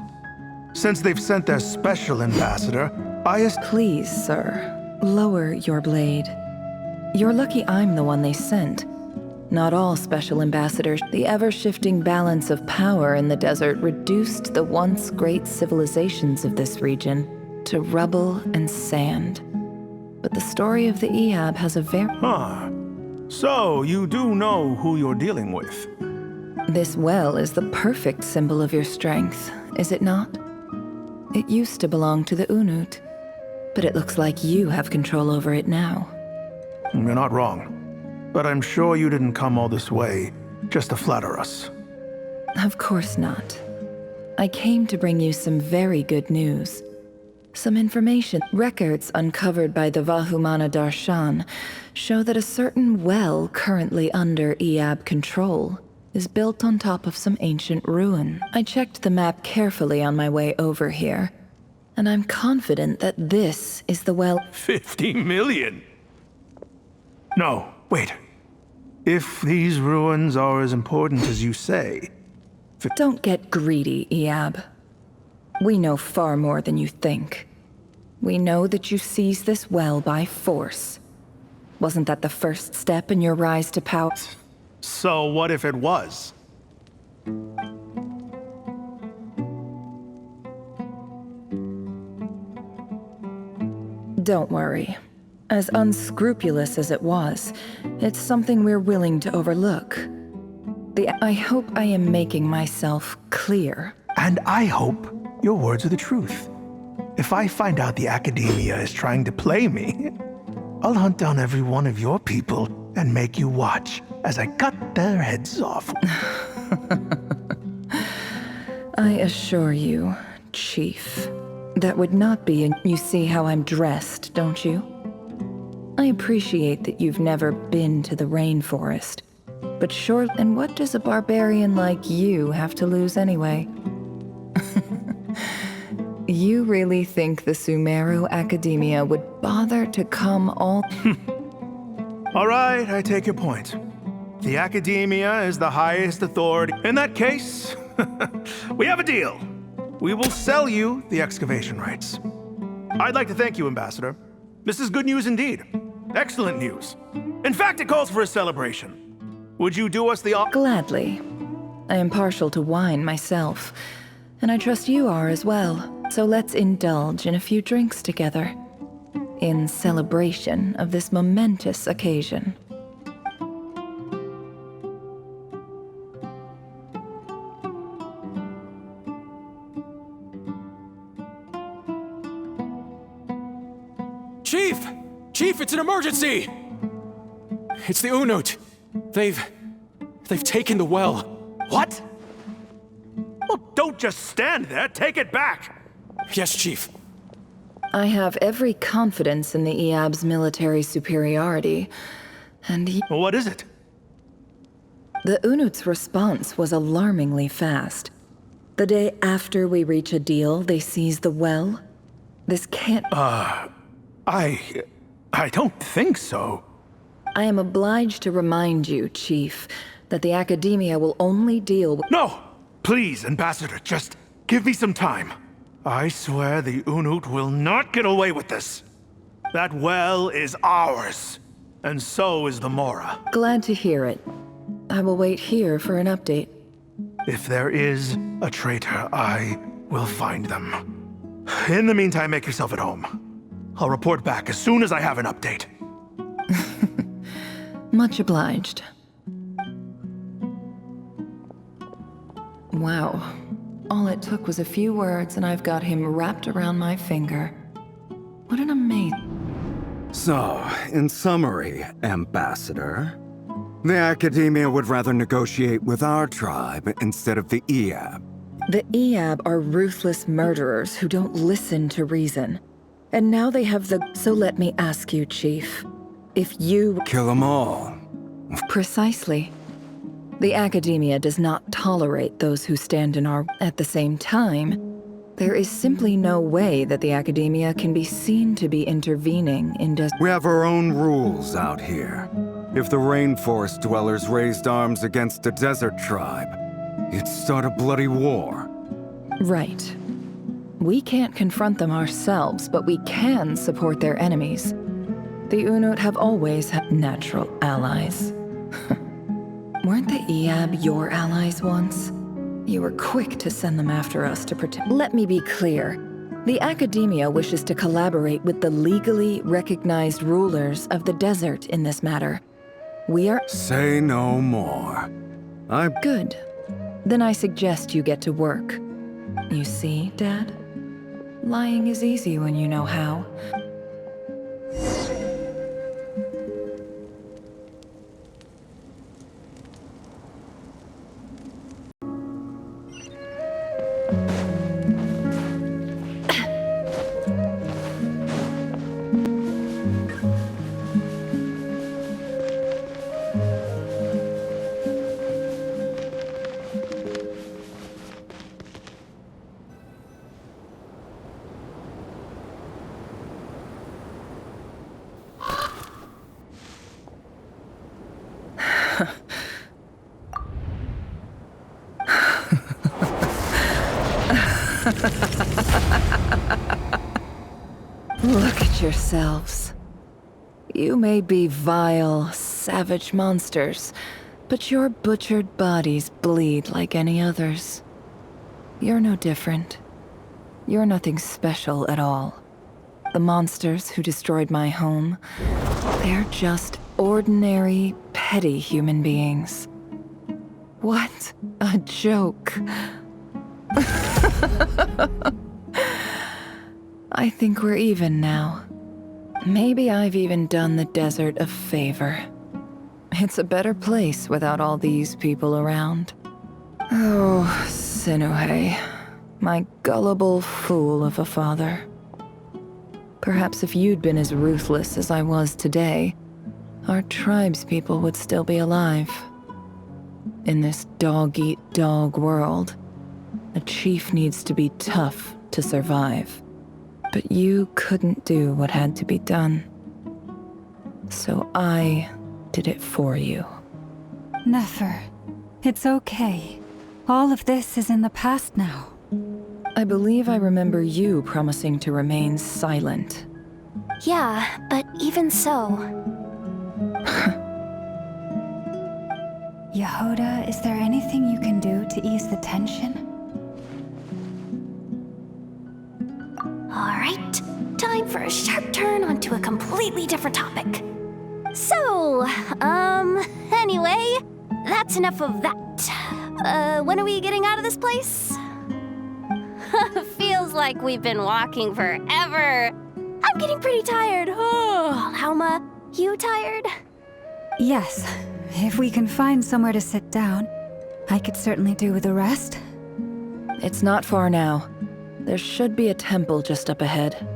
Since they've sent their special ambassador, Please, sir, lower your blade. You're lucky I'm the one they sent. Not all special ambassadors. The ever-shifting balance of power in the desert reduced the once great civilizations of this region to rubble and sand. But the story of the Eab has a very— Huh. So, you do know who you're dealing with? This well is the perfect symbol of your strength, is it not? It used to belong to the Unut, but it looks like you have control over it now. You're not wrong. But I'm sure you didn't come all this way just to flatter us. Of course not. I came to bring you some very good news. Some information. Records uncovered by the Vahumana Darshan show that a certain well currently under Eab control is built on top of some ancient ruin. I checked the map carefully on my way over here, and I'm confident that this is the well— 50 million? No, wait. If these ruins are as important as you say— Don't get greedy, Eab. We know far more than you think. We know that you seized this well by force. Wasn't that the first step in your rise to power? So what if it was? Don't worry. As unscrupulous as it was, it's something we're willing to overlook. I hope I am making myself clear. And I hope your words are the truth. If I find out the Academia is trying to play me, I'll hunt down every one of your people and make you watch as I cut their heads off. I assure you, Chief, that would not be You see how I'm dressed, don't you? I appreciate that you've never been to the rainforest, but sure, and what does a barbarian like you have to lose anyway? You really think the Sumeru Academia would bother to come all... All right, I take your point. The Academia is the highest authority. In that case, we have a deal. We will sell you the excavation rights. I'd like to thank you, Ambassador. This is good news indeed. Excellent news. In fact, it calls for a celebration. Would you do us the honor? Gladly. I am partial to wine myself, and I trust you are as well. So let's indulge in a few drinks together, in celebration of this momentous occasion. Chief! Chief, it's an emergency! It's the Unut. They've taken the well. What? Well, don't just stand there. Take it back. Yes, Chief. I have every confidence in the Eab's military superiority, and What is it? The Unut's response was alarmingly fast. The day after we reach a deal, they seize the well. This can't... I don't think so. I am obliged to remind you, Chief, that the Academia will only deal with... No! Please, Ambassador, just give me some time. I swear the Unut will not get away with this. That well is ours, and so is the Mora. Glad to hear it. I will wait here for an update. If there is a traitor, I will find them. In the meantime, make yourself at home. I'll report back as soon as I have an update. Much obliged. Wow. All it took was a few words and I've got him wrapped around my finger. What an amazing... So, in summary, Ambassador, the Academia would rather negotiate with our tribe instead of the Eab. The Eab are ruthless murderers who don't listen to reason. And now they have the... So let me ask you, Chief. If you... Kill them all. Precisely. The Academia does not tolerate those who stand in our... At the same time, there is simply no way that the Academia can be seen to be intervening in... We have our own rules out here. If the rainforest dwellers raised arms against a desert tribe, it'd start a bloody war. Right. We can't confront them ourselves, but we can support their enemies. The Unut have always had natural allies. Weren't the Eab your allies once? You were quick to send them after us to protect... Let me be clear. The Academia wishes to collaborate with the legally recognized rulers of the desert in this matter. We are... Say no more. Good. Then I suggest you get to work. You see, Dad? Lying is easy when you know how. Look at yourselves. You may be vile, savage monsters, but your butchered bodies bleed like any others. You're no different. You're nothing special at all. The monsters who destroyed my home, they're just ordinary, petty human beings. What a joke. I think we're even now. Maybe I've even done the desert a favor. It's a better place without all these people around. Oh, Sinuhe, my gullible fool of a father. Perhaps if you'd been as ruthless as I was today, our tribespeople would still be alive. In this dog-eat-dog world, a chief needs to be tough to survive. But you couldn't do what had to be done. So I did it for you. Nefer, it's okay. All of this is in the past now. I believe I remember you promising to remain silent. Yeah, but even so... Yehoda, is there anything you can do to ease the tension? Alright, time for a sharp turn onto a completely different topic. So, anyway, that's enough of that. When are we getting out of this place? Feels like we've been walking forever. I'm getting pretty tired. Oh, Alma, you tired? Yes. If we can find somewhere to sit down, I could certainly do with a rest. It's not far now. There should be a temple just up ahead.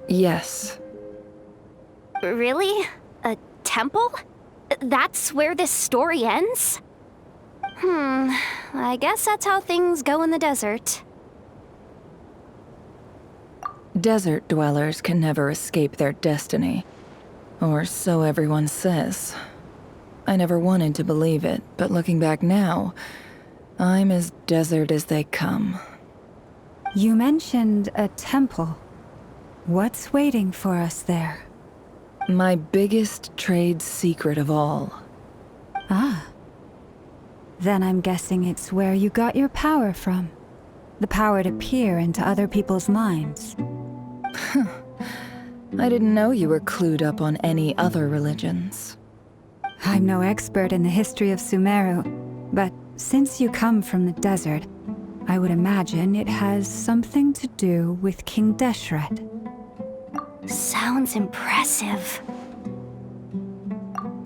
Yes. Really? A temple? That's where this story ends? I guess that's how things go in the desert. Desert dwellers can never escape their destiny. Or so everyone says. I never wanted to believe it, but looking back now, I'm as desert as they come. You mentioned a temple. What's waiting for us there? My biggest trade secret of all. Ah. Then I'm guessing it's where you got your power from. The power to peer into other people's minds. I didn't know you were clued up on any other religions. I'm no expert in the history of Sumeru, but since you come from the desert, I would imagine it has something to do with King Deshret. Sounds impressive.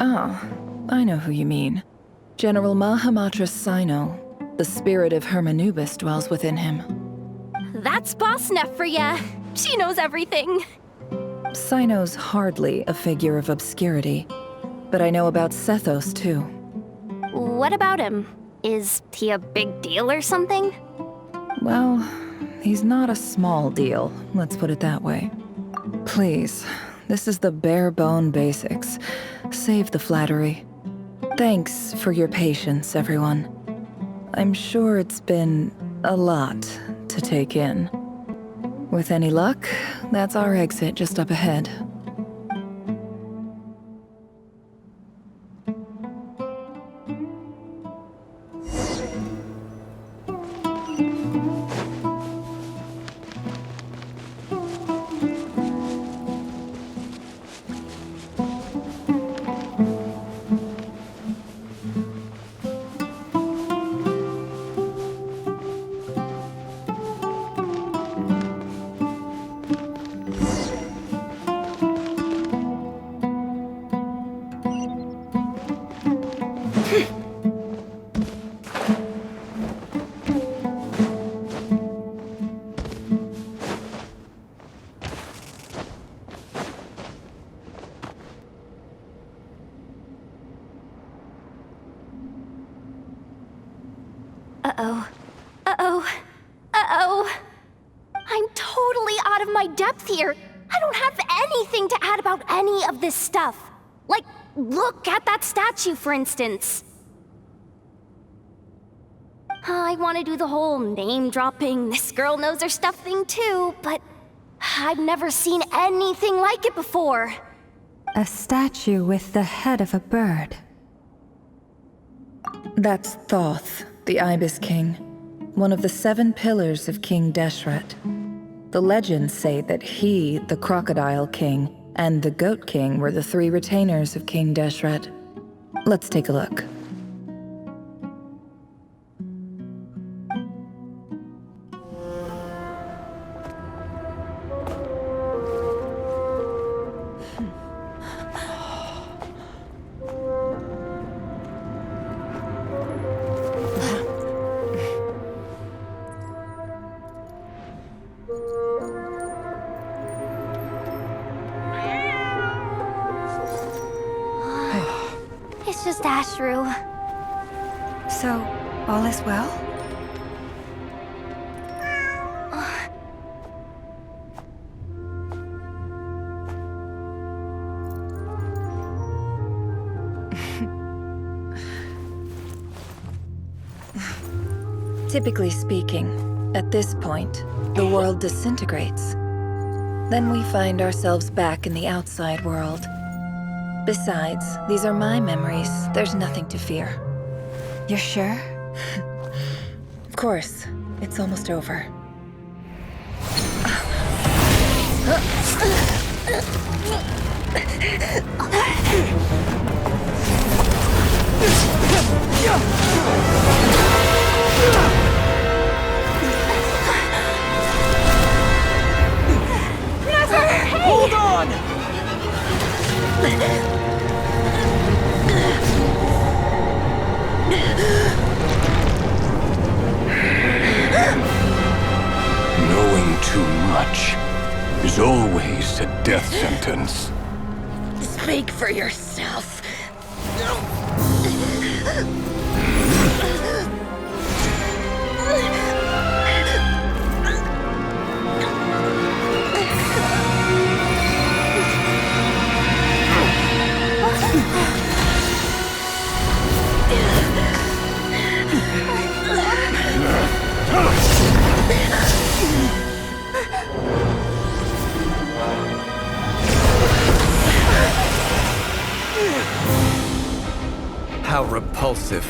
Oh, I know who you mean. General Mahamatra Sino. The spirit of Hermanubis dwells within him. That's Boss Neff for ya. She knows everything. Sino's hardly a figure of obscurity, but I know about Sethos too. What about him? Is he a big deal or something? Well, he's not a small deal, let's put it that way. Please, this is the bare-bone basics. Save the flattery. Thanks for your patience, everyone. I'm sure it's been a lot to take in. With any luck, that's our exit just up ahead. Uh-oh. Uh-oh. Uh-oh. I'm totally out of my depth here. I don't have anything to add about any of this stuff. Like, look at that statue, for instance. I want to do the whole name-dropping, this girl knows her stuff thing too, but I've never seen anything like it before. A statue with the head of a bird. That's Thoth, the Ibis King, one of the 7 pillars of King Deshret. The legends say that he, the Crocodile King, and the Goat King were the 3 retainers of King Deshret. Let's take a look. It's just Ashru. So, all is well? Typically speaking, at this point, the world disintegrates. Then we find ourselves back in the outside world. Besides, these are my memories. There's nothing to fear. You're sure? Of course. It's almost over. Never! Hold on! Knowing too much is always a death sentence. Speak for yourself. How repulsive.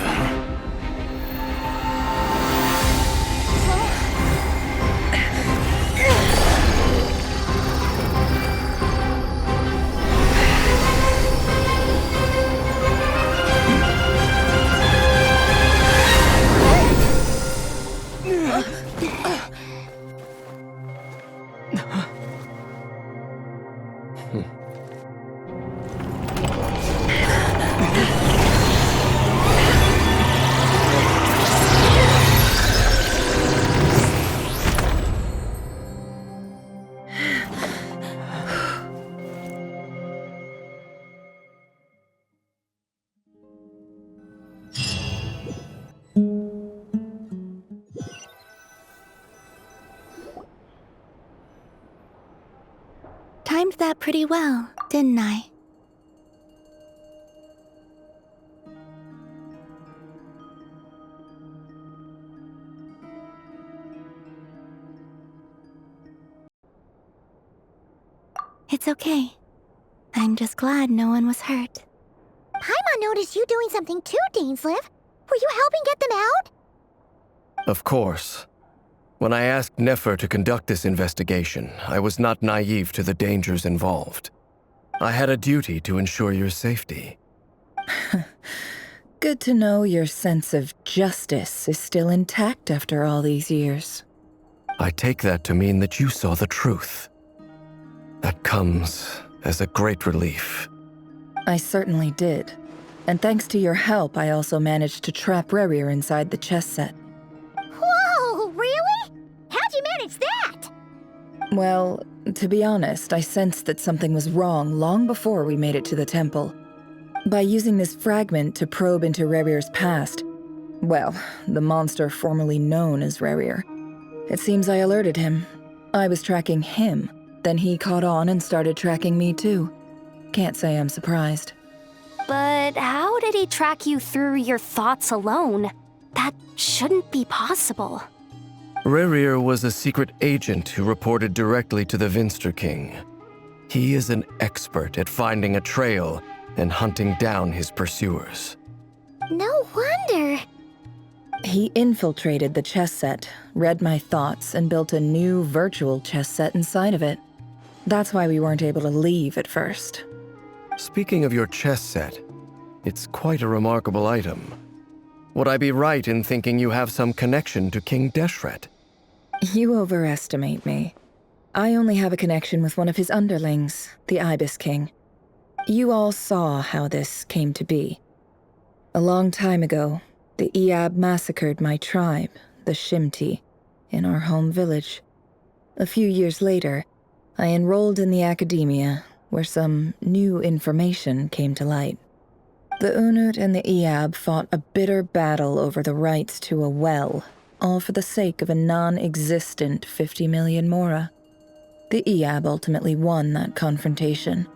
Timed that pretty well, didn't I? It's okay. I'm just glad no one was hurt. Paimon noticed you doing something too, Dainsleif. Were you helping get them out? Of course. When I asked Nefer to conduct this investigation, I was not naive to the dangers involved. I had a duty to ensure your safety. Good to know your sense of justice is still intact after all these years. I take that to mean that you saw the truth. That comes as a great relief. I certainly did. And thanks to your help, I also managed to trap Rerir inside the chess set. Whoa, really? How'd you manage that? Well, to be honest, I sensed that something was wrong long before we made it to the temple. By using this fragment to probe into Rerir's past, well, the monster formerly known as Rerir, it seems I alerted him. I was tracking him, then he caught on and started tracking me too. Can't say I'm surprised. But how did he track you through your thoughts alone? That shouldn't be possible. Rerir was a secret agent who reported directly to the Vinster King. He is an expert at finding a trail and hunting down his pursuers. No wonder. He infiltrated the chess set, read my thoughts, and built a new virtual chess set inside of it. That's why we weren't able to leave at first. Speaking of your chess set, it's quite a remarkable item. Would I be right in thinking you have some connection to King Deshret? You overestimate me. I only have a connection with one of his underlings, the Ibis King. You all saw how this came to be. A long time ago, the Iab massacred my tribe, the Shimti, in our home village. A few years later, I enrolled in the academia, where some new information came to light. The Unut and the Iab fought a bitter battle over the rights to a well, all for the sake of a non-existent 50 million mora. The Iab ultimately won that confrontation,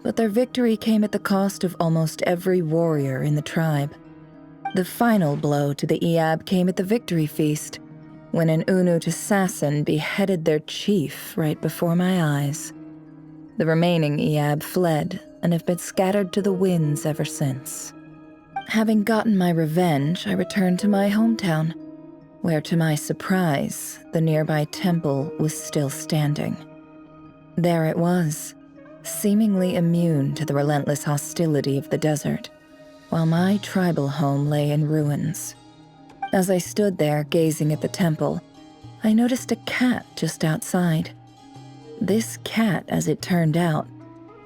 but their victory came at the cost of almost every warrior in the tribe. The final blow to the Iab came at the victory feast, when an Unut assassin beheaded their chief right before my eyes. The remaining Iab fled and have been scattered to the winds ever since. Having gotten my revenge, I returned to my hometown, where to my surprise, the nearby temple was still standing. There it was, seemingly immune to the relentless hostility of the desert, while my tribal home lay in ruins. As I stood there gazing at the temple, I noticed a cat just outside. This cat, as it turned out,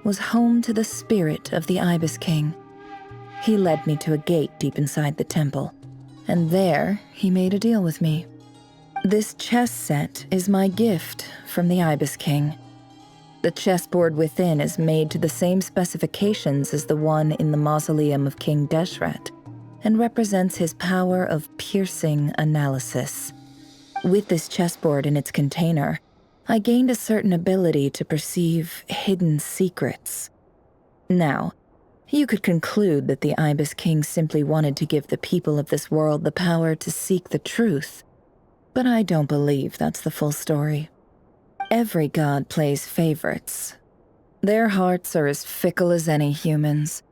was home to the spirit of the Ibis King. He led me to a gate deep inside the temple, and there he made a deal with me. This chess set is my gift from the Ibis King. The chessboard within is made to the same specifications as the one in the mausoleum of King Deshret, and represents his power of piercing analysis. With this chessboard in its container, I gained a certain ability to perceive hidden secrets. Now, you could conclude that the Ibis King simply wanted to give the people of this world the power to seek the truth, but I don't believe that's the full story. Every god plays favorites. Their hearts are as fickle as any human's,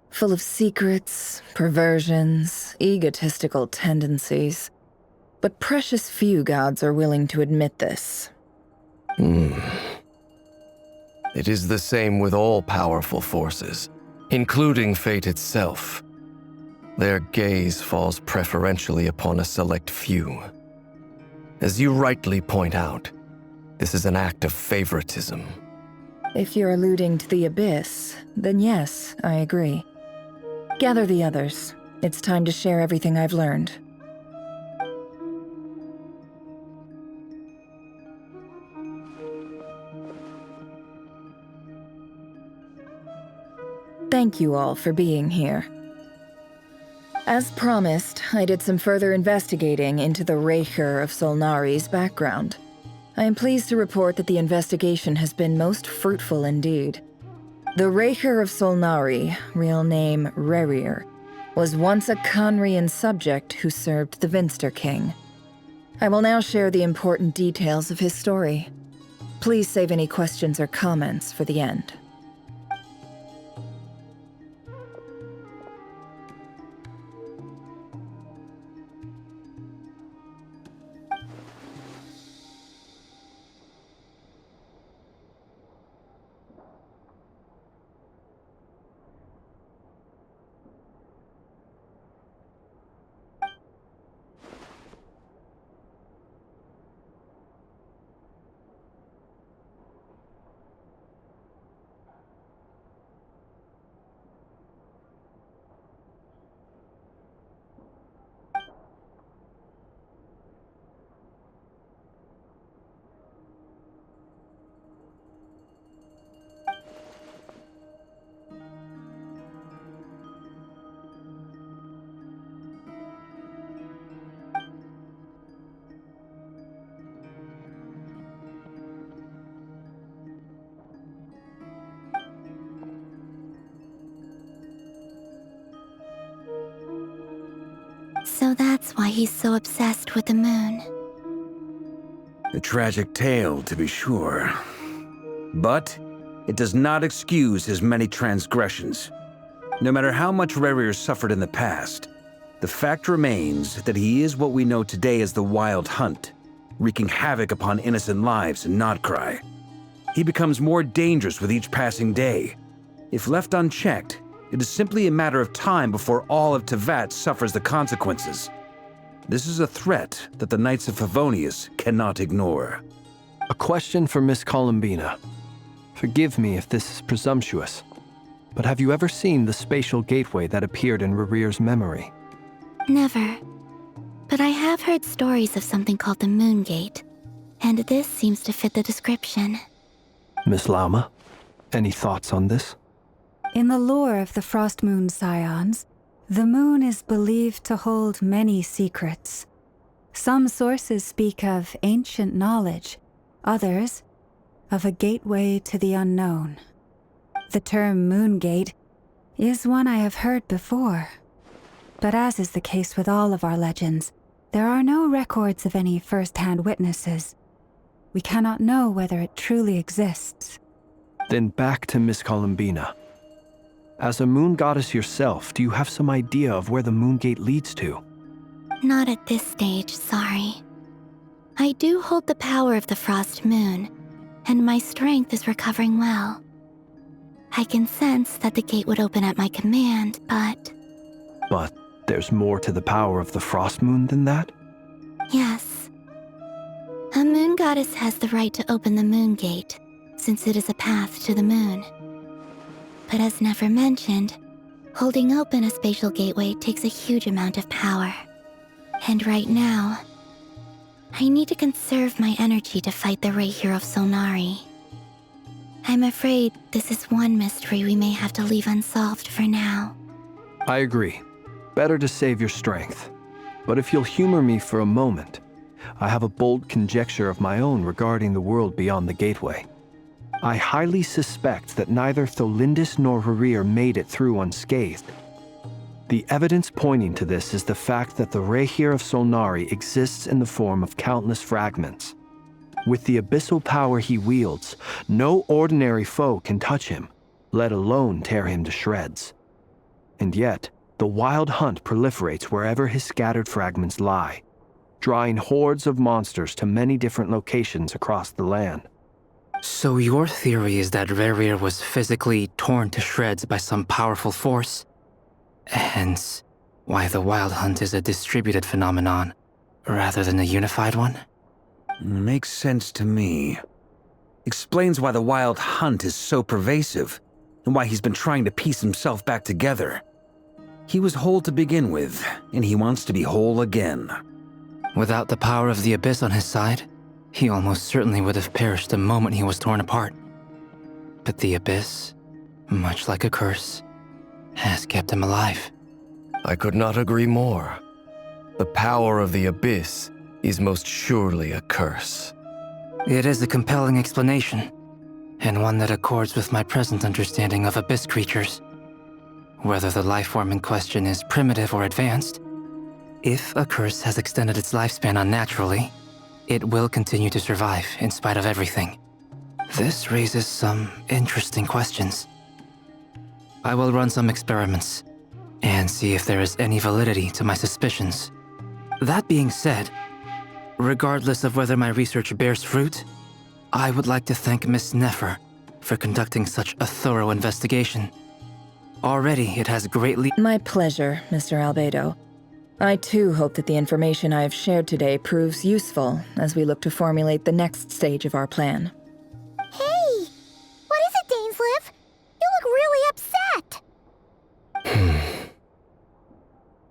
full of secrets, perversions, egotistical tendencies. But precious few gods are willing to admit this. It is the same with all powerful forces, including fate itself. Their gaze falls preferentially upon a select few. As you rightly point out, this is an act of favoritism. If you're alluding to the Abyss, then yes, I agree. Gather the others. It's time to share everything I've learned. Thank you all for being here. As promised, I did some further investigating into the Raker of Solnari's background. I am pleased to report that the investigation has been most fruitful indeed. The Raker of Solnari, real name Rerir, was once a Conrian subject who served the Vinster King. I will now share the important details of his story. Please save any questions or comments for the end. So that's why he's so obsessed with the moon. A tragic tale, to be sure. But it does not excuse his many transgressions. No matter how much Rerir suffered in the past, the fact remains that he is what we know today as the Wild Hunt, wreaking havoc upon innocent lives in Notcry. He becomes more dangerous with each passing day. If left unchecked, it is simply a matter of time before all of Teyvat suffers the consequences. This is a threat that the Knights of Favonius cannot ignore. A question for Miss Columbina. Forgive me if this is presumptuous, but have you ever seen the spatial gateway that appeared in Rerear's memory? Never. But I have heard stories of something called the Moon Gate, and this seems to fit the description. Miss Lauma, any thoughts on this? In the lore of the Frost Moon Scions, the moon is believed to hold many secrets. Some sources speak of ancient knowledge, others of a gateway to the unknown. The term Moon Gate is one I have heard before, but as is the case with all of our legends, there are no records of any first-hand witnesses. We cannot know whether it truly exists. Then back to Miss Columbina. As a moon goddess yourself, do you have some idea of where the Moon Gate leads to? Not at this stage, sorry. I do hold the power of the Frost Moon, and my strength is recovering well. I can sense that the gate would open at my command, but... But there's more to the power of the Frost Moon than that? Yes. A moon goddess has the right to open the Moon Gate, since it is a path to the moon. But as never mentioned, holding open a spatial gateway takes a huge amount of power. And right now, I need to conserve my energy to fight the Rahier of Solnari. I'm afraid this is one mystery we may have to leave unsolved for now. I agree. Better to save your strength. But if you'll humor me for a moment, I have a bold conjecture of my own regarding the world beyond the gateway. I highly suspect that neither Tholindis nor Rerear made it through unscathed. The evidence pointing to this is the fact that the Rahier of Solnari exists in the form of countless fragments. With the abyssal power he wields, no ordinary foe can touch him, let alone tear him to shreds. And yet, the Wild Hunt proliferates wherever his scattered fragments lie, drawing hordes of monsters to many different locations across the land. So your theory is that Rerear was physically torn to shreds by some powerful force? Hence, why the Wild Hunt is a distributed phenomenon, rather than a unified one? Makes sense to me. Explains why the Wild Hunt is so pervasive, and why he's been trying to piece himself back together. He was whole to begin with, and he wants to be whole again. Without the power of the Abyss on his side, he almost certainly would have perished the moment he was torn apart. But the Abyss, much like a curse, has kept him alive. I could not agree more. The power of the Abyss is most surely a curse. It is a compelling explanation, and one that accords with my present understanding of Abyss creatures. Whether the life form in question is primitive or advanced, if a curse has extended its lifespan unnaturally, it will continue to survive in spite of everything. This raises some interesting questions. I will run some experiments and see if there is any validity to my suspicions. That being said, regardless of whether my research bears fruit, I would like to thank Miss Nefer for conducting such a thorough investigation. Already, it has greatly— My pleasure, Mr. Albedo. I too hope that the information I have shared today proves useful as we look to formulate the next stage of our plan. Hey! What is it, Dainsleif? You look really upset!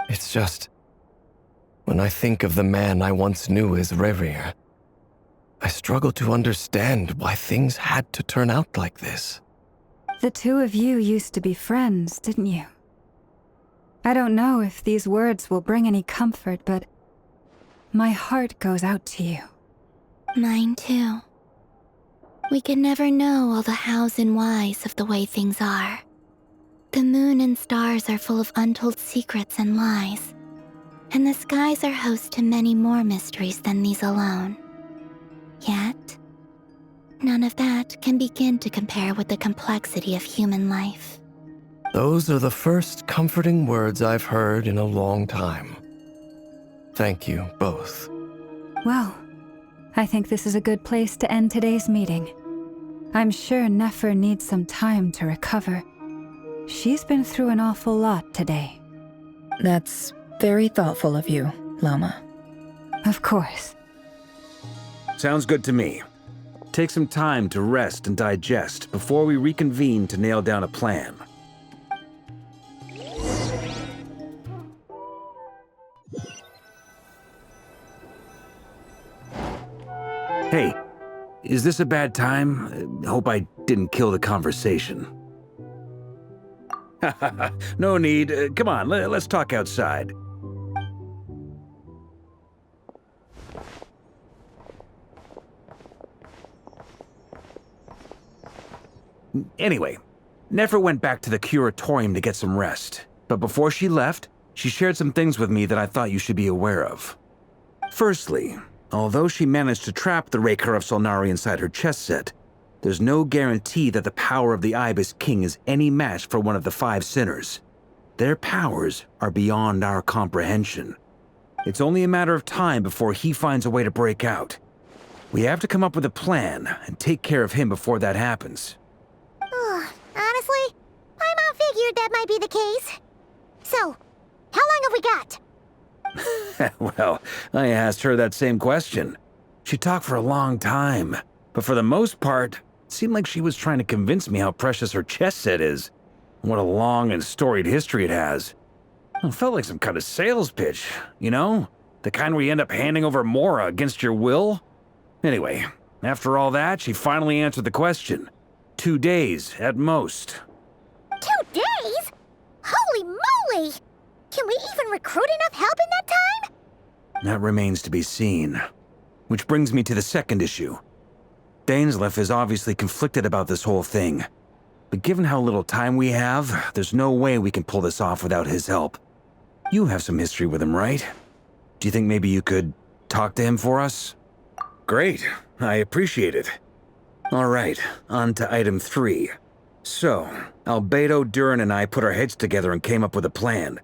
It's just... when I think of the man I once knew as Rerear, I struggle to understand why things had to turn out like this. The two of you used to be friends, didn't you? I don't know if these words will bring any comfort, but my heart goes out to you. Mine too. We could never know all the hows and whys of the way things are. The moon and stars are full of untold secrets and lies, and the skies are host to many more mysteries than these alone. Yet, none of that can begin to compare with the complexity of human life. Those are the first comforting words I've heard in a long time. Thank you both. Well, I think this is a good place to end today's meeting. I'm sure Nefer needs some time to recover. She's been through an awful lot today. That's very thoughtful of you, Lama. Of course. Sounds good to me. Take some time to rest and digest before we reconvene to nail down a plan. Hey, is this a bad time? Hope I didn't kill the conversation. No need. Come on, let's talk outside. Anyway, Nefer went back to the curatorium to get some rest. But before she left, she shared some things with me that I thought you should be aware of. Firstly, although she managed to trap the Raker of Solnari inside her chess set, there's no guarantee that the power of the Ibis King is any match for one of the 5 sinners. Their powers are beyond our comprehension. It's only a matter of time before he finds a way to break out. We have to come up with a plan and take care of him before that happens. Honestly, my mom figured that might be the case. So, how long have we got? Well, I asked her that same question. She talked for a long time, but for the most part, it seemed like she was trying to convince me how precious her chess set is. What a long and storied history it has. It felt like some kind of sales pitch, you know? The kind where you end up handing over Mora against your will? Anyway, after all that, she finally answered the question. 2 days, at most. 2 days? Holy moly! Can we even recruit enough help in that time? That remains to be seen. Which brings me to the second issue. Dainsleif is obviously conflicted about this whole thing. But given how little time we have, there's no way we can pull this off without his help. You have some history with him, right? Do you think maybe you could talk to him for us? Great, I appreciate it. All right, on to item 3. So, Albedo, Durin, and I put our heads together and came up with a plan.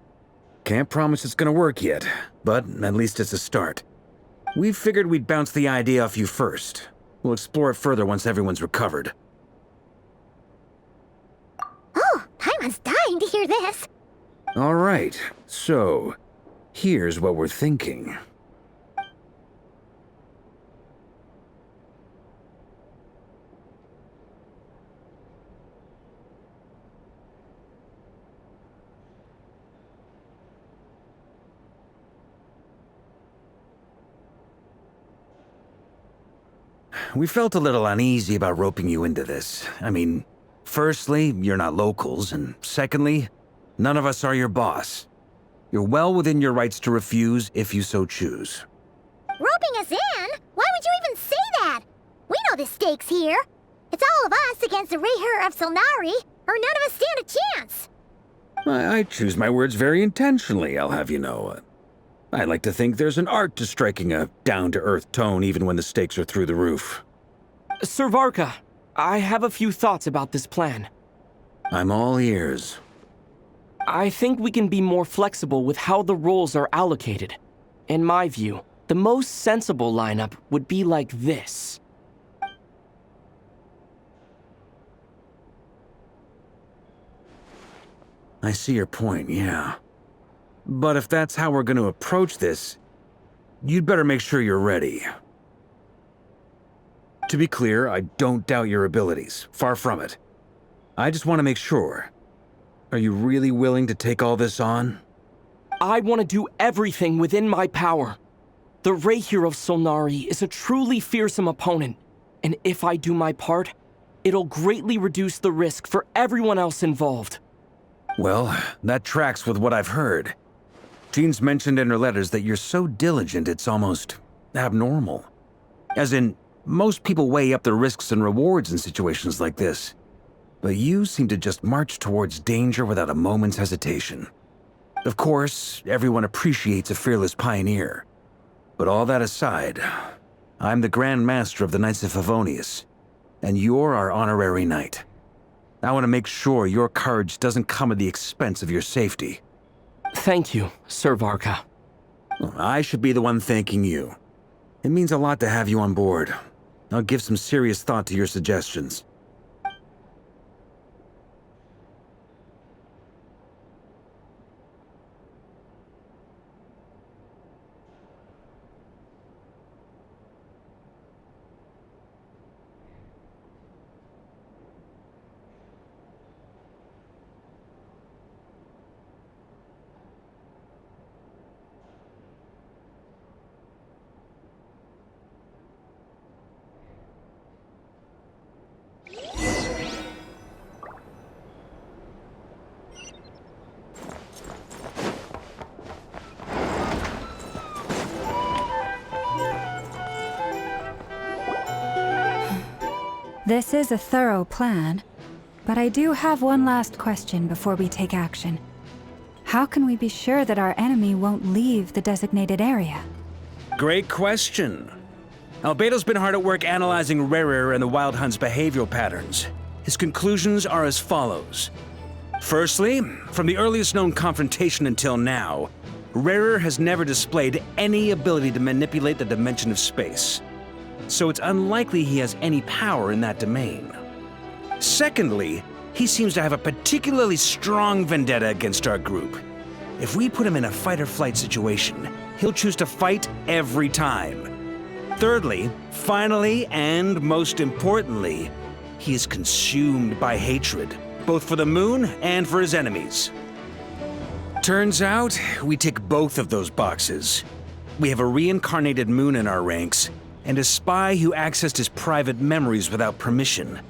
Can't promise it's gonna work yet, but at least it's a start. We figured we'd bounce the idea off you first. We'll explore it further once everyone's recovered. Oh, Paimon's dying to hear this. All right, so here's what we're thinking. We felt a little uneasy about roping you into this. I mean, firstly, you're not locals, and secondly, none of us are your boss. You're well within your rights to refuse if you so choose. Roping us in? Why would you even say that? We know the stakes here. It's all of us against the Rayher of Solnari, or none of us stand a chance. I choose my words very intentionally, I'll have you know. I like to think there's an art to striking a down-to-earth tone even when the stakes are through the roof. Sir Varka, I have a few thoughts about this plan. I'm all ears. I think we can be more flexible with how the roles are allocated. In my view, the most sensible lineup would be like this. I see your point, yeah. But if that's how we're going to approach this, you'd better make sure you're ready. To be clear, I don't doubt your abilities. Far from it. I just want to make sure. Are you really willing to take all this on? I want to do everything within my power. The Rayher of Solnari is a truly fearsome opponent, and if I do my part, it'll greatly reduce the risk for everyone else involved. Well, that tracks with what I've heard. Jean's mentioned in her letters that you're so diligent it's almost abnormal. As in, most people weigh up the risks and rewards in situations like this. But you seem to just march towards danger without a moment's hesitation. Of course, everyone appreciates a fearless pioneer. But all that aside, I'm the Grand Master of the Knights of Favonius, and you're our honorary knight. I want to make sure your courage doesn't come at the expense of your safety. Thank you, Sir Varka. Well, I should be the one thanking you. It means a lot to have you on board. I'll give some serious thought to your suggestions. This is a thorough plan, but I do have one last question before we take action. How can we be sure that our enemy won't leave the designated area? Great question. Albedo's been hard at work analyzing Rarer and the Wild Hunt's behavioral patterns. His conclusions are as follows. Firstly, from the earliest known confrontation until now, Rarer has never displayed any ability to manipulate the dimension of space. So it's unlikely he has any power in that domain. Secondly, he seems to have a particularly strong vendetta against our group. If we put him in a fight-or-flight situation, he'll choose to fight every time. Thirdly, finally, and most importantly, he is consumed by hatred, both for the moon and for his enemies. Turns out, we tick both of those boxes. We have a reincarnated moon in our ranks, and a spy who accessed his private memories without permission.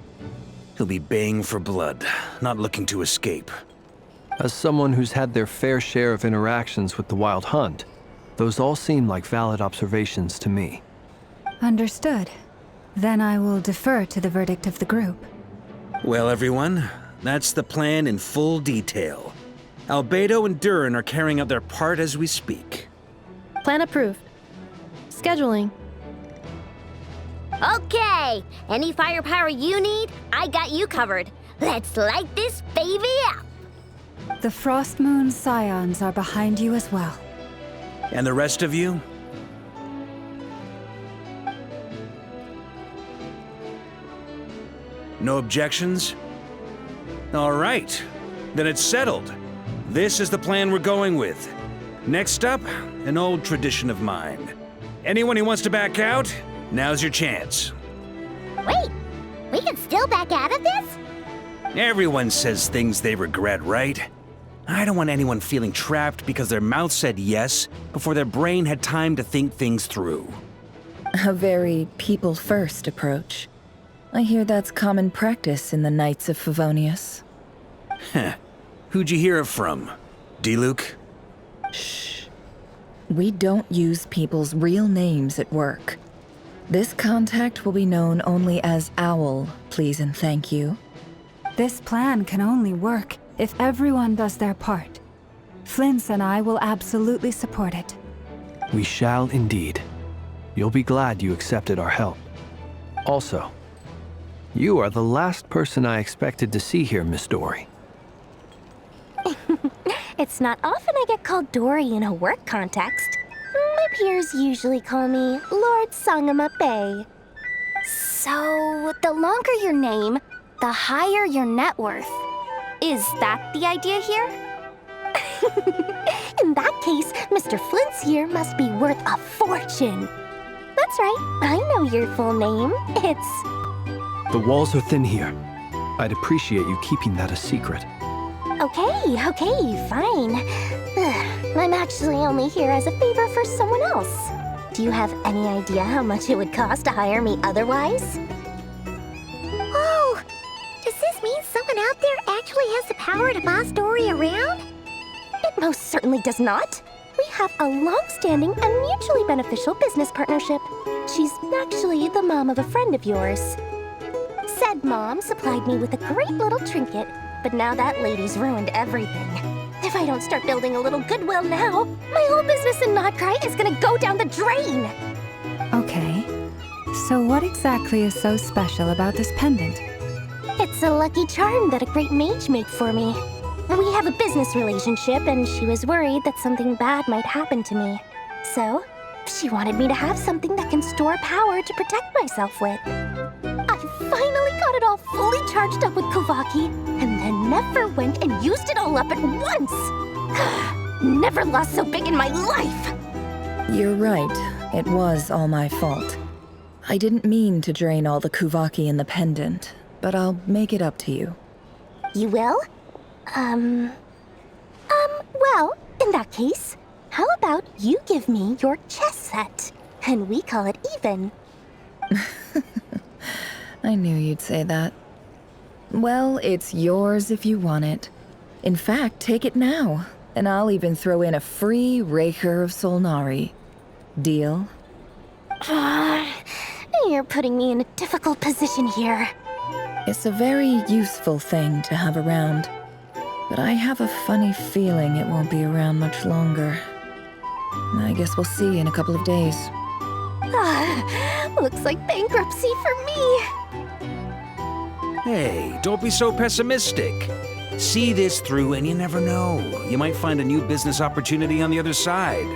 He'll be baying for blood, not looking to escape. As someone who's had their fair share of interactions with the Wild Hunt, those all seem like valid observations to me. Understood. Then I will defer to the verdict of the group. Well, everyone, that's the plan in full detail. Albedo and Durin are carrying out their part as we speak. Plan approved. Scheduling. Okay, any firepower you need, I got you covered. Let's light this baby up. The Frost Moon Scions are behind you as well. And the rest of you? No objections? All right, then it's settled. This is the plan we're going with. Next up, an old tradition of mine. Anyone who wants to back out, now's your chance. Wait, we can still back out of this? Everyone says things they regret, right? I don't want anyone feeling trapped because their mouth said yes before their brain had time to think things through. A very people-first approach. I hear that's common practice in the Knights of Favonius. Heh. Who'd you hear it from? D-Luke? Shh. We don't use people's real names at work. This contact will be known only as Owl, please and thank you. This plan can only work if everyone does their part. Flint's and I will absolutely support it. We shall indeed. You'll be glad you accepted our help. Also, you are the last person I expected to see here, Miss Dory. It's not often I get called Dory in a work context. My peers usually call me Lord Sangamabe. So, the longer your name, the higher your net worth. Is that the idea here? In that case, Mr. Flint's here must be worth a fortune. That's right, I know your full name. It's... The walls are thin here. I'd appreciate you keeping that a secret. Okay, fine. I'm actually only here as a favor for someone else. Do you have any idea how much it would cost to hire me otherwise? Oh, does this mean someone out there actually has the power to boss Dory around? It most certainly does not. We have a long-standing and mutually beneficial business partnership. She's actually the mom of a friend of yours. Said mom supplied me with a great little trinket, but now that lady's ruined everything. If I don't start building a little goodwill now, my whole business in Notcry is gonna go down the drain! Okay. So what exactly is so special about this pendant? It's It's a lucky charm that a great mage made for me. We have a business relationship, and she was worried that something bad might happen to me. So, she wanted me to have something that can store power to protect myself with. I finally got it all fully charged up with Kovaki, and then never went and used it all up at once! Never lost so big in my life! You're right. It was all my fault. I didn't mean to drain all the Kuvaki in the pendant, but I'll make it up to you. You will? Well, in that case, how about you give me your chess set, and we call it even? I knew you'd say that. Well, it's yours if you want it. In fact, take it now, and I'll even throw in a free Raker of Solnari. Deal? You're putting me in a difficult position here. It's a very useful thing to have around, but I have a funny feeling it won't be around much longer. I guess we'll see in a couple of days. Looks like bankruptcy for me. Hey, don't be so pessimistic. See this through and you never know. You might find a new business opportunity on the other side.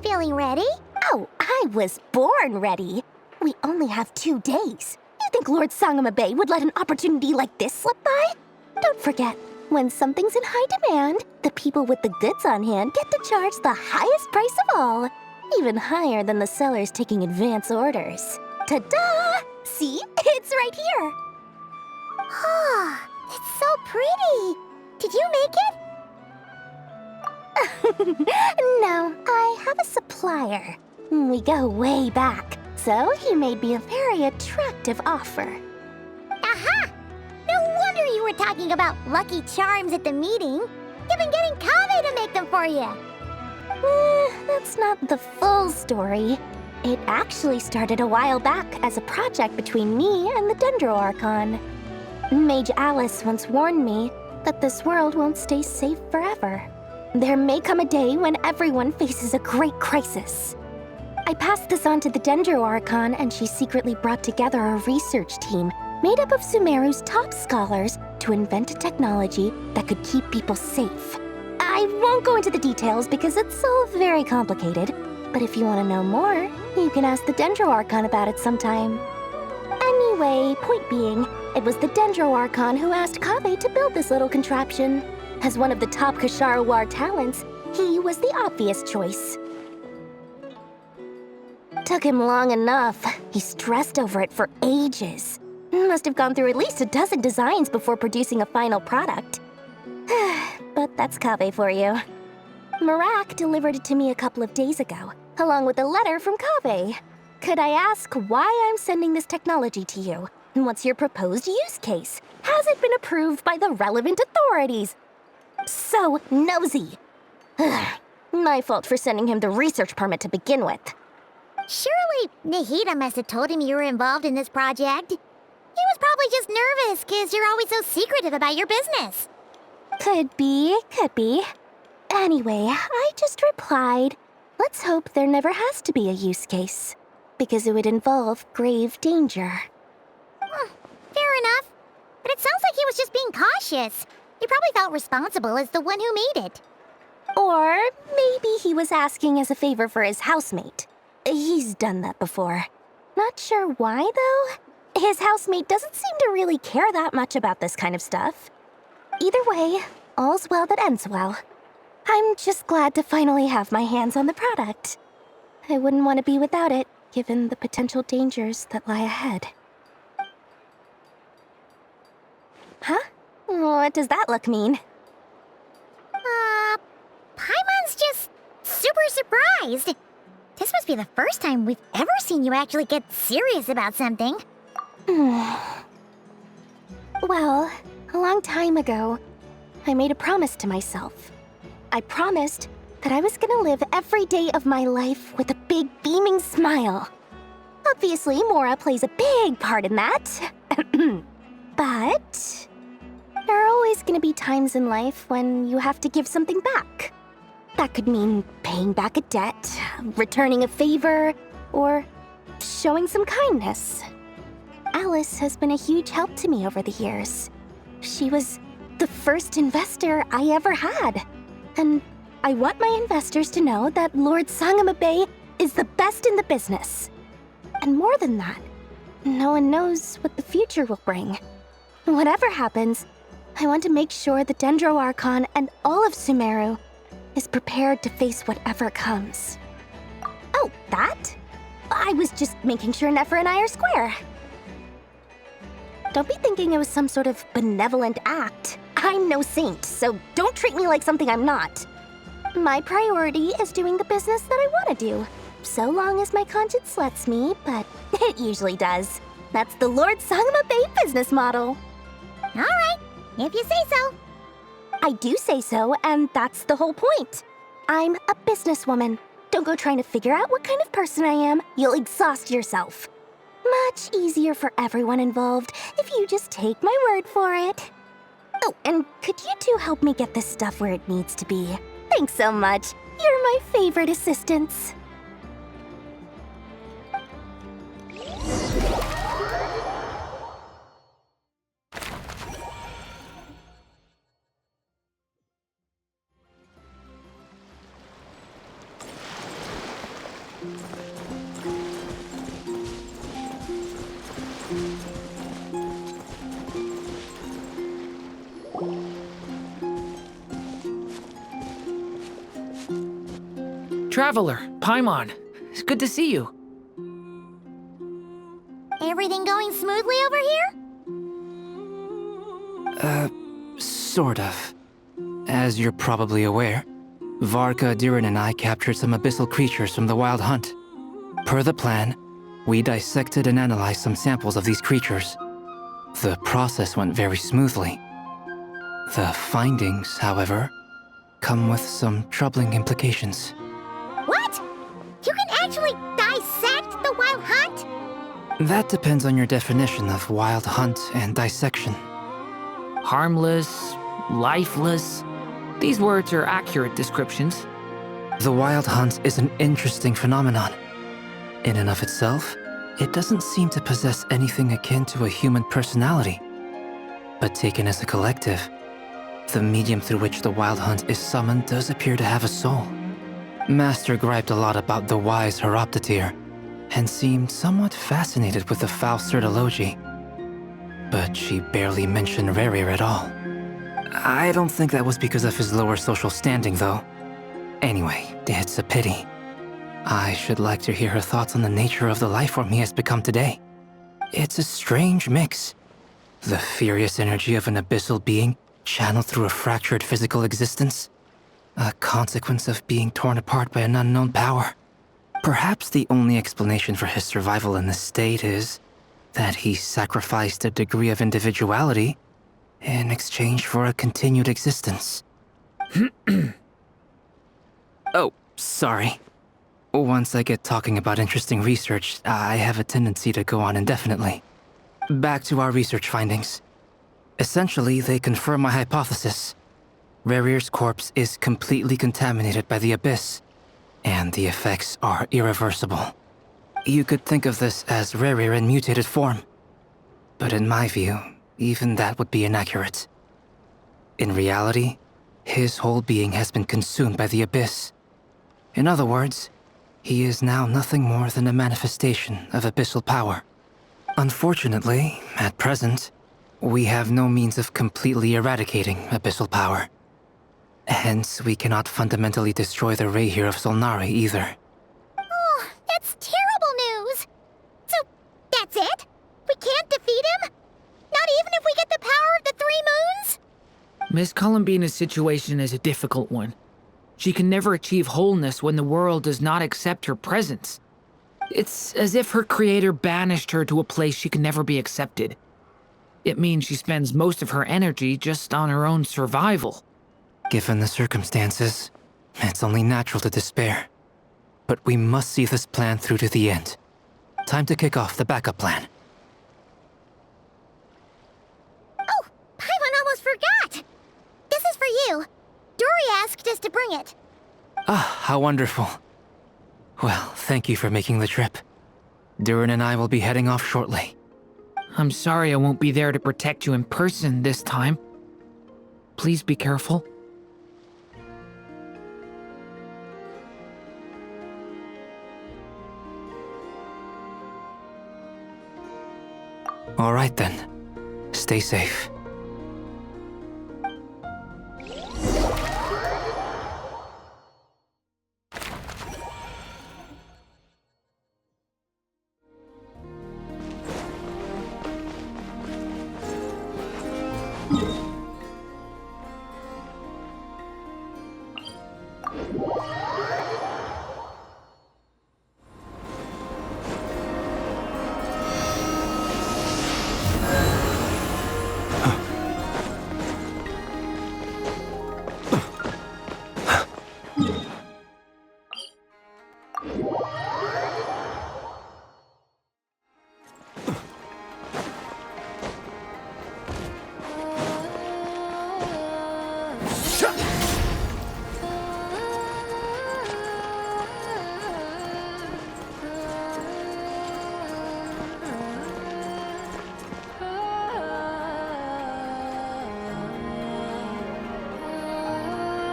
Feeling ready? Oh, I was born ready. We only have 2 days. You think Lord Sangamabe would let an opportunity like this slip by? Don't forget, when something's in high demand, the people with the goods on hand get to charge the highest price of all. Even higher than the sellers taking advance orders. Ta-da! See? It's right here. Oh, it's so pretty. Did you make it? No, I have a supplier. We go way back, so he made me a very attractive offer. Aha! No wonder you were talking about lucky charms at the meeting. You've been getting Kave to make them for you. That's not the full story. It actually started a while back as a project between me and the Dendro Archon. Mage Alice once warned me that this world won't stay safe forever. There may come a day when everyone faces a great crisis. I passed this on to the Dendro Archon, and she secretly brought together a research team made up of Sumeru's top scholars to invent a technology that could keep people safe. I won't go into the details because it's all very complicated, but if you want to know more, you can ask the Dendro Archon about it sometime. Anyway, point being, it was the Dendro Archon who asked Kave to build this little contraption. As one of the top Kashara War talents, he was the obvious choice. Took him long enough. He stressed over it for ages. Must have gone through at least a dozen designs before producing a final product. But that's Kave for you. Marak delivered it to me a couple of days ago, along with a letter from Kave. Could I ask why I'm sending this technology to you? And what's your proposed use case? Has it been approved by the relevant authorities? So nosy. My fault for sending him the research permit to begin with. Surely Nahida must have told him you were involved in this project. He was probably just nervous because you're always so secretive about your business. Could be. Anyway, I just replied, let's hope there never has to be a use case, because it would involve grave danger. Fair enough. But it sounds like he was just being cautious. He probably felt responsible as the one who made it. Or maybe he was asking as a favor for his housemate. He's done that before. Not sure why, though. His housemate doesn't seem to really care that much about this kind of stuff. Either way, all's well that ends well. I'm just glad to finally have my hands on the product. I wouldn't want to be without it, given the potential dangers that lie ahead. Huh? What does that look mean? Paimon's just super surprised. This must be the first time we've ever seen you actually get serious about something. Well, a long time ago, I made a promise to myself. I promised that I was gonna live every day of my life with a big beaming smile. Obviously, Mora plays a big part in that. But there are always gonna be times in life when you have to give something back. That could mean paying back a debt, returning a favor, or showing some kindness. Alice has been a huge help to me over the years. She was the first investor I ever had. And I want my investors to know that Lord Sangama Bay is the best in the business. And more than that, no one knows what the future will bring. Whatever happens, I want to make sure the Dendro Archon and all of Sumeru is prepared to face whatever comes. Oh, that? I was just making sure Nefer and I are square. Don't be thinking it was some sort of benevolent act. I'm no saint, so don't treat me like something I'm not. My priority is doing the business that I want to do, so long as my conscience lets me, but it usually does. That's the Lord Sangama Bay business model. All right, if you say so. I do say so, and that's the whole point. I'm a businesswoman. Don't go trying to figure out what kind of person I am. You'll exhaust yourself. Much easier for everyone involved if you just take my word for it. Oh, and could you two help me get this stuff where it needs to be? Thanks so much. You're my favorite assistants. Traveler, Paimon, it's good to see you. Everything going smoothly over here? Sort of. As you're probably aware, Varka, Diren, and I captured some abyssal creatures from the Wild Hunt. Per the plan, we dissected and analyzed some samples of these creatures. The process went very smoothly. The findings, however, come with some troubling implications. What? You can actually dissect the Wild Hunt? That depends on your definition of Wild Hunt and dissection. Harmless, lifeless. These words are accurate descriptions. The Wild Hunt is an interesting phenomenon. In and of itself, it doesn't seem to possess anything akin to a human personality. But taken as a collective, the medium through which the Wild Hunt is summoned does appear to have a soul. Master griped a lot about the wise Horoptatir, and seemed somewhat fascinated with the Faust Certology. But she barely mentioned Rerir at all. I don't think that was because of his lower social standing, though. Anyway, it's a pity. I should like to hear her thoughts on the nature of the lifeform he has become today. It's a strange mix. The furious energy of an abyssal being channeled through a fractured physical existence. A consequence of being torn apart by an unknown power. Perhaps the only explanation for his survival in this state is that he sacrificed a degree of individuality in exchange for a continued existence. Oh, sorry. Once I get talking about interesting research, I have a tendency to go on indefinitely. Back to our research findings. Essentially, they confirm my hypothesis. Rerir's corpse is completely contaminated by the Abyss, and the effects are irreversible. You could think of this as Rerir in mutated form. But in my view, even that would be inaccurate. In reality, his whole being has been consumed by the Abyss. In other words, he is now nothing more than a manifestation of abyssal power. Unfortunately, at present, we have no means of completely eradicating abyssal power. Hence, we cannot fundamentally destroy the Rayhir of Solnari either. Oh, that's terrible news! So, that's it? We can't defeat him? Not even if we get the power of the Three Moons? Miss Columbina's situation is a difficult one. She can never achieve wholeness when the world does not accept her presence. It's as if her creator banished her to a place she can never be accepted. It means she spends most of her energy just on her own survival. Given the circumstances, it's only natural to despair. But we must see this plan through to the end. Time to kick off the backup plan. Oh, Paimon almost forgot! This is for you. Dory asked us to bring it. Ah, how wonderful. Well, thank you for making the trip. Durin and I will be heading off shortly. I'm sorry I won't be there to protect you in person this time. Please be careful. All right then. Stay safe.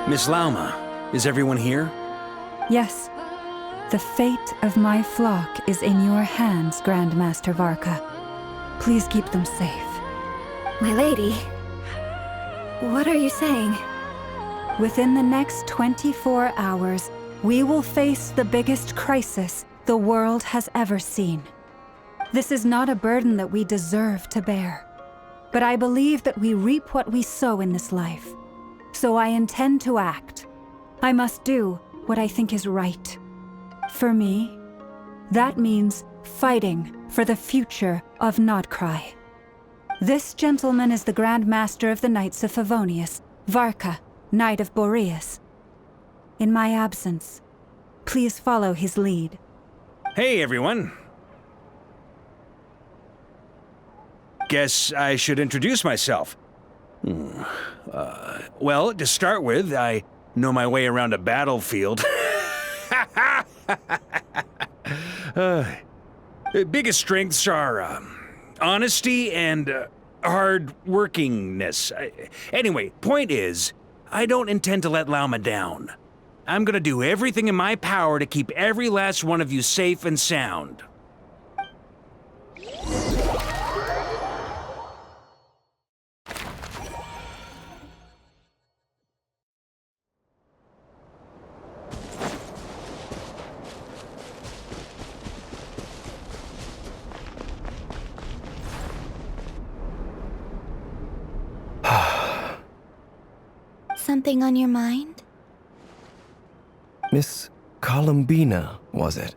Miss Lauma, is everyone here? Yes. The fate of my flock is in your hands, Grandmaster Varka. Please keep them safe. My lady, what are you saying? Within the next 24 hours, we will face the biggest crisis the world has ever seen. This is not a burden that we deserve to bear, but I believe that we reap what we sow in this life. So I intend to act. I must do what I think is right. For me, that means fighting for the future of Nodcry. This gentleman is the Grand Master of the Knights of Favonius, Varka, Knight of Boreas. In my absence, please follow his lead. Hey, everyone. Guess I should introduce myself. Well, to start with, I know my way around a battlefield. Biggest strengths are honesty and hard-workingness. Anyway, point is, I don't intend to let Lauma down. I'm gonna do everything in my power to keep every last one of you safe and sound. Something on your mind? Miss Columbina, was it?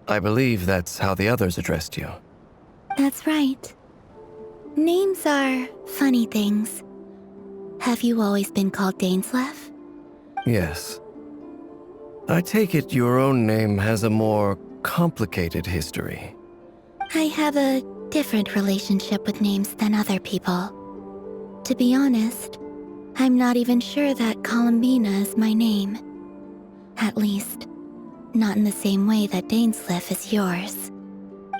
I believe that's how the others addressed you. That's right. Names are funny things. Have you always been called Dainsleif? Yes. I take it your own name has a more complicated history. I have a different relationship with names than other people. To be honest, I'm not even sure that Columbina is my name. At least, not in the same way that Dainsleif is yours.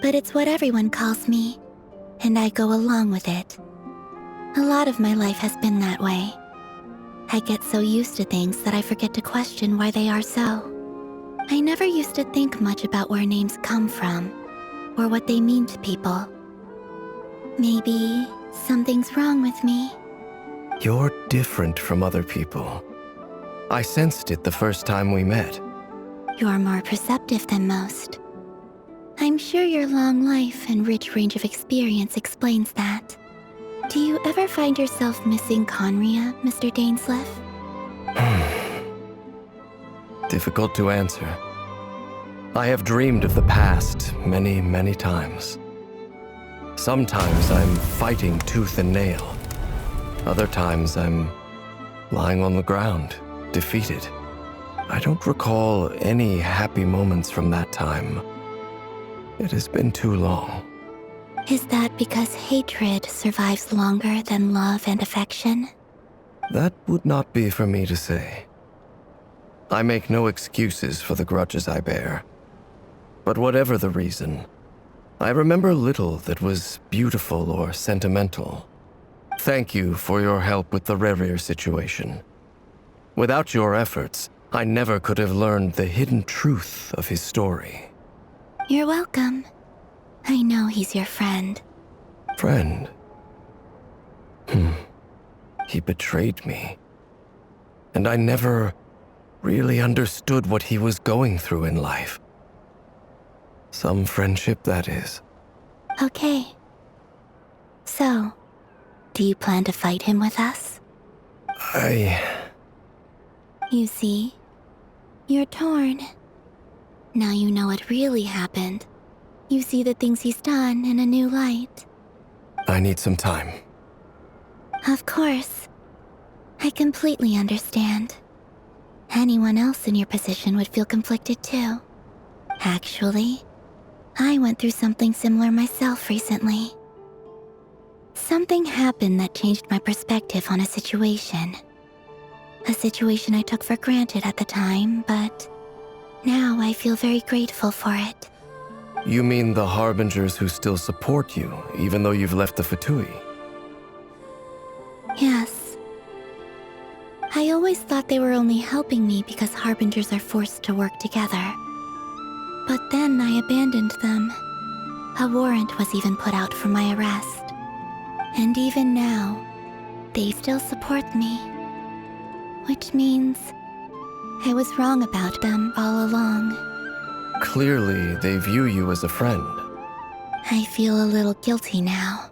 But it's what everyone calls me, and I go along with it. A lot of my life has been that way. I get so used to things that I forget to question why they are so. I never used to think much about where names come from, or what they mean to people. Maybe something's wrong with me. You're different from other people. I sensed it the first time we met. You're more perceptive than most. I'm sure your long life and rich range of experience explains that. Do you ever find yourself missing Conria, Mr. Dainsleif? Difficult to answer. I have dreamed of the past many, many times. Sometimes I'm fighting tooth and nail. Other times I'm lying on the ground, defeated. I don't recall any happy moments from that time. It has been too long. Is that because hatred survives longer than love and affection? That would not be for me to say. I make no excuses for the grudges I bear. But whatever the reason, I remember little that was beautiful or sentimental. Thank you for your help with the Rerir situation. Without your efforts, I never could have learned the hidden truth of his story. You're welcome. I know he's your friend. Friend? He betrayed me. And I never really understood what he was going through in life. Some friendship, that is. Okay. So, do you plan to fight him with us? You see, you're torn. Now you know what really happened. You see the things he's done in a new light. I need some time. Of course. I completely understand. Anyone else in your position would feel conflicted too. Actually, I went through something similar myself recently. Something happened that changed my perspective on a situation. A situation I took for granted at the time, but now I feel very grateful for it. You mean the Harbingers who still support you, even though you've left the Fatui? Yes. I always thought they were only helping me because Harbingers are forced to work together. But then I abandoned them. A warrant was even put out for my arrest. And even now, they still support me. Which means I was wrong about them all along. Clearly, they view you as a friend. I feel a little guilty now.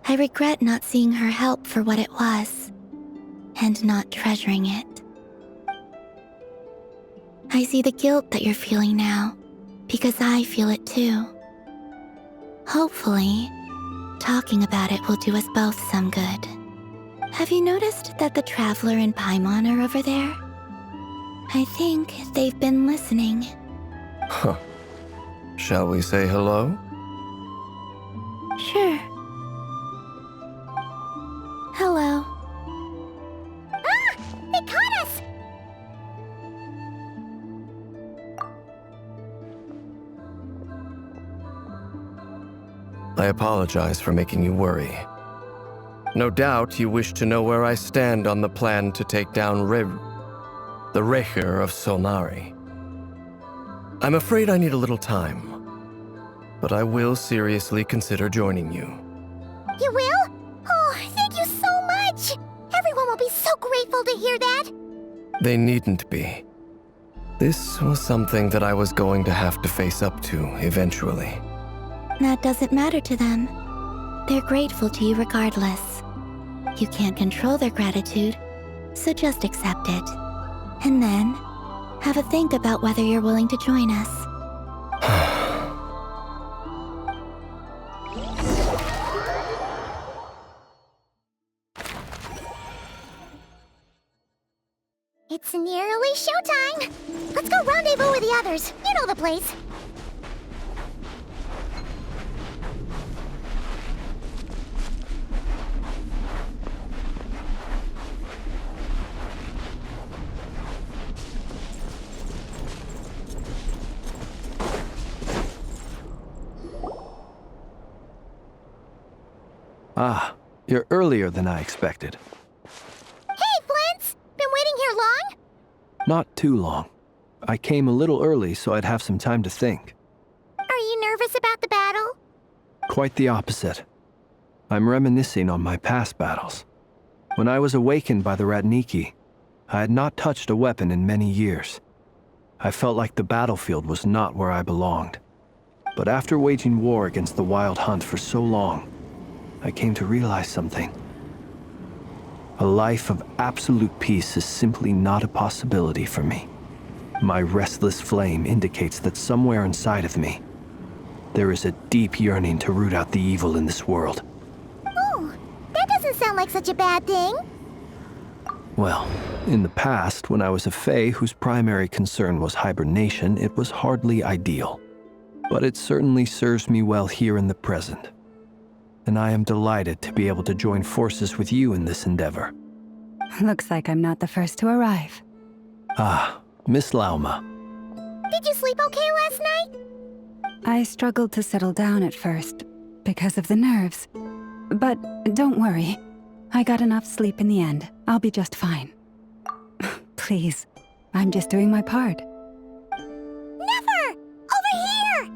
I regret not seeing her help for what it was, and not treasuring it. I see the guilt that you're feeling now, because I feel it too. Hopefully, talking about it will do us both some good. Have you noticed that the Traveler and Paimon are over there? I think they've been listening. Huh. Shall we say hello? Sure. Hello. Ah! They caught us! I apologize for making you worry. No doubt you wish to know where I stand on the plan to take down the Rerir of Solnari. I'm afraid I need a little time, but I will seriously consider joining you. You will? Oh, thank you so much! Everyone will be so grateful to hear that! They needn't be. This was something that I was going to have to face up to eventually. That doesn't matter to them. They're grateful to you regardless. You can't control their gratitude, so just accept it. And then, have a think about whether you're willing to join us. It's nearly showtime! Let's go rendezvous with the others. You know the place. Ah, you're earlier than I expected. Hey, Flint's! Been waiting here long? Not too long. I came a little early so I'd have some time to think. Are you nervous about the battle? Quite the opposite. I'm reminiscing on my past battles. When I was awakened by the Ratniki, I had not touched a weapon in many years. I felt like the battlefield was not where I belonged. But after waging war against the Wild Hunt for so long, I came to realize something. A life of absolute peace is simply not a possibility for me. my restless flame indicates that somewhere inside of me, there is a deep yearning to root out the evil in this world. Oh, that doesn't sound like such a bad thing. Well, in the past, when I was a Fae whose primary concern was hibernation, it was hardly ideal. But it certainly serves me well here in the present. And I am delighted to be able to join forces with you in this endeavor. Looks like I'm not the first to arrive. Ah, Miss Lauma. Did you sleep okay last night? I struggled to settle down at first, because of the nerves. But don't worry. I got enough sleep in the end. I'll be just fine. Please, I'm just doing my part. Never! Over here!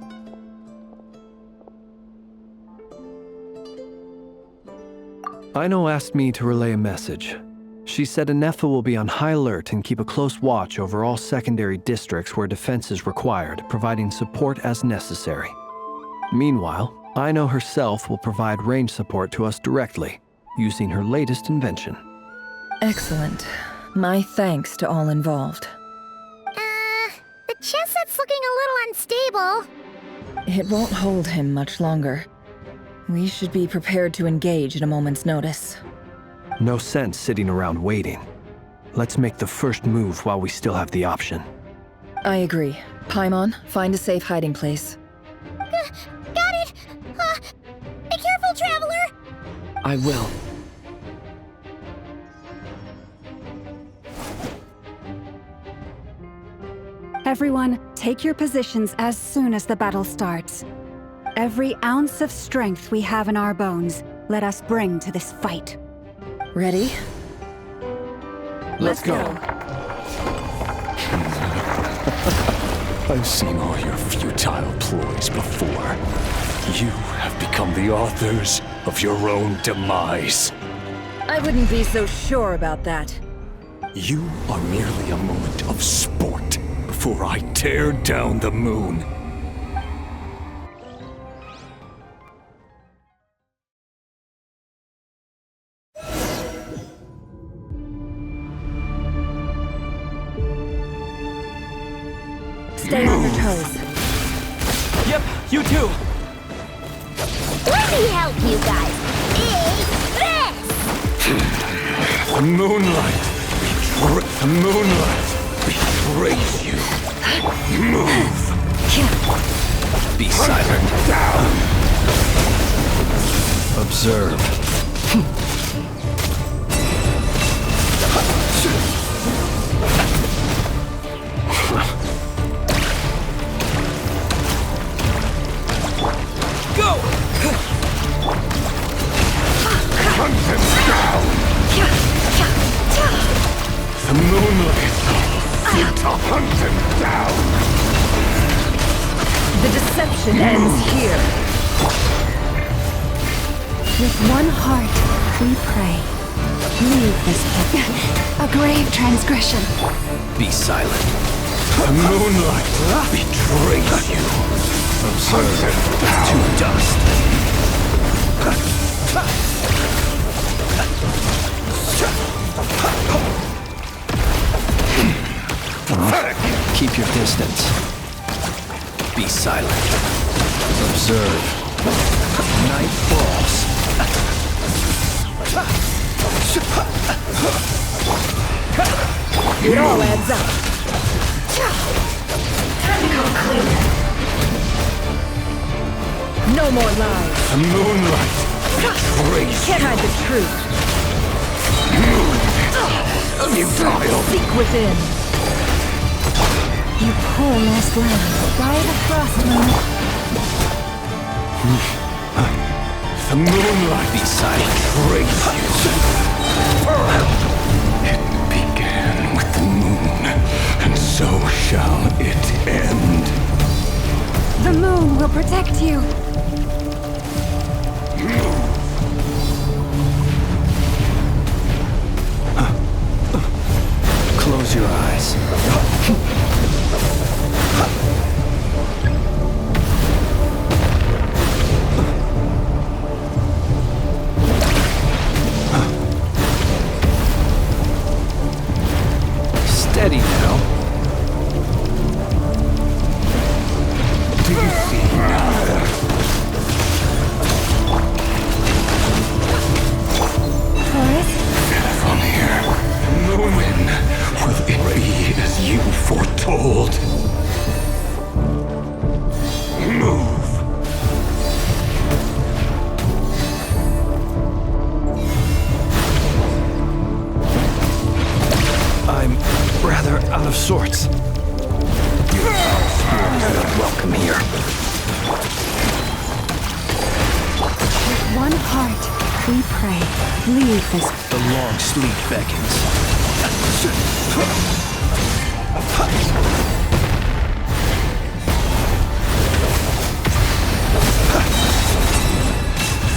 Aino asked me to relay a message. She said Anefa will be on high alert and keep a close watch over all secondary districts where defense is required, providing support as necessary. Meanwhile, Aino herself will provide range support to us directly, using her latest invention. Excellent. My thanks to all involved. The chess set's looking a little unstable. It won't hold him much longer. We should be prepared to engage at a moment's notice. No sense sitting around waiting. Let's make the first move while we still have the option. I agree. Paimon, find a safe hiding place. Got it! Be careful, Traveler! I will. Everyone, take your positions as soon as the battle starts. Every ounce of strength we have in our bones, let us bring to this fight. Ready? Let's go. I've seen all your futile ploys before. You have become the authors of your own demise. I wouldn't be so sure about that. You are merely a moment of sport before I tear down the moon. Stay on your toes. Yep, you too. Let me help you guys. The moonlight. The moonlight betrays you. Move. Be silent. Down. Observe. Go! Hunt him down! The moonlight! To hunt him down! The deception ends here. With one heart, we pray. Leave this book. A grave transgression. Be silent. The moonlight betrays you. Observe to dust. Keep your distance. Be silent. Observe. Night falls. It all adds up. Time to come clean. No more lies. The moonlight betrays Can't hide the truth. you. Vile. Seek within. You poor lost lamb. Ride across moon. The moonlight betrays you. It began with the moon, and so shall it end. The moon will protect you. Close your eyes. Steady now. heart, we pray. Leave this. The long sleep beckons.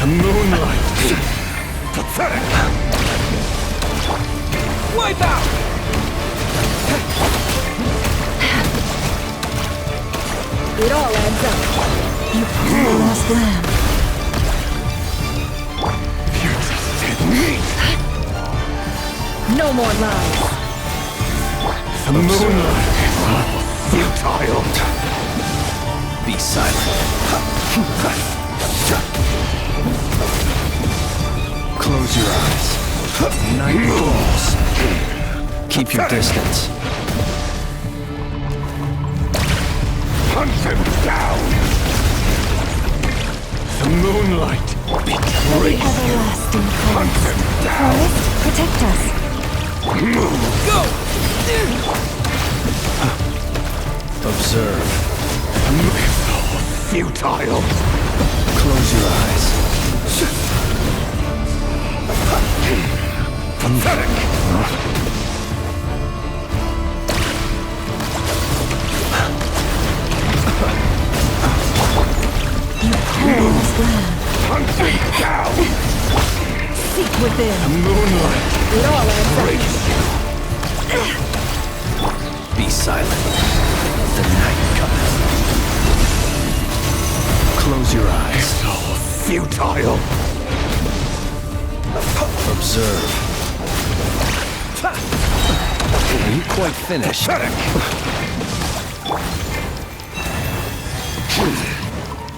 The moonlight! Pathetic! Wipe out! It all adds up. You poor lost lamb. No more lies. The moonlight is all futile. Be silent. Close your eyes. Night falls. Keep your distance. Hunt them down! The moonlight betrays you! Hunt them down! Forest, protect us. Go! Observe. It's all futile. Close your eyes. Pathetic! You poor lost lamb. Hunt them down! Seek within. The moonlight It all adds betrays you! Be silent. The night cometh. Close your eyes. It's all futile. Observe. Are you quite finished?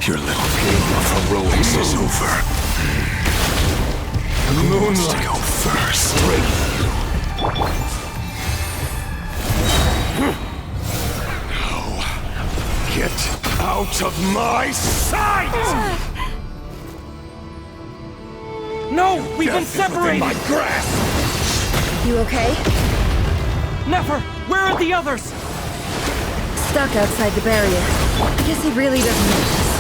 Your little game of heroics is over. The moonlight go first. Now, get out of my sight! No! We've been Death is within separated! my grasp! You okay? Never! Where are the others? Stuck outside the barrier. I guess he really doesn't notice.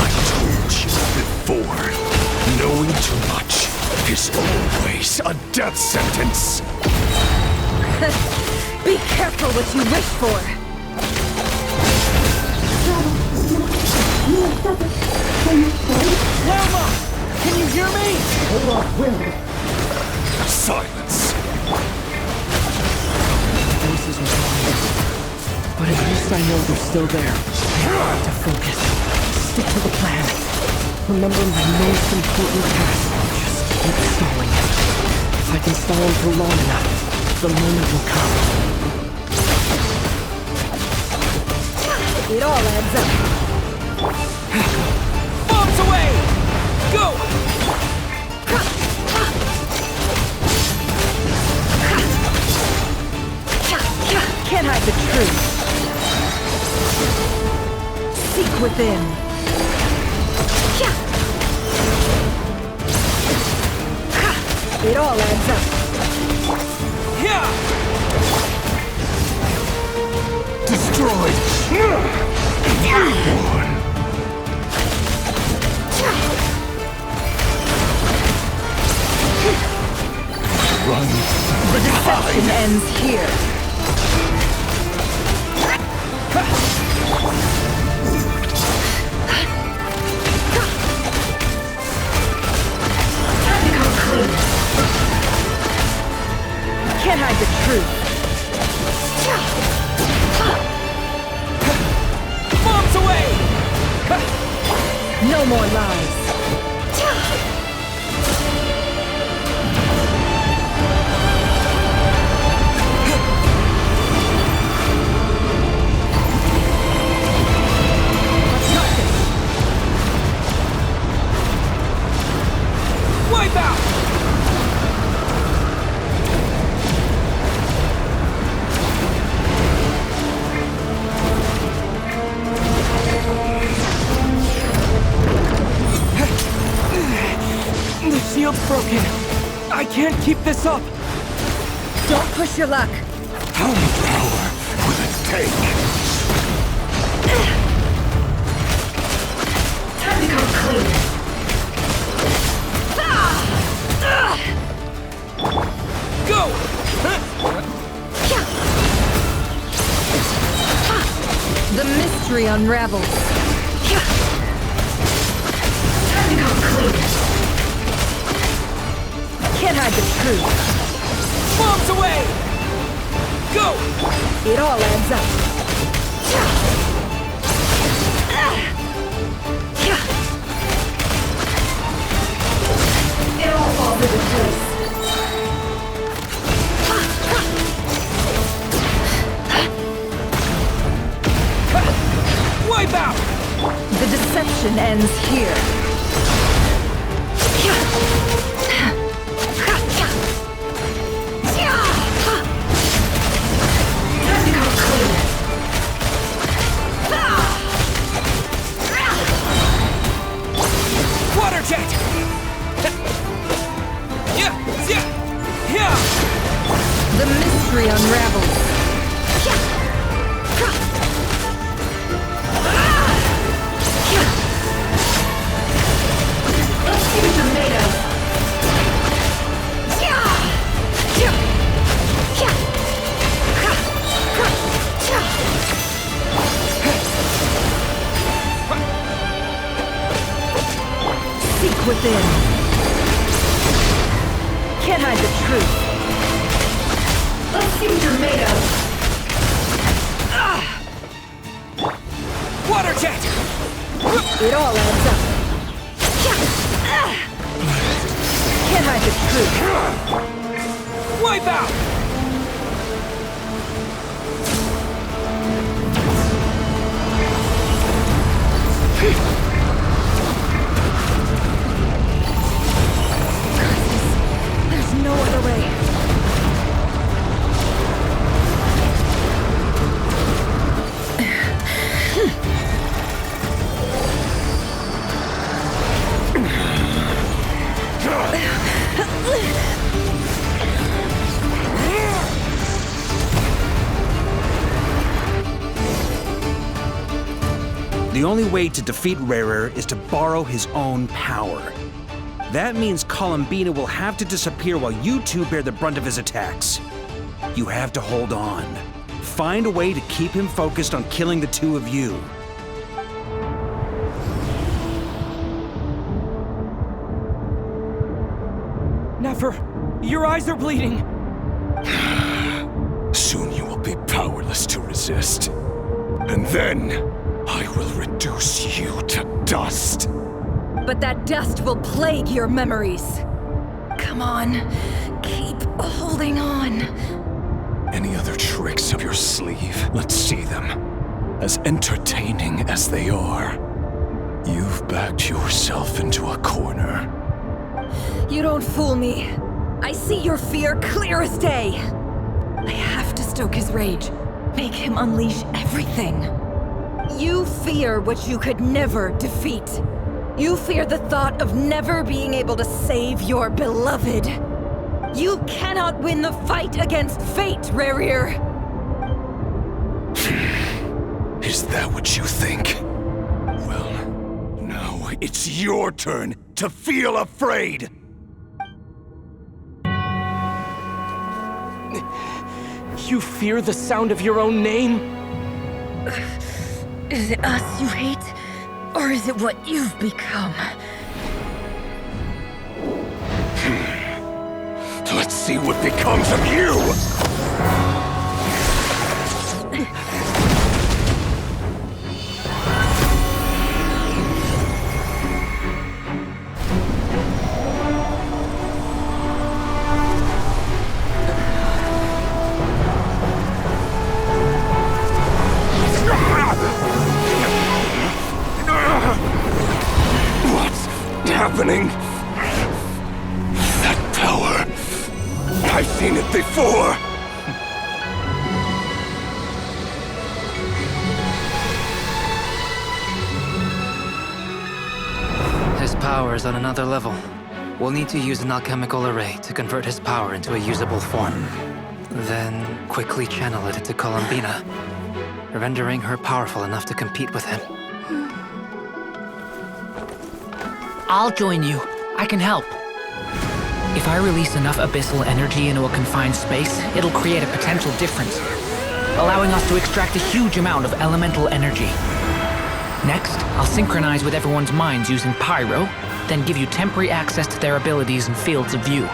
I told you before, knowing too much is always a death sentence. Be careful what you wish for. Lama! Can you hear me? Silence. Voices are gone. But at least I know they're still there. To focus. Stick to the plan. Remember my most important task. Just keep stalling him. If I can stall him for long enough, the moment will come. It all adds up. Bombs away! Go! Can't hide the truth. Seek within. It all adds up. Destroyed. Run. The deception ends here. Can't hide the truth. Bombs away! No more lies. Wipe out! The shield's broken. I can't keep this up. Don't push your luck. How much power will it take? Time to go clean. mystery unravels. Time to go clean. Can't hide the truth. Bombs away! Go! It all adds up. It all falls into place. Wipe out! The deception ends here. Time to go clean. Water jet! The mystery unravels. Let's see what you're made of. Seek within. Can't hide the truth. Let's see what you're made of. Water jet! It all adds up. Can't hide the truth. Wipe out! There's no other way. The only way to defeat Rarer is to borrow his own power. That means Columbina will have to disappear while you two bear the brunt of his attacks. You have to hold on. Find a way to keep him focused on killing the two of you. Nefer, your eyes are bleeding. Soon you will be powerless to resist. And then, I will reduce you to dust. But that dust will plague your memories. Come on, keep holding on. Any other tricks up your sleeve? Let's see them. As entertaining as they are, you've backed yourself into a corner. You don't fool me. I see your fear clear as day. I have to stoke his rage. Make him unleash everything. You fear what you could never defeat. You fear the thought of never being able to save your beloved. You cannot win the fight against fate, Rarir. Is that what you think? Well, now it's your turn to feel afraid! You fear the sound of your own name? Is it us you hate? Or is it what you've become? Let's see what becomes of you! Happening? That power. I've seen it before. His power is on another level. We'll need to use an alchemical array to convert his power into a usable form. Then quickly channel it into Columbina, rendering her powerful enough to compete with him. I'll join you. I can help. If I release enough abyssal energy into a confined space, it'll create a potential difference, allowing us to extract a huge amount of elemental energy. Next, I'll synchronize with everyone's minds using Pyro, then give you temporary access to their abilities and fields of view.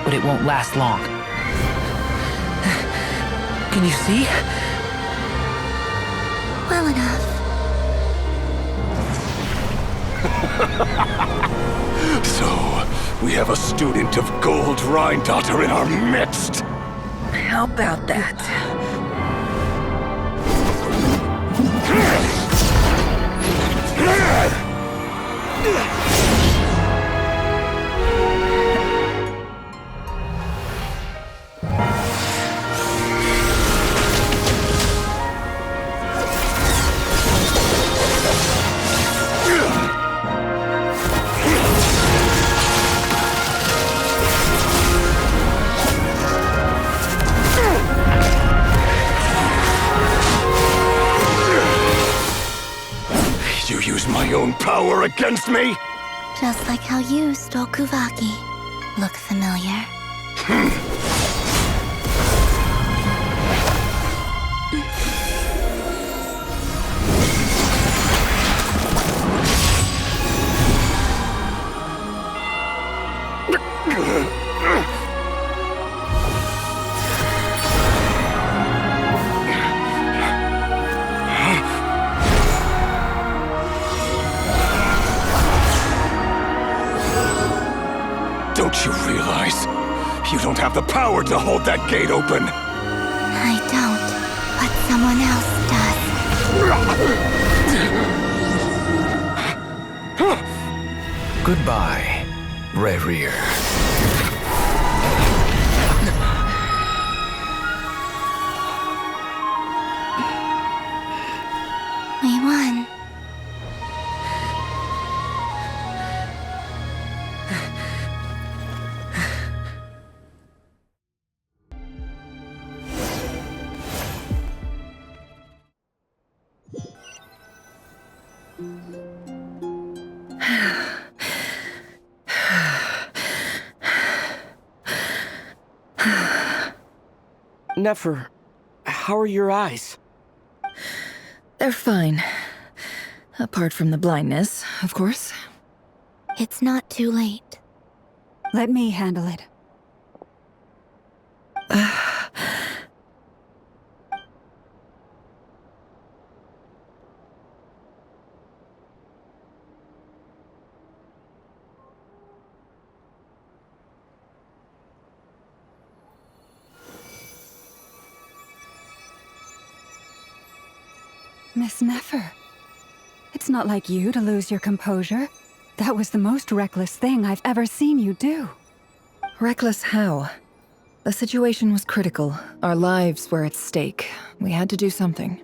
But it won't last long. Can you see? Well enough. So, we have a student of Gold Rhine-Daughter in our midst. How about that? You use my own power against me? Just like how you stole Kuvaki. Look familiar? Don't you realize? You don't have the power to hold that gate open! I don't, but someone else does. Goodbye, Rerir. We won. Nefer, how are your eyes? They're fine. Apart from the blindness, of course. It's not too late. Let me handle it. Miss Nefer, it's not like you to lose your composure. That was the most reckless thing I've ever seen you do. Reckless how? The situation was critical. Our lives were at stake. We had to do something.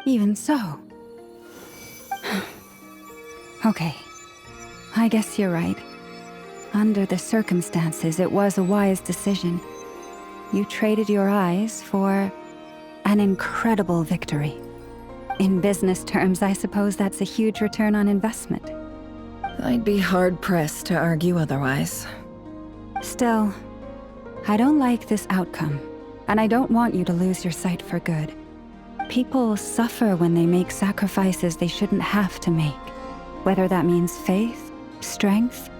Even so. Okay. I guess you're right. Under the circumstances, it was a wise decision. You traded your eyes for an incredible victory. In business terms, I suppose that's a huge return on investment. I'd be hard-pressed to argue otherwise. Still, I don't like this outcome, and I don't want you to lose your sight for good. People suffer when they make sacrifices they shouldn't have to make, whether that means faith, strength,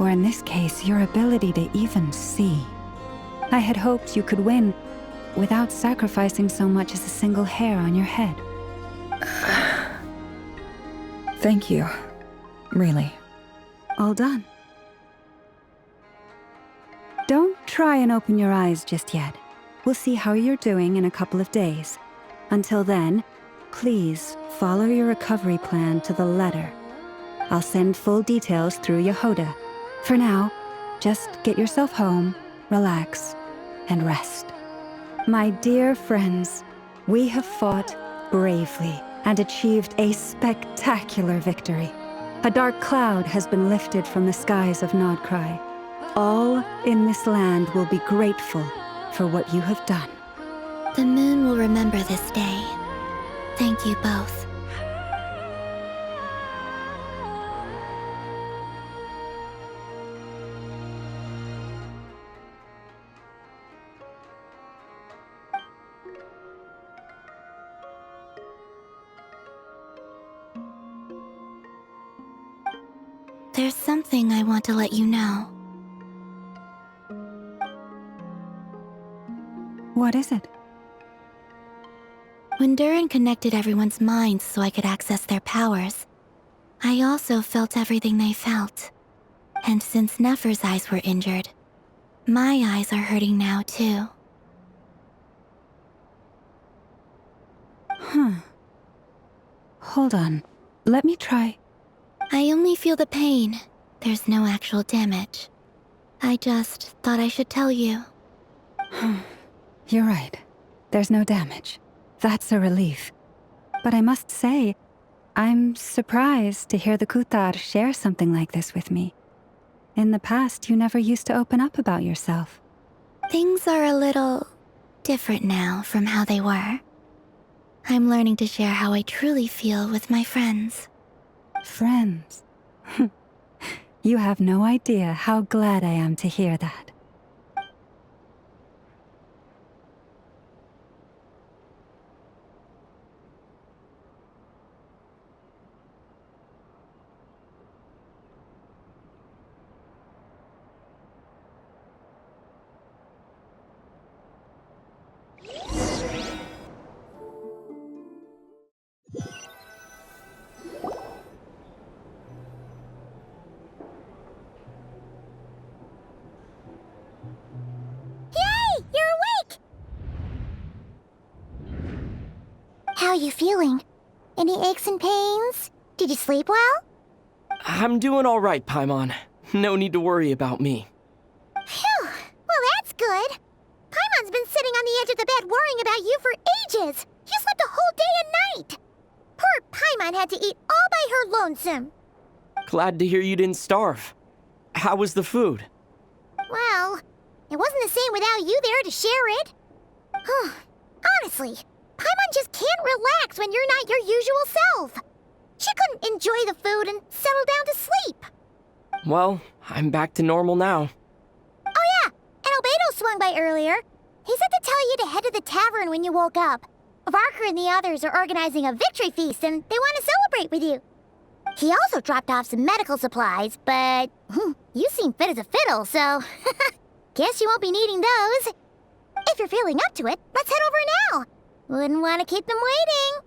or in this case, your ability to even see. I had hoped you could win without sacrificing so much as a single hair on your head. Thank you. Really. All done. Don't try and open your eyes just yet. We'll see how you're doing in a couple of days. Until then, please follow your recovery plan to the letter. I'll send full details through Yehoda. For now, just get yourself home, relax, and rest. My dear friends, we have fought bravely and achieved a spectacular victory. A dark cloud has been lifted from the skies of Nodcry. All in this land will be grateful for what you have done. The moon will remember this day. Thank you both. There's something I want to let you know. What is it? When Durin connected everyone's minds so I could access their powers, I also felt everything they felt. And since Nefer's eyes were injured, my eyes are hurting now too. Huh. Hold on. Let me try. I only feel the pain. There's no actual damage. I just thought I should tell you. You're right. There's no damage. That's a relief. But I must say, I'm surprised to hear the Kutar share something like this with me. In the past, you never used to open up about yourself. Things are a little different now from how they were. I'm learning to share how I truly feel with my friends. Friends? You have no idea how glad I am to hear that. How are you feeling? Any aches and pains? Did you sleep well? I'm doing all right, Paimon. No need to worry about me. Phew! Well, that's good. Paimon's been sitting on the edge of the bed worrying about you for ages. You slept a whole day and night. Poor Paimon had to eat all by her lonesome. Glad to hear you didn't starve. How was the food? Well, it wasn't the same without you there to share it. Honestly, Paimon just can't relax when you're not your usual self. She couldn't enjoy the food and settle down to sleep. Well, I'm back to normal now. Oh yeah, and Albedo swung by earlier. He said to tell you to head to the tavern when you woke up. Varker and the others are organizing a victory feast and they want to celebrate with you. He also dropped off some medical supplies, but you seem fit as a fiddle, so guess you won't be needing those. If you're feeling up to it, let's head over now. Wouldn't want to keep them waiting.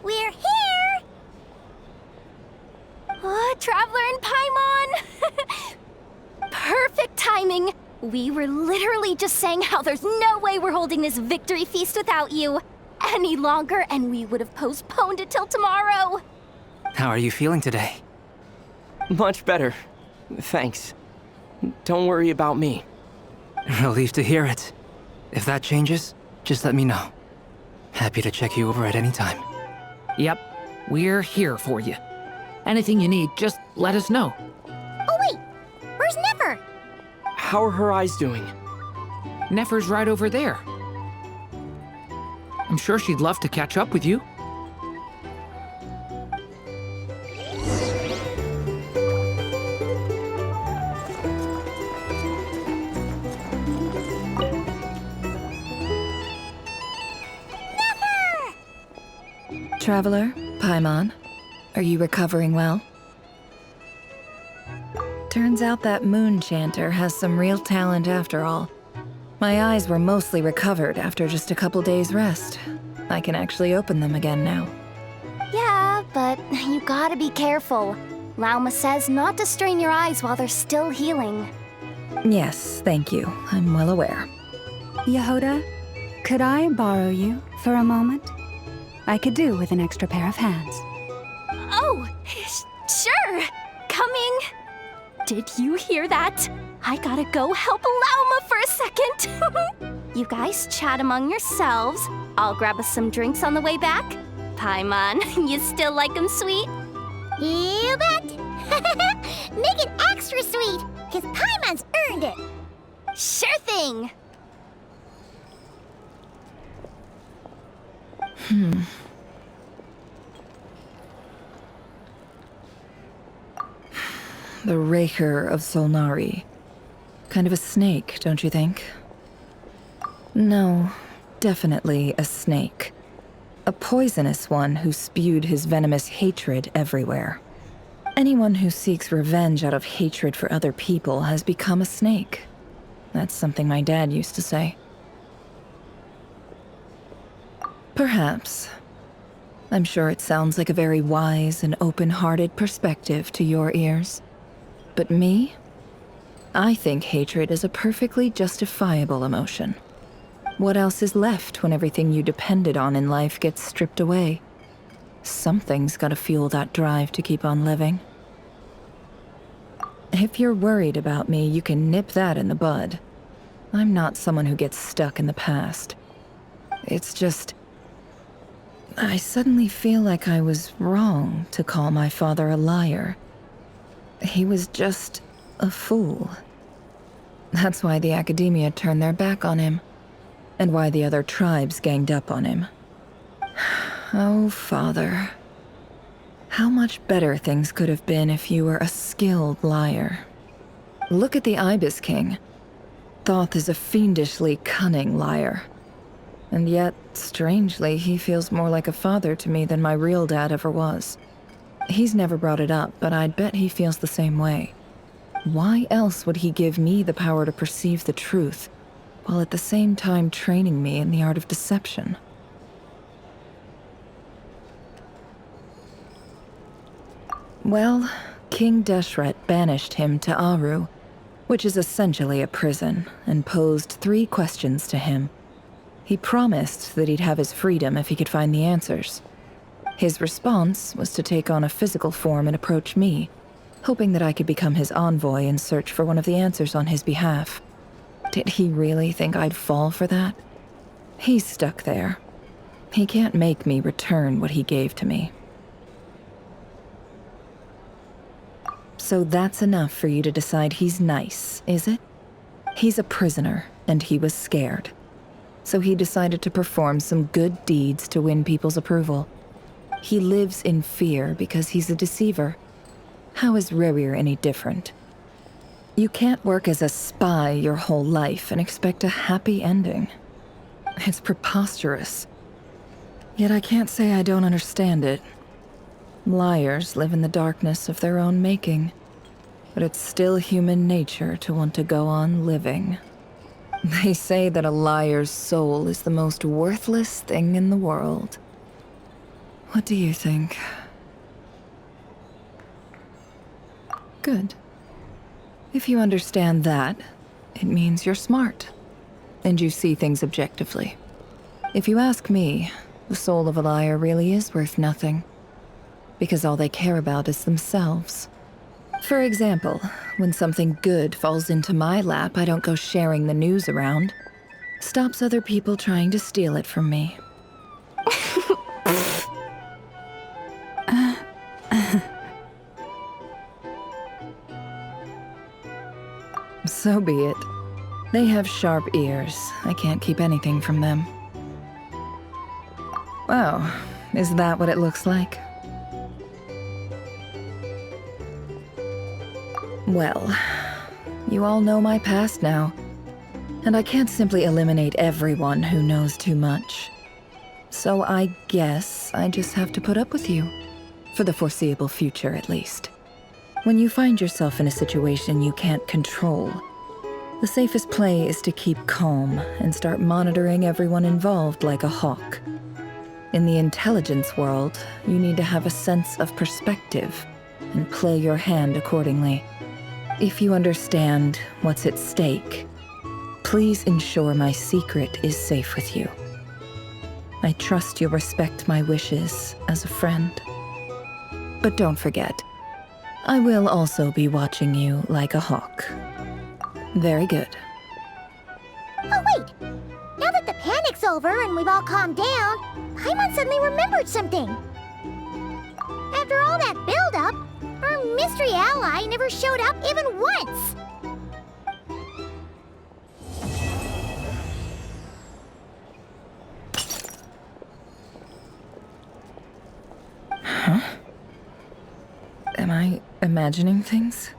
We're here! Oh, Traveler and Paimon! Perfect timing! We were literally just saying how there's no way we're holding this victory feast without you any longer, and we would have postponed it till tomorrow. How are you feeling today? Much better. Thanks. Don't worry about me. Relieved to hear it. If that changes, just let me know. Happy to check you over at any time. Yep, we're here for you. Anything you need, just let us know. Oh wait, where's Nefer? How are her eyes doing? Nefer's right over there. I'm sure she'd love to catch up with you. Traveler, Paimon, are you recovering well? Turns out that moon chanter has some real talent after all. My eyes were mostly recovered after just a couple days' rest. I can actually open them again now. Yeah, but you gotta be careful. Lauma says not to strain your eyes while they're still healing. Yes, thank you. I'm well aware. Yehoda, could I borrow you for a moment? I could do with an extra pair of hands. Oh, sure. Coming. Did you hear that? I gotta go help Lauma for a second. You guys chat among yourselves. I'll grab us some drinks on the way back. Paimon, you still like 'em sweet? You bet. Make it extra sweet, because Paimon's earned it. Sure thing. the Raker of Solnari. Kind of a snake, don't you think? No, definitely a snake. A poisonous one who spewed his venomous hatred everywhere. Anyone who seeks revenge out of hatred for other people has become a snake. That's something my dad used to say. Perhaps. I'm sure it sounds like a very wise and open-hearted perspective to your ears. But me? I think hatred is a perfectly justifiable emotion. What else is left when everything you depended on in life gets stripped away? Something's gotta fuel that drive to keep on living. If you're worried about me, you can nip that in the bud. I'm not someone who gets stuck in the past. It's just... I suddenly feel like I was wrong to call my father a liar. He was just a fool. That's why the Academia turned their back on him, and why the other tribes ganged up on him. Oh, Father. How much better things could have been if you were a skilled liar. Look at the Ibis King. Thoth is a fiendishly cunning liar. And yet, strangely, he feels more like a father to me than my real dad ever was. He's never brought it up, but I'd bet he feels the same way. Why else would he give me the power to perceive the truth, while at the same time training me in the art of deception? Well, King Deshret banished him to Aru, which is essentially a prison, and posed 3 questions to him. He promised that he'd have his freedom if he could find the answers. His response was to take on a physical form and approach me, hoping that I could become his envoy and search for one of the answers on his behalf. Did he really think I'd fall for that? He's stuck there. He can't make me return what he gave to me. So that's enough for you to decide he's nice, is it? He's a prisoner, and he was scared. So he decided to perform some good deeds to win people's approval. He lives in fear because he's a deceiver. How is Rerir any different? You can't work as a spy your whole life and expect a happy ending. It's preposterous. Yet I can't say I don't understand it. Liars live in the darkness of their own making, but it's still human nature to want to go on living. They say that a liar's soul is the most worthless thing in the world. What do you think? Good. If you understand that, it means you're smart, and you see things objectively. If you ask me, the soul of a liar really is worth nothing, because all they care about is themselves. For example, when something good falls into my lap, I don't go sharing the news around. Stops other people trying to steal it from me. So be it. They have sharp ears. I can't keep anything from them. Oh, is that what it looks like? Well, you all know my past now, and I can't simply eliminate everyone who knows too much. So I guess I just have to put up with you, for the foreseeable future at least. When you find yourself in a situation you can't control, the safest play is to keep calm and start monitoring everyone involved like a hawk. In the intelligence world, you need to have a sense of perspective and play your hand accordingly. If you understand what's at stake, please ensure my secret is safe with you. I trust you'll respect my wishes as a friend. But don't forget, I will also be watching you like a hawk. Very good. Oh wait! Now that the panic's over and we've all calmed down, Paimon suddenly remembered something. After all that build-up, our mystery ally never showed up even once! Huh? Am I imagining things?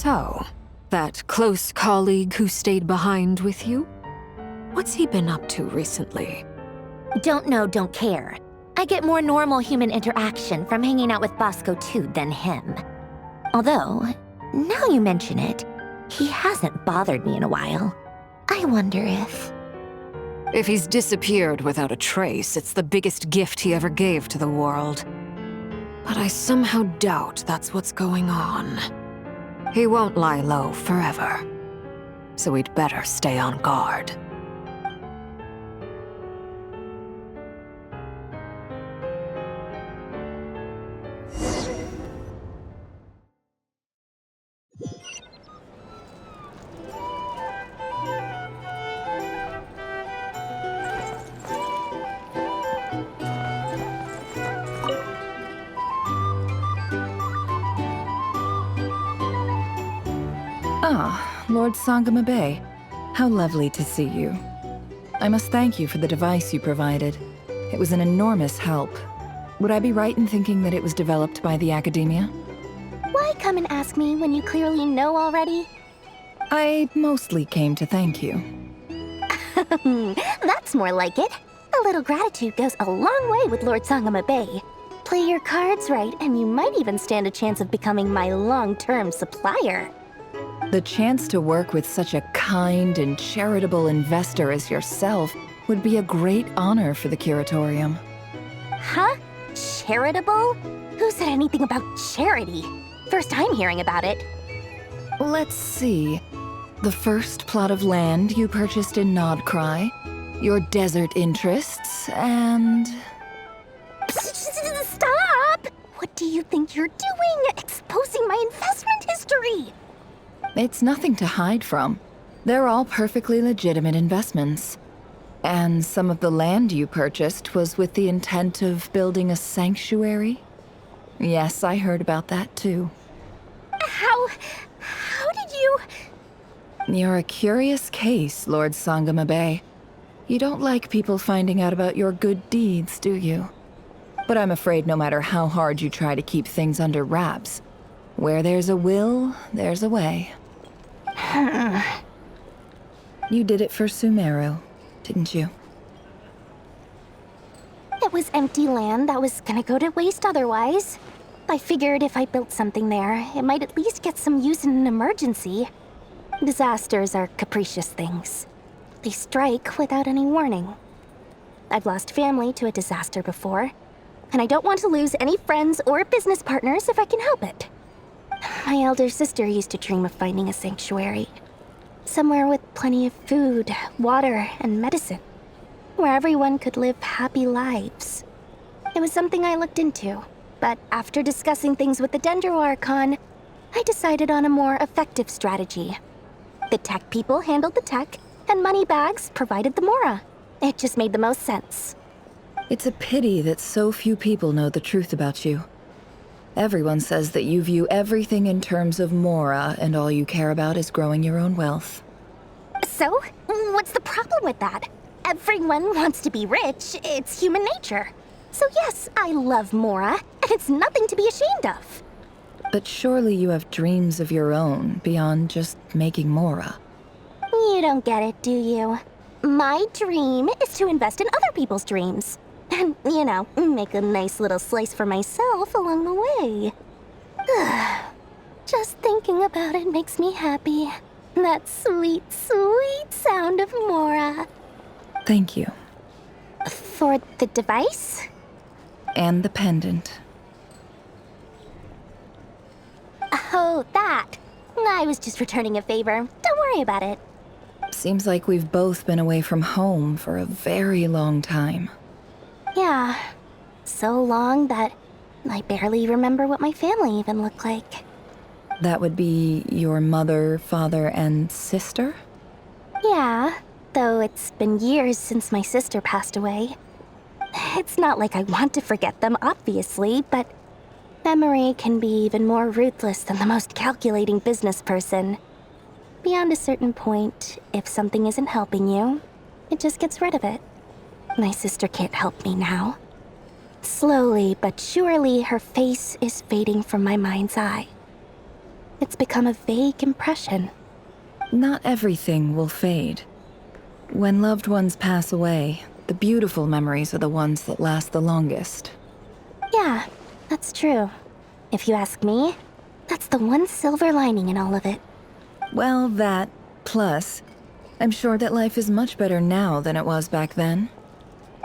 So, that close colleague who stayed behind with you? What's he been up to recently? Don't know, don't care. I get more normal human interaction from hanging out with Bosco 2 than him. Although, now you mention it, he hasn't bothered me in a while. I wonder if... If he's disappeared without a trace, it's the biggest gift he ever gave to the world. But I somehow doubt that's what's going on. He won't lie low forever. So we'd better stay on guard. Ah, Lord Sangama Bay. How lovely to see you. I must thank you for the device you provided. It was an enormous help. Would I be right in thinking that it was developed by the Academia? Why come and ask me when you clearly know already? I mostly came to thank you. That's more like it. A little gratitude goes a long way with Lord Sangama Bay. Play your cards right, and you might even stand a chance of becoming my long-term supplier. The chance to work with such a kind and charitable investor as yourself would be a great honor for the Curatorium. Huh? Charitable? Who said anything about charity? First time hearing about it. Let's see. The first plot of land you purchased in Nodcry, your desert interests, and... Stop! What do you think you're doing? Exposing my investment history! It's nothing to hide from. They're all perfectly legitimate investments. And some of the land you purchased was with the intent of building a sanctuary? Yes, I heard about that too. How did you... You're a curious case, Lord Sangama Bay. You don't like people finding out about your good deeds, do you? But I'm afraid no matter how hard you try to keep things under wraps, where there's a will, there's a way. You did it for Sumeru, didn't you? It was empty land that was gonna go to waste otherwise. I figured if I built something there, it might at least get some use in an emergency. Disasters are capricious things. They strike without any warning. I've lost family to a disaster before, and I don't want to lose any friends or business partners if I can help it. My elder sister used to dream of finding a sanctuary. Somewhere with plenty of food, water, and medicine. Where everyone could live happy lives. It was something I looked into, but after discussing things with the Dendro Archon, I decided on a more effective strategy. The tech people handled the tech, and Moneybags provided the Mora. It just made the most sense. It's a pity that so few people know the truth about you. Everyone says that you view everything in terms of Mora, and all you care about is growing your own wealth. So, what's the problem with that? Everyone wants to be rich. It's human nature. So yes, I love Mora, and it's nothing to be ashamed of. But surely you have dreams of your own beyond just making Mora. You don't get it, do you? My dream is to invest in other people's dreams. And, you know, make a nice little slice for myself along the way. Just thinking about it makes me happy. That sweet, sweet sound of Mora. Thank you. For the device? And the pendant. Oh, that. I was just returning a favor. Don't worry about it. Seems like we've both been away from home for a very long time. Yeah. So long that I barely remember what my family even looked like. That would be your mother, father, and sister? Yeah, though it's been years since my sister passed away. It's not like I want to forget them, obviously, but memory can be even more ruthless than the most calculating business person. Beyond a certain point, if something isn't helping you, it just gets rid of it. My sister can't help me now. Slowly but surely, her face is fading from my mind's eye. It's become a vague impression. Not everything will fade. When loved ones pass away, the beautiful memories are the ones that last the longest. Yeah, that's true. If you ask me, that's the one silver lining in all of it. Well, that, plus, I'm sure that life is much better now than it was back then.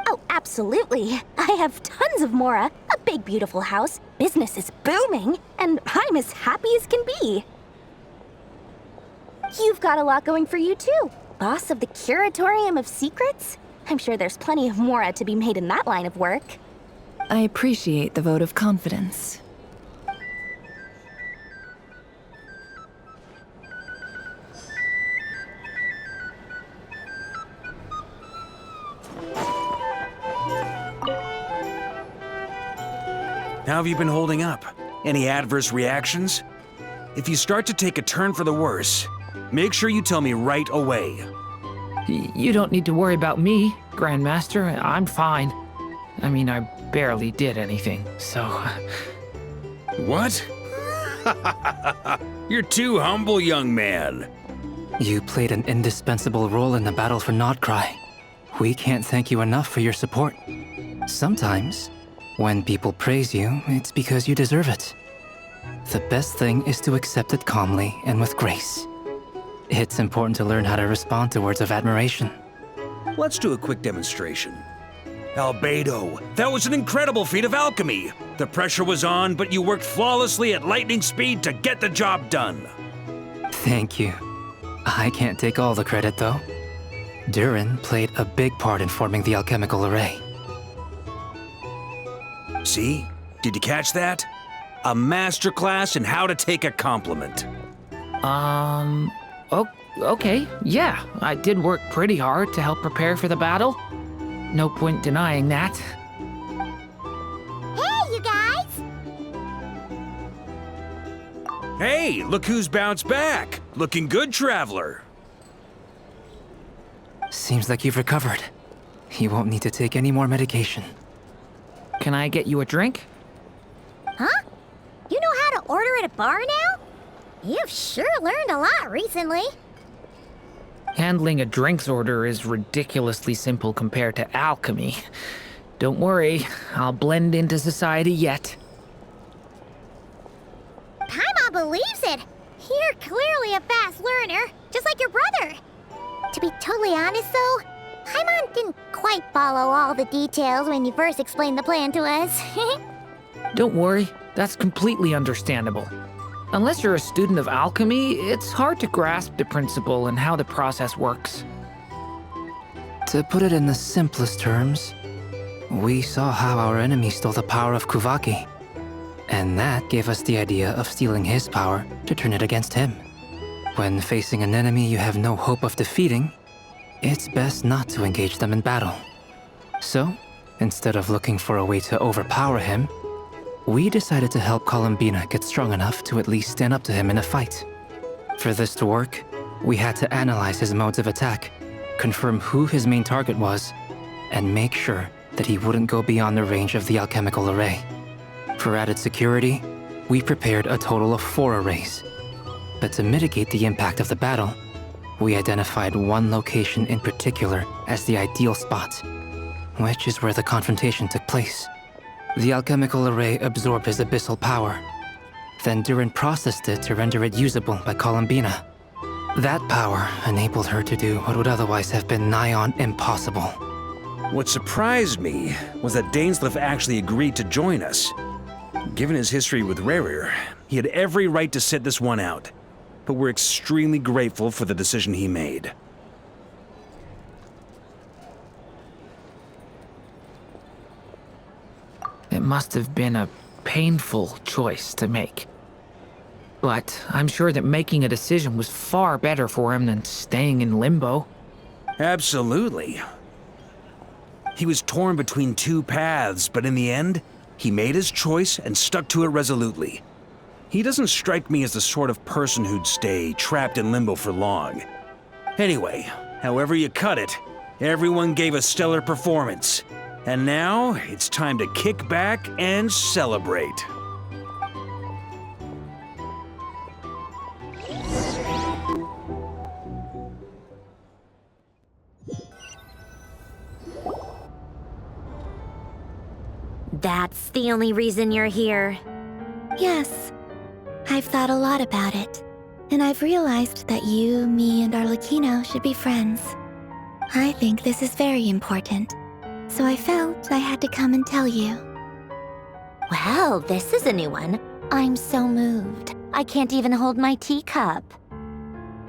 Oh, absolutely. I have tons of Mora, a big beautiful house, business is booming, and I'm as happy as can be. You've got a lot going for you too. Boss of the Curatorium of Secrets? I'm sure there's plenty of Mora to be made in that line of work. I appreciate the vote of confidence. How have you been holding up? Any adverse reactions? If you start to take a turn for the worse, make sure you tell me right away. You don't need to worry about me, Grandmaster. I'm fine. I mean, I barely did anything, so... What? You're too humble, young man. You played an indispensable role in the battle for Notcry. We can't thank you enough for your support. Sometimes, when people praise you, it's because you deserve it. The best thing is to accept it calmly and with grace. It's important to learn how to respond to words of admiration. Let's do a quick demonstration. Albedo, that was an incredible feat of alchemy. The pressure was on, but you worked flawlessly at lightning speed to get the job done. Thank you. I can't take all the credit, though. Durin played a big part in forming the alchemical array. See? Did you catch that? A masterclass in how to take a compliment. Okay, yeah. I did work pretty hard to help prepare for the battle. No point denying that. Hey, you guys! Hey, look who's bounced back. Looking good, Traveler. Seems like you've recovered. You won't need to take any more medication. Can I get you a drink? Huh? You know how to order at a bar now? You've sure learned a lot recently. Handling a drinks order is ridiculously simple compared to alchemy. Don't worry, I'll blend into society yet. Paimon believes it. You're clearly a fast learner, just like your brother. To be totally honest though, Paimon didn't quite follow all the details when you first explained the plan to us. Don't worry, that's completely understandable. Unless you're a student of alchemy, it's hard to grasp the principle and how the process works. To put it in the simplest terms, we saw how our enemy stole the power of Kuvaki. And that gave us the idea of stealing his power to turn it against him. When facing an enemy you have no hope of defeating, it's best not to engage them in battle. So, instead of looking for a way to overpower him, we decided to help Columbina get strong enough to at least stand up to him in a fight. For this to work, we had to analyze his modes of attack, confirm who his main target was, and make sure that he wouldn't go beyond the range of the alchemical array. For added security, we prepared a total of 4 arrays. But to mitigate the impact of the battle, we identified one location in particular as the ideal spot, which is where the confrontation took place. The alchemical array absorbed his abyssal power. Then Durin processed it to render it usable by Columbina. That power enabled her to do what would otherwise have been nigh on impossible. What surprised me was that Dainsleif actually agreed to join us. Given his history with Rerir, he had every right to sit this one out. But we're extremely grateful for the decision he made. It must have been a painful choice to make. But I'm sure that making a decision was far better for him than staying in limbo. Absolutely. He was torn between 2 paths, but in the end, he made his choice and stuck to it resolutely. He doesn't strike me as the sort of person who'd stay trapped in limbo for long. Anyway, however you cut it, everyone gave a stellar performance. And now, it's time to kick back and celebrate. That's the only reason you're here? Yes. I've thought a lot about it. And I've realized that you, me, and Arlecchino should be friends. I think this is very important. So I felt I had to come and tell you. Well, this is a new one. I'm so moved. I can't even hold my teacup.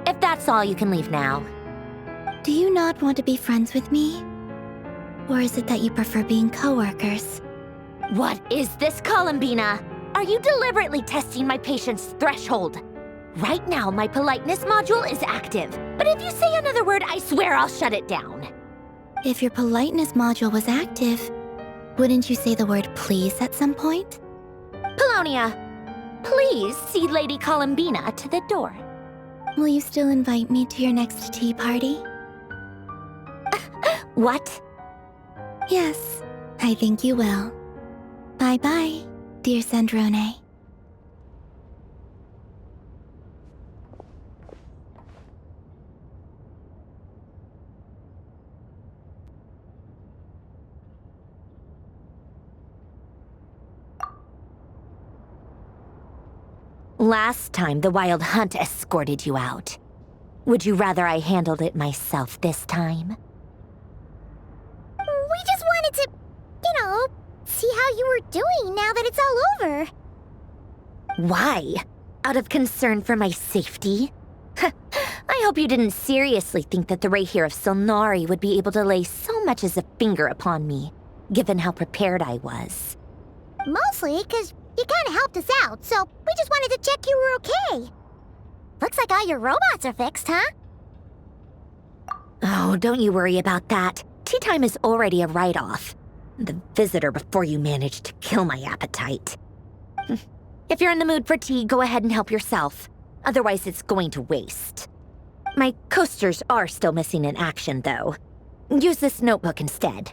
If that's all, you can leave now. Do you not want to be friends with me? Or is it that you prefer being co-workers? What is this, Columbina? Are you deliberately testing my patience threshold? Right now, my politeness module is active. But if you say another word, I swear I'll shut it down. If your politeness module was active, wouldn't you say the word please at some point? Polonia, please see Lady Columbina to the door. Will you still invite me to your next tea party? What? Yes, I think you will. Bye-bye, dear Sandrone. Last time, the Wild Hunt escorted you out. Would you rather I handled it myself this time? We just wanted to, see how you were doing now that it's all over. Why? Out of concern for my safety? I hope you didn't seriously think that the Rayhir of Solnari would be able to lay so much as a finger upon me, given how prepared I was. Mostly because you kinda helped us out, so we just wanted to check you were okay. Looks like all your robots are fixed, huh? Oh, don't you worry about that. Tea time is already a write-off. The visitor before you managed to kill my appetite. If you're in the mood for tea, go ahead and help yourself. Otherwise, it's going to waste. My coasters are still missing in action, though. Use this notebook instead.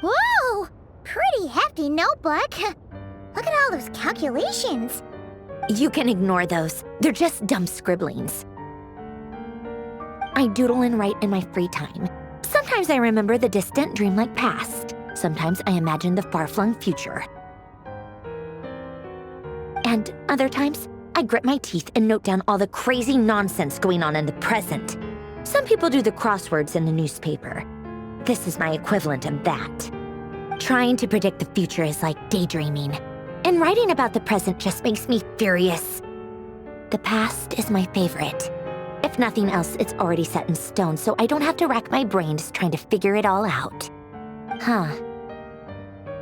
Whoa! Pretty hefty notebook. Look at all those calculations. You can ignore those. They're just dumb scribblings. I doodle and write in my free time. Sometimes I remember the distant, dreamlike past. Sometimes I imagine the far-flung future. And other times, I grit my teeth and note down all the crazy nonsense going on in the present. Some people do the crosswords in the newspaper. This is my equivalent of that. Trying to predict the future is like daydreaming. And writing about the present just makes me furious. The past is my favorite. If nothing else, it's already set in stone, so I don't have to rack my brains trying to figure it all out. Huh.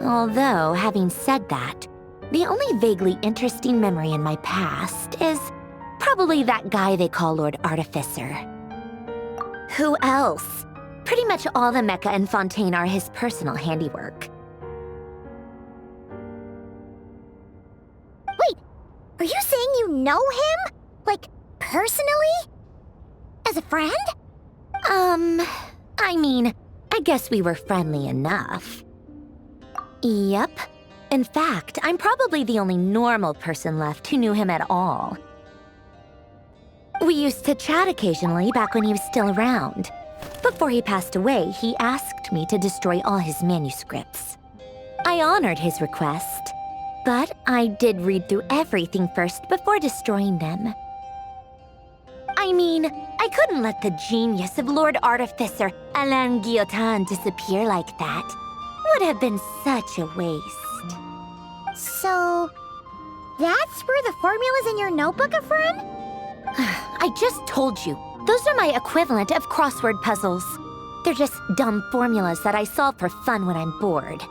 Although, having said that, the only vaguely interesting memory in my past is probably that guy they call Lord Artificer. Who else? Pretty much all the mecha and Fontaine are his personal handiwork. Wait, are you saying you know him? Like, personally? As a friend? I mean, I guess we were friendly enough. Yep. In fact, I'm probably the only normal person left who knew him at all. We used to chat occasionally back when he was still around. Before he passed away, he asked me to destroy all his manuscripts. I honored his request, but I did read through everything first before destroying them. I mean, I couldn't let the genius of Lord Artificer Alain Guillotin disappear like that. Would have been such a waste. So, that's where the formulas in your notebook are from? I just told you. Those are my equivalent of crossword puzzles. They're just dumb formulas that I solve for fun when I'm bored.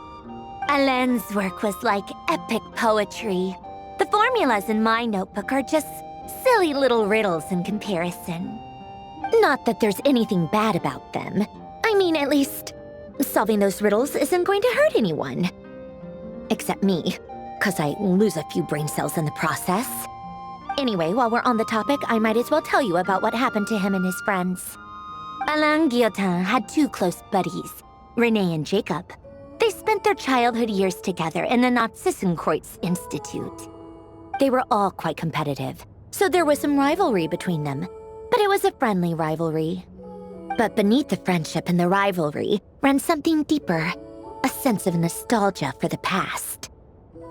Alain's work was like epic poetry. The formulas in my notebook are just silly little riddles in comparison. Not that there's anything bad about them. I mean, at least, solving those riddles isn't going to hurt anyone. Except me, 'cause I lose a few brain cells in the process. Anyway, while we're on the topic, I might as well tell you about what happened to him and his friends. Alain Guillotin had two close buddies, Renee and Jacob. They spent their childhood years together in the Narzissenkreuz Institute. They were all quite competitive, so there was some rivalry between them, but it was a friendly rivalry. But beneath the friendship and the rivalry ran something deeper, a sense of nostalgia for the past.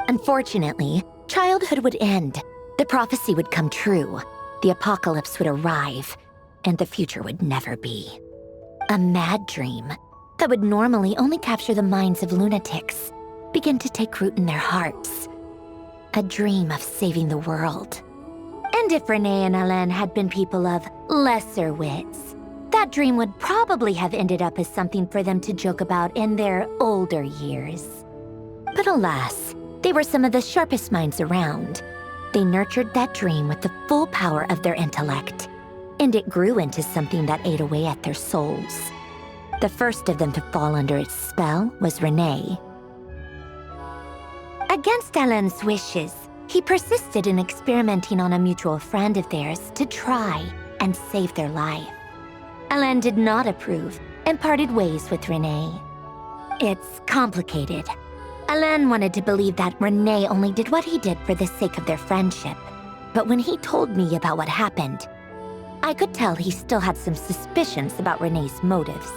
Unfortunately, childhood would end, the prophecy would come true, the apocalypse would arrive, and the future would never be. A mad dream that would normally only capture the minds of lunatics begin to take root in their hearts. A dream of saving the world. And if Renee and Alain had been people of lesser wits, that dream would probably have ended up as something for them to joke about in their older years. But alas, they were some of the sharpest minds around. They nurtured that dream with the full power of their intellect, and it grew into something that ate away at their souls. The first of them to fall under its spell was Renee. Against Alain's wishes, he persisted in experimenting on a mutual friend of theirs to try and save their life. Alain did not approve and parted ways with Renee. It's complicated. Alain wanted to believe that Renee only did what he did for the sake of their friendship. But when he told me about what happened, I could tell he still had some suspicions about Renee's motives.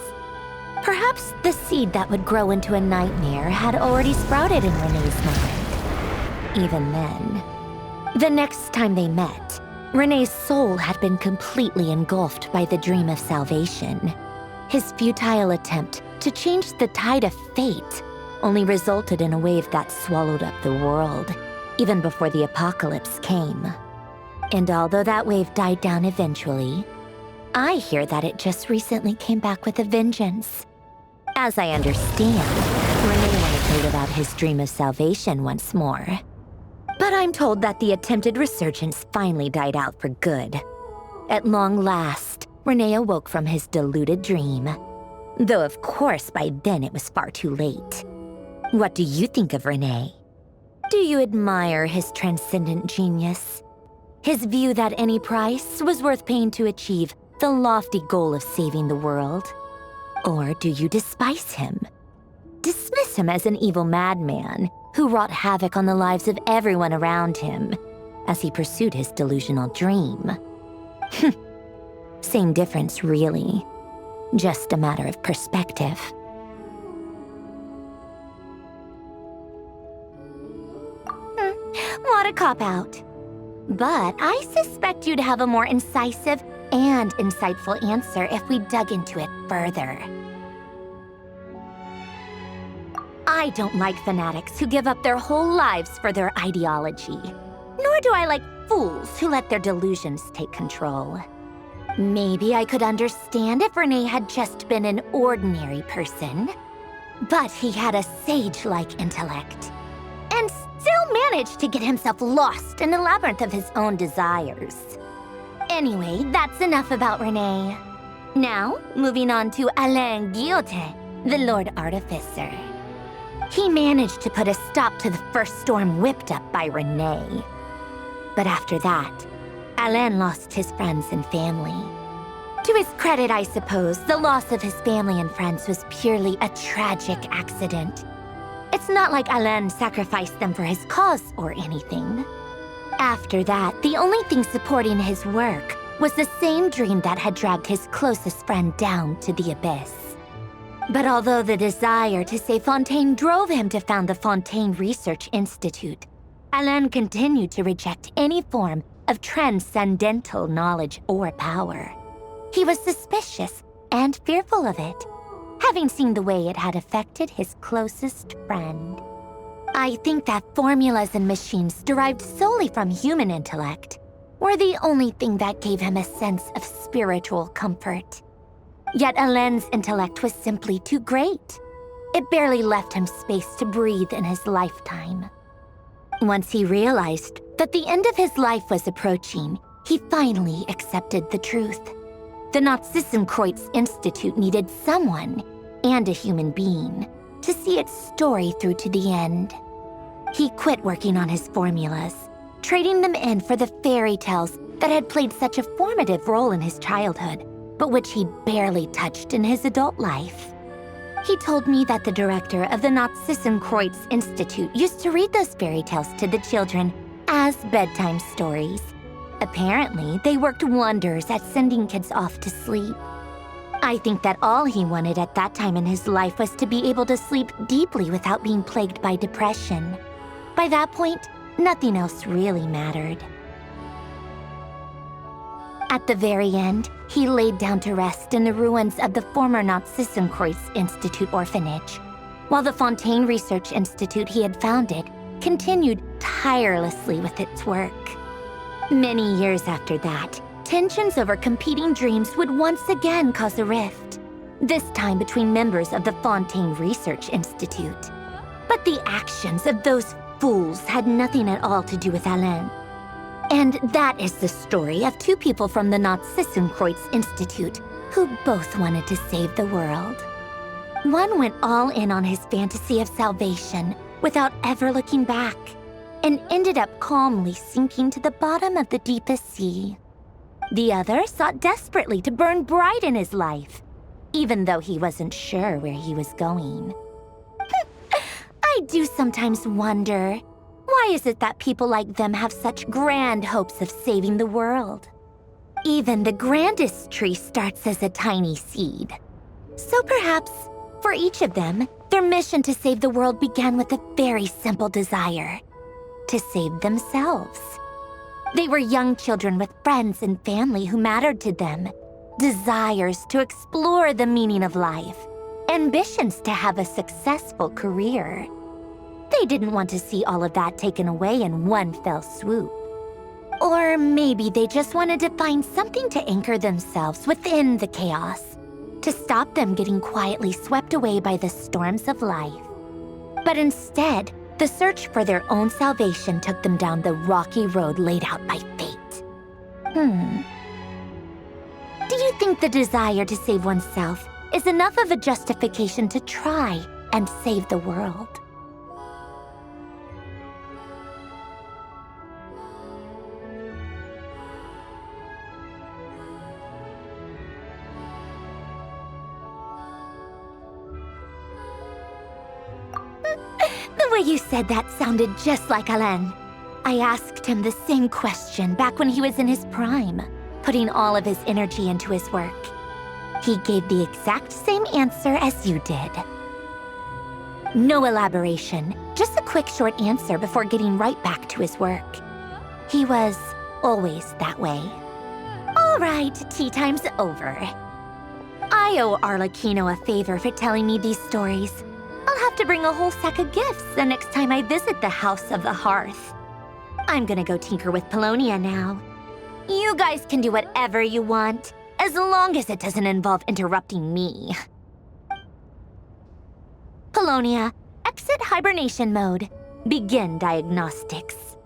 Perhaps the seed that would grow into a nightmare had already sprouted in Renee's mind. Even then. The next time they met, Renee's soul had been completely engulfed by the dream of salvation. His futile attempt to change the tide of fate only resulted in a wave that swallowed up the world, even before the apocalypse came. And although that wave died down eventually, I hear that it just recently came back with a vengeance. As I understand, Renee wanted to live out his dream of salvation once more. But I'm told that the attempted resurgence finally died out for good. At long last, Renee awoke from his deluded dream. Though of course by then it was far too late. What do you think of Renee? Do you admire his transcendent genius? His view that any price was worth paying to achieve the lofty goal of saving the world? Or do you despise him? Dismiss him as an evil madman who wrought havoc on the lives of everyone around him as he pursued his delusional dream? Same difference, really. Just a matter of perspective. What a cop-out. But I suspect you'd have a more incisive and insightful answer if we dug into it further. I don't like fanatics who give up their whole lives for their ideology. Nor do I like fools who let their delusions take control. Maybe I could understand if Renee had just been an ordinary person. But he had a sage-like intellect. And still managed to get himself lost in the labyrinth of his own desires. Anyway, that's enough about Renee. Now, moving on to Alain Guillotin, the Lord Artificer. He managed to put a stop to the first storm whipped up by Renee. But after that, Alain lost his friends and family. To his credit, I suppose, the loss of his family and friends was purely a tragic accident. It's not like Alain sacrificed them for his cause or anything. After that, the only thing supporting his work was the same dream that had dragged his closest friend down to the abyss. But although the desire to save Fontaine drove him to found the Fontaine Research Institute, Alain continued to reject any form of transcendental knowledge or power. He was suspicious and fearful of it, having seen the way it had affected his closest friend. I think that formulas and machines derived solely from human intellect were the only thing that gave him a sense of spiritual comfort. Yet Alain's intellect was simply too great. It barely left him space to breathe in his lifetime. Once he realized that the end of his life was approaching, he finally accepted the truth. The Nazissenkreuz Institute needed someone, and a human being, to see its story through to the end. He quit working on his formulas, trading them in for the fairy tales that had played such a formative role in his childhood, but which he barely touched in his adult life. He told me that the director of the Nazissenkreuz Institute used to read those fairy tales to the children as bedtime stories. Apparently, they worked wonders at sending kids off to sleep. I think that all he wanted at that time in his life was to be able to sleep deeply without being plagued by depression. By that point, nothing else really mattered. At the very end, he laid down to rest in the ruins of the former Narzissenkreuz Institute orphanage, while the Fontaine Research Institute he had founded continued tirelessly with its work. Many years after that, tensions over competing dreams would once again cause a rift, this time between members of the Fontaine Research Institute. But the actions of those fools had nothing at all to do with Alain. And that is the story of two people from the Narzissenkreuz Institute who both wanted to save the world. One went all in on his fantasy of salvation without ever looking back, and ended up calmly sinking to the bottom of the deepest sea. The other sought desperately to burn bright in his life, even though he wasn't sure where he was going. I do sometimes wonder, why is it that people like them have such grand hopes of saving the world? Even the grandest tree starts as a tiny seed. So perhaps, for each of them, their mission to save the world began with a very simple desire: to save themselves. They were young children with friends and family who mattered to them, desires to explore the meaning of life, ambitions to have a successful career. They didn't want to see all of that taken away in one fell swoop. Or maybe they just wanted to find something to anchor themselves within the chaos, to stop them getting quietly swept away by the storms of life. But instead, the search for their own salvation took them down the rocky road laid out by fate. Do you think the desire to save oneself is enough of a justification to try and save the world? The way you said that sounded just like Alain. I asked him the same question back when he was in his prime, putting all of his energy into his work. He gave the exact same answer as you did. No elaboration, just a quick short answer before getting right back to his work. He was always that way. All right, tea time's over. I owe Arlecchino a favor for telling me these stories. I'll have to bring a whole sack of gifts the next time I visit the House of the Hearth. I'm gonna go tinker with Polonia now. You guys can do whatever you want, as long as it doesn't involve interrupting me. Polonia, exit hibernation mode. Begin diagnostics.